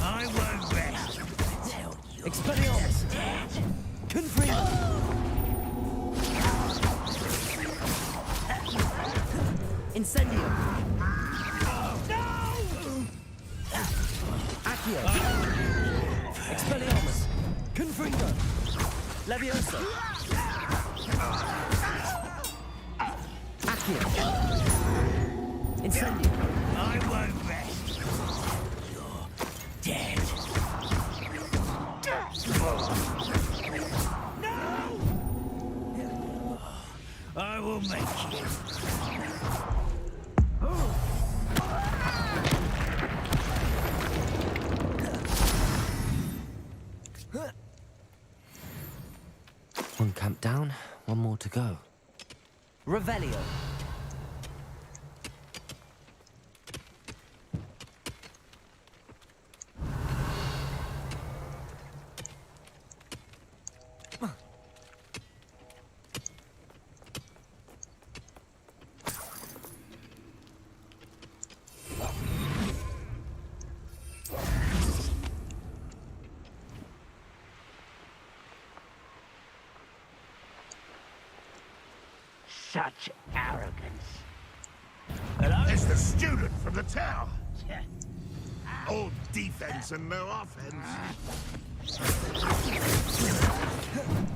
I won't rest. Expelliarmus! Incendio! Accio! Expelliarmus! Confringo! Leviosa! Accio! Incendio! I won't rest. You're dead. No! I will make you. went down, one more to go. Revelio. Such arrogance. Hello? It's the student from the tower. All defense and no offense.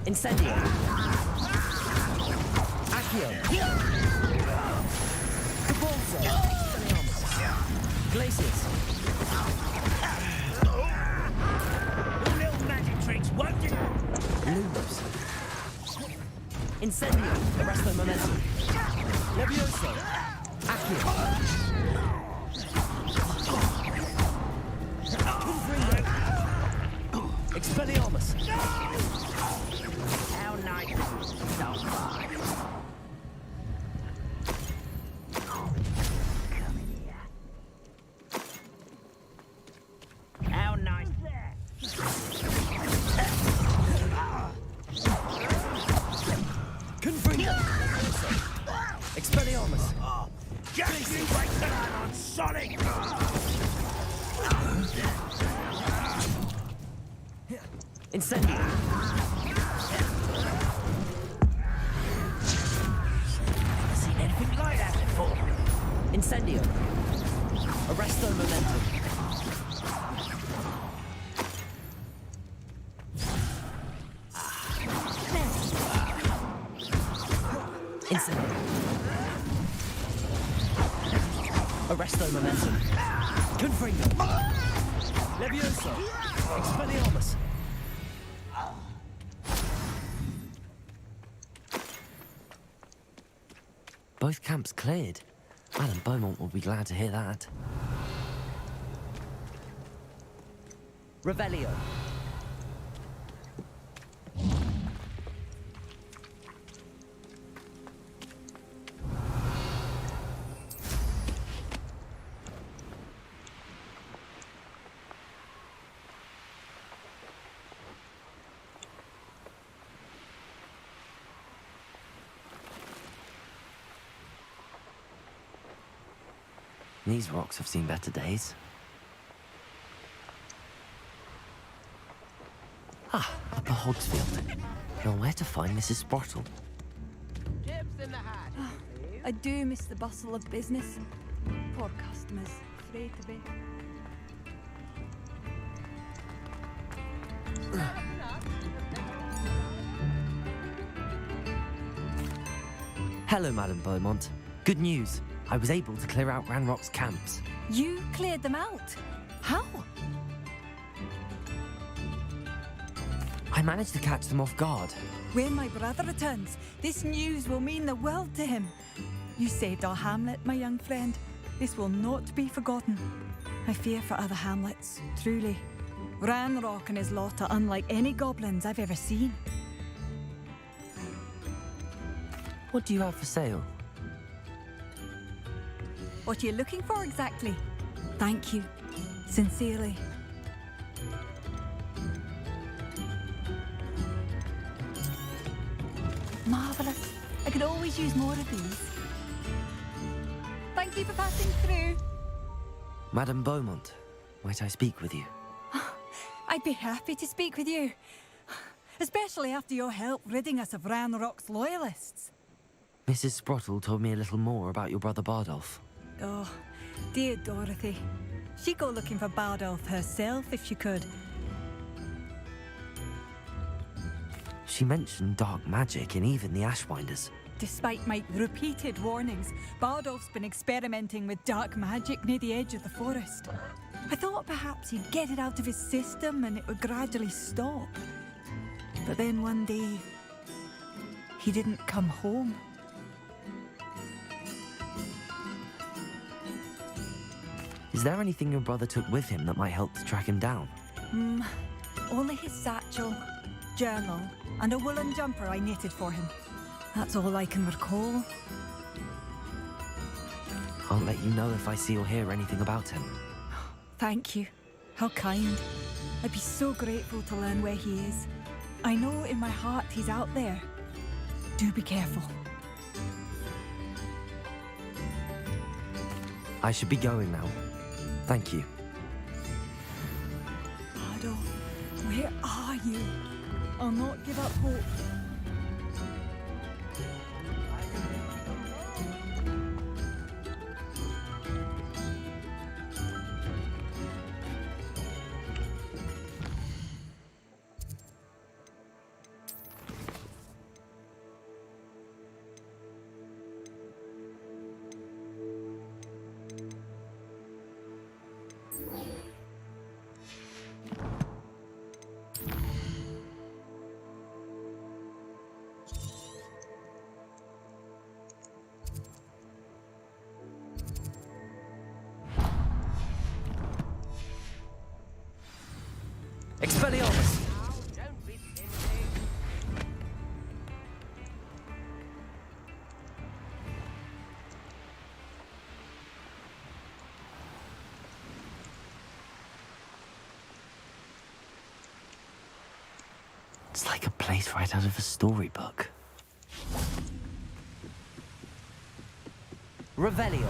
Incendio. Accio. Cabalzo. Glacius. Little magic tricks, won't it? Lumos. Incendio. Arresto momentum. Levioso. Accio. Expelliarmus! How nice so far. Come here. How nice. Confringo! Expelliarmus! Just you wait till I'm on Sonic! Incendio! Never seen anything like that before. Incendio! Arresto momentum. Incendio! Arresto momentum. Confringo! Levioso! Expelliarmus! Both camps cleared. Madame Beaumont will be glad to hear that. Revelio. These rocks have seen better days. Ah, Upper Hogsfield. You're where to find Mrs. Sprottle. I do miss the bustle of business. Poor customers, afraid to be. Hello, Madame Beaumont. Good news. I was able to clear out Ranrock's camps. You cleared them out? How? I managed to catch them off guard. When my brother returns, this news will mean the world to him. You saved our hamlet, my young friend. This will not be forgotten. I fear for other hamlets, truly. Ranrock and his lot are unlike any goblins I've ever seen. What do you have for sale? What are you looking for exactly? Thank you. Sincerely. Marvellous. I could always use more of these. Thank you for passing through. Madame Beaumont, might I speak with you? I'd be happy to speak with you. Especially after your help ridding us of Ranrock's loyalists. Mrs. Sprottle told me a little more about your brother Bardolph. Oh, dear Dorothy. She'd go looking for Bardolph herself if she could. She mentioned dark magic in even the Ashwinders. Despite my repeated warnings, Bardolph's been experimenting with dark magic near the edge of the forest. I thought perhaps he'd get it out of his system and it would gradually stop. But then one day, he didn't come home. Is there anything your brother took with him that might help to track him down? Only his satchel, journal, and a woolen jumper I knitted for him. That's all I can recall. I'll let you know if I see or hear anything about him. Thank you. How kind. I'd be so grateful to learn where he is. I know in my heart he's out there. Do be careful. I should be going now. Thank you. Adolf, where are you? I'll not give up hope. Expelliarmus! It's like a place right out of a storybook. Revelio!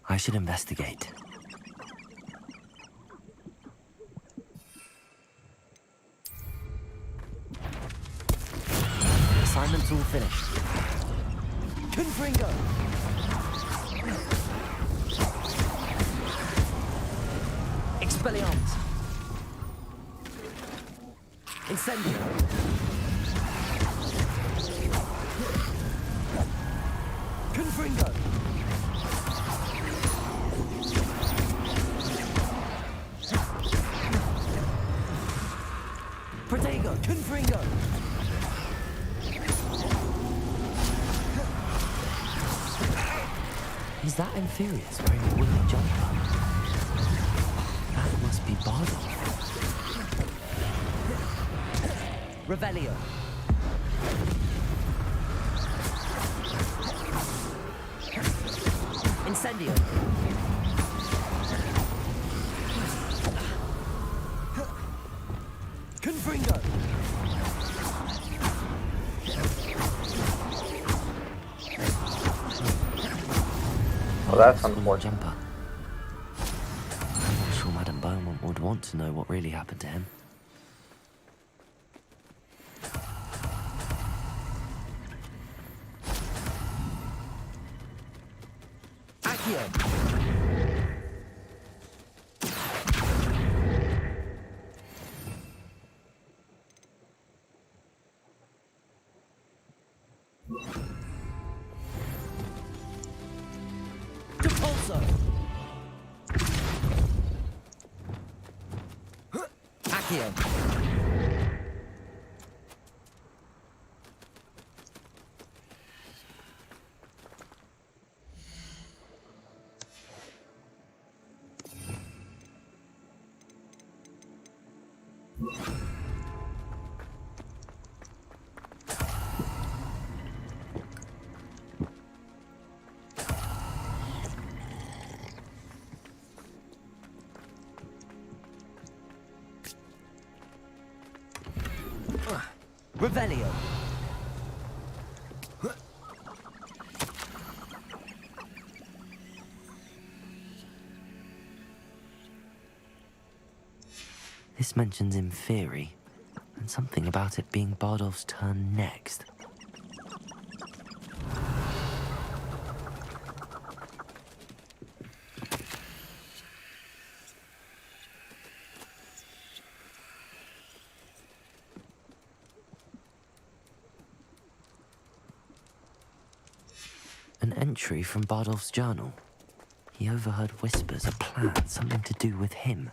I should investigate. Assignment's all finished. Confringo! Expelliarmus! Incendio! Confringo! Protego! Confringo! Is that Inferius wearing a wooden jumper? That must be Bardo. Revelio! Incendio! Confringo! Oh, that's unfortunate. Jumper. I'm not sure Madame Beaumont would want to know what really happened to him. Accio! Depulso! Accio! Revelio. This mentions Inferi, and something about it being Bardolph's turn next. An entry from Bardolph's journal. He overheard whispers, a plan, something to do with him.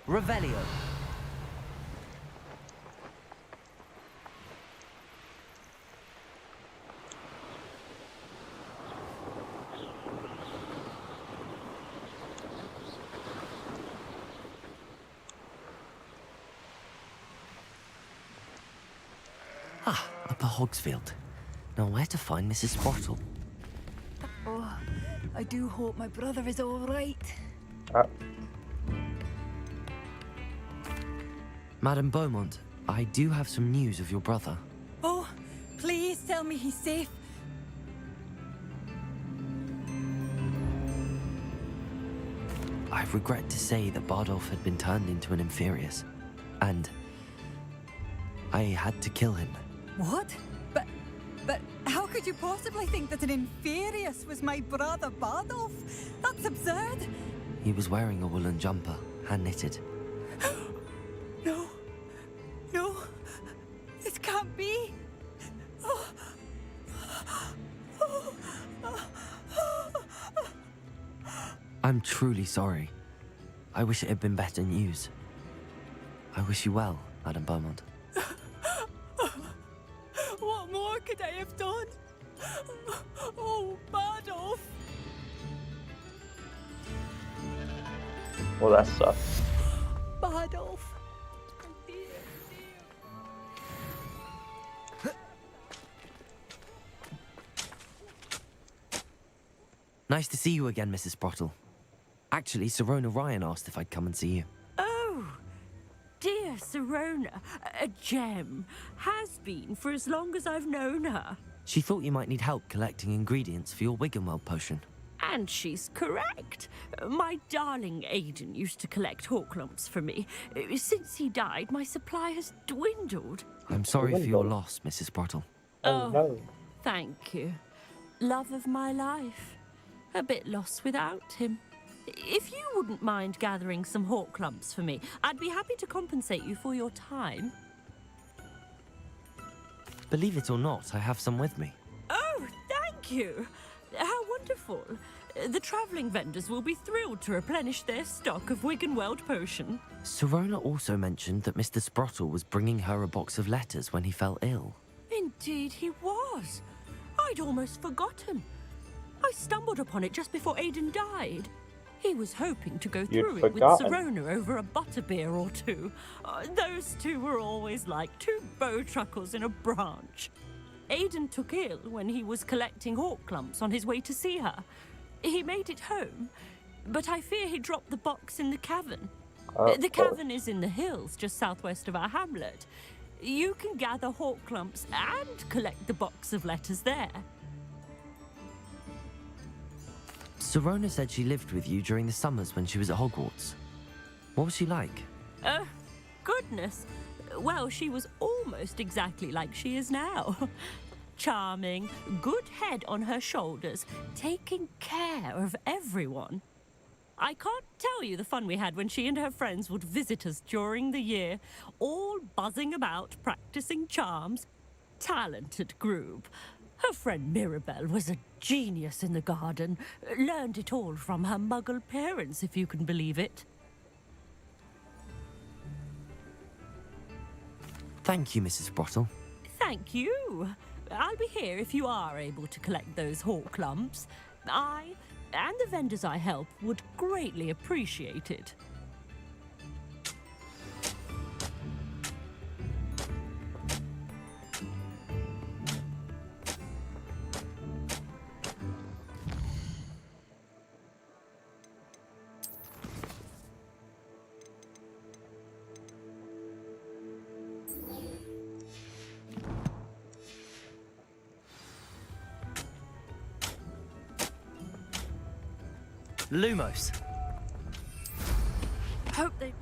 Revelio. Ah, Upper Hogsfield. Now where to find Mrs. Sprottle? Oh, I do hope my brother is all right. Madame Beaumont, I do have some news of your brother. Oh, please tell me he's safe. I regret to say that Bardolph had been turned into an Inferius, and I had to kill him. What? But how could you possibly think that an Inferius was my brother Bardolph? That's absurd. He was wearing a woolen jumper, hand-knitted. No. No. This can't be. I'm truly sorry. I wish it had been better news. I wish you well, Madame Beaumont. What more could I have done? Oh, Bardolph. Well, that sucks. Bardolph. Nice to see you again, Mrs. Sprottle. Actually, Sirona Ryan asked if I'd come and see you. Oh, dear Sirona, a gem. Has been for as long as I've known her. She thought you might need help collecting ingredients for your Wiggenweld potion. And she's correct. My darling Aidan used to collect hawk lumps for me. Since he died, my supply has dwindled. I'm sorry for your loss, Mrs. Sprottle. Oh, no. Thank you. Love of my life. A bit lost without him. If you wouldn't mind gathering some hawk lumps for me, I'd be happy to compensate you for your time. Believe it or not, I have some with me. Oh, thank you. How wonderful. The travelling vendors will be thrilled to replenish their stock of Wiggenweld potion. Sirona also mentioned that Mr. Sprottle was bringing her a box of letters when he fell ill. Indeed he was. I'd almost forgotten. I stumbled upon it just before Aidan died. He was hoping to go through it with Sirona over a butterbeer or two. Those two were always like two bowtruckles in a branch. Aidan took ill when he was collecting hawk lumps on his way to see her. He made it home, but I fear he dropped the box in the cavern. The cavern is in the hills just southwest of our hamlet. You can gather hawk lumps and collect the box of letters there. Sirona said she lived with you during the summers when she was at Hogwarts. What was she like? Goodness. Well, she was almost exactly like she is now. Charming, good head on her shoulders, taking care of everyone. I can't tell you the fun we had when she and her friends would visit us during the year, all buzzing about, practicing charms. Talented group. Her friend Mirabelle was a genius in the garden. Learned it all from her muggle parents, if you can believe it. Thank you, Mrs. Sprottle. Thank you. I'll be here if you are able to collect those hawk lumps. I, and the vendors I help, would greatly appreciate it. Lumos. Hope they...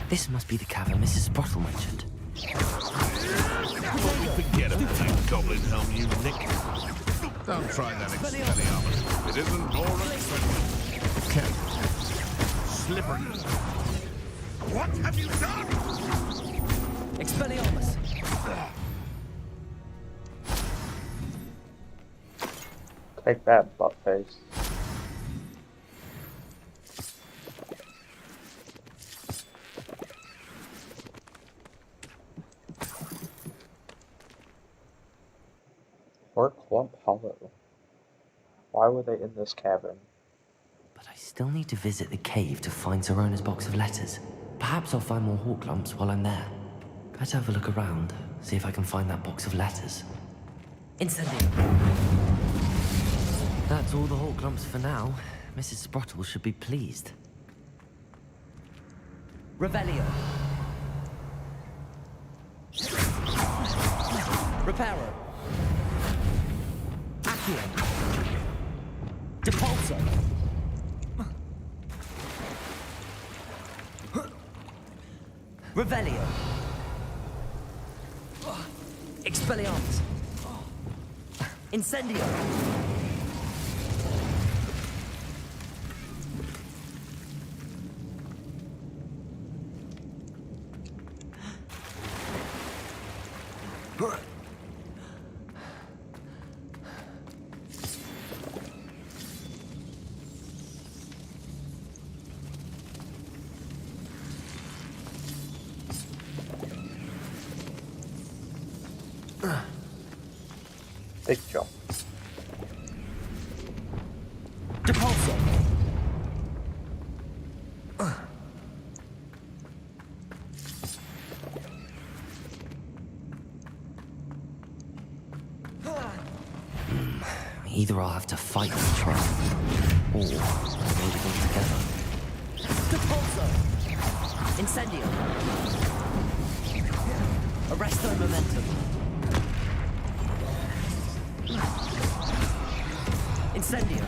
This must be the cavern Mrs. Sprottle mentioned. Forget about that goblin helm, you nick. Don't try that Expelliarmus. It isn't more expensive. Okay. Slippery. What have you done? Expelliarmus. Take that, buttface. Or Clump Hollow. Why were they in this cavern? But I still need to visit the cave to find Zerona's box of letters. Perhaps I'll find more hawk lumps while I'm there. Let's have a look around, see if I can find that box of letters. Incendio. That's all the hawk lumps for now. Mrs. Sprottle should be pleased. Revelio. Reparo. Accio. Depulso. Revelio. Expelliarmus. Incendio. Big jump. Depulso. Either I'll have to fight the trap, or maybe them together. Depulso. Incendio. Arresto momentum. Incendio.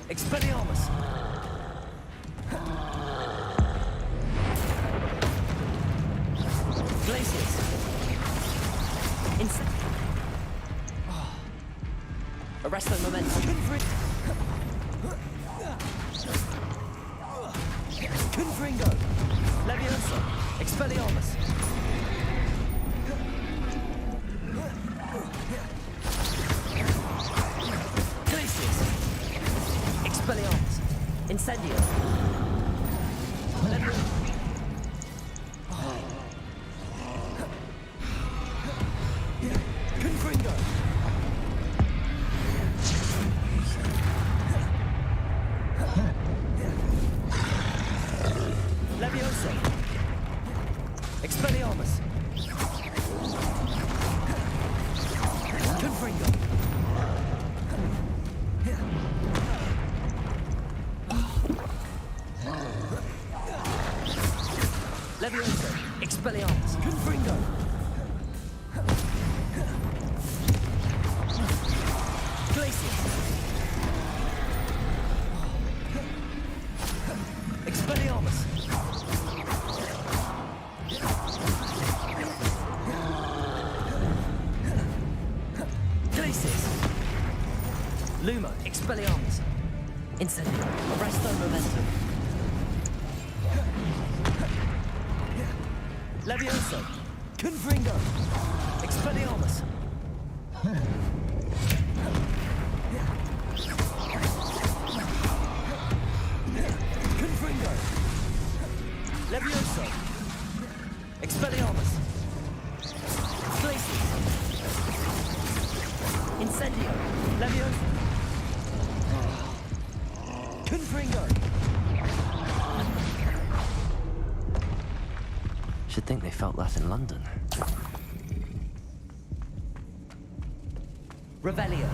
Expelliarmus. Glaciers. Arresto momentum. Confringo. Leviosa. Expelliarmus. Glaciers. Expelliarmus. Incendio. Confringo. Leviosa. Expelliarmus. Confringo. Leviosa. Expelliarmus. Confringo. Glacier. Expelliarmus. Glaciers. Luma. Expelliarmus. Incendio. Arresto momentum. Levioso. Confringo. Expelliarmus. Confringo. Levioso. Expelliarmus. Glacier. Incendio. Levioso. Confringo. Should think they felt that in London. Revelio.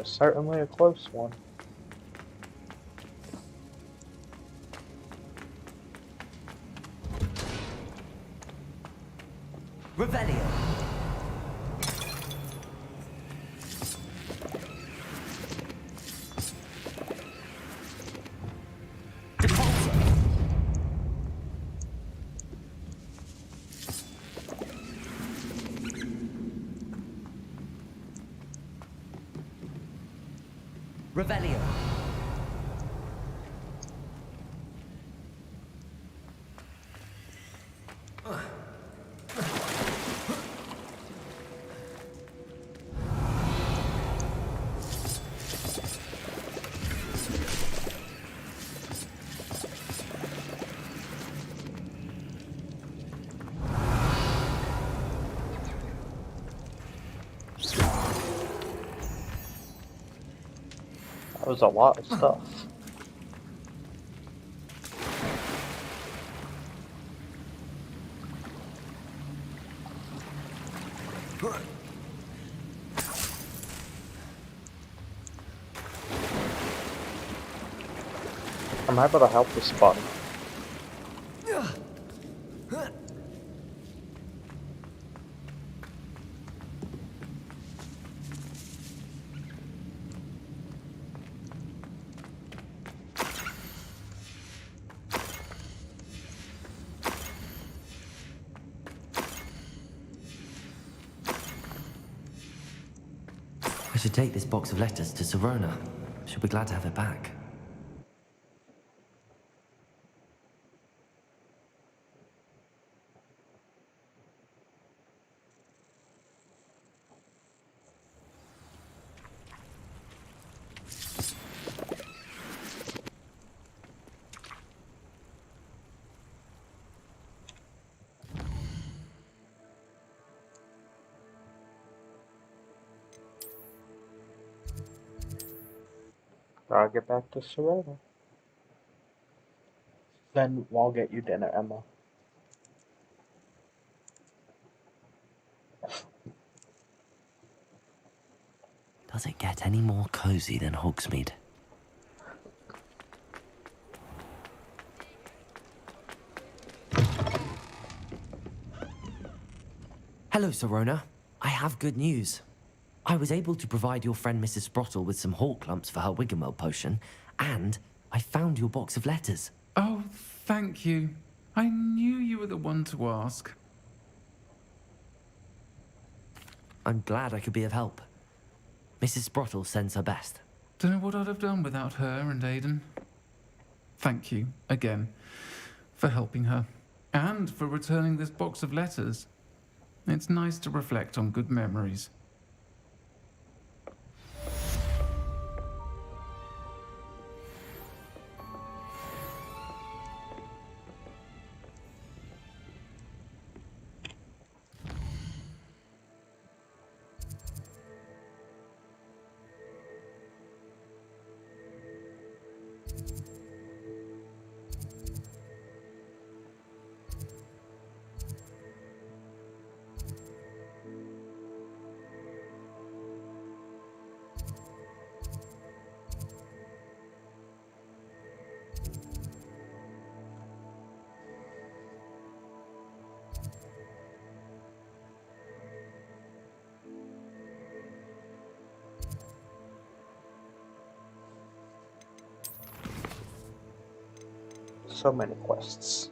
was certainly a close one. Revelio. Revelio. That was a lot of stuff. I'm able to help this button. I should take this box of letters to Serona. She'll be glad to have it back. Gotta get back to Serena. Then we'll get you dinner, Emma. Does it get any more cozy than Hogsmeade? Hello, Serona. I have good news. I was able to provide your friend Mrs. Sprottle with some hawk lumps for her Wiggenweld potion, and I found your box of letters. Oh, thank you. I knew you were the one to ask. I'm glad I could be of help. Mrs. Sprottle sends her best. Don't know what I'd have done without her and Aidan. Thank you, again, for helping her, and for returning this box of letters. It's nice to reflect on good memories. So many quests.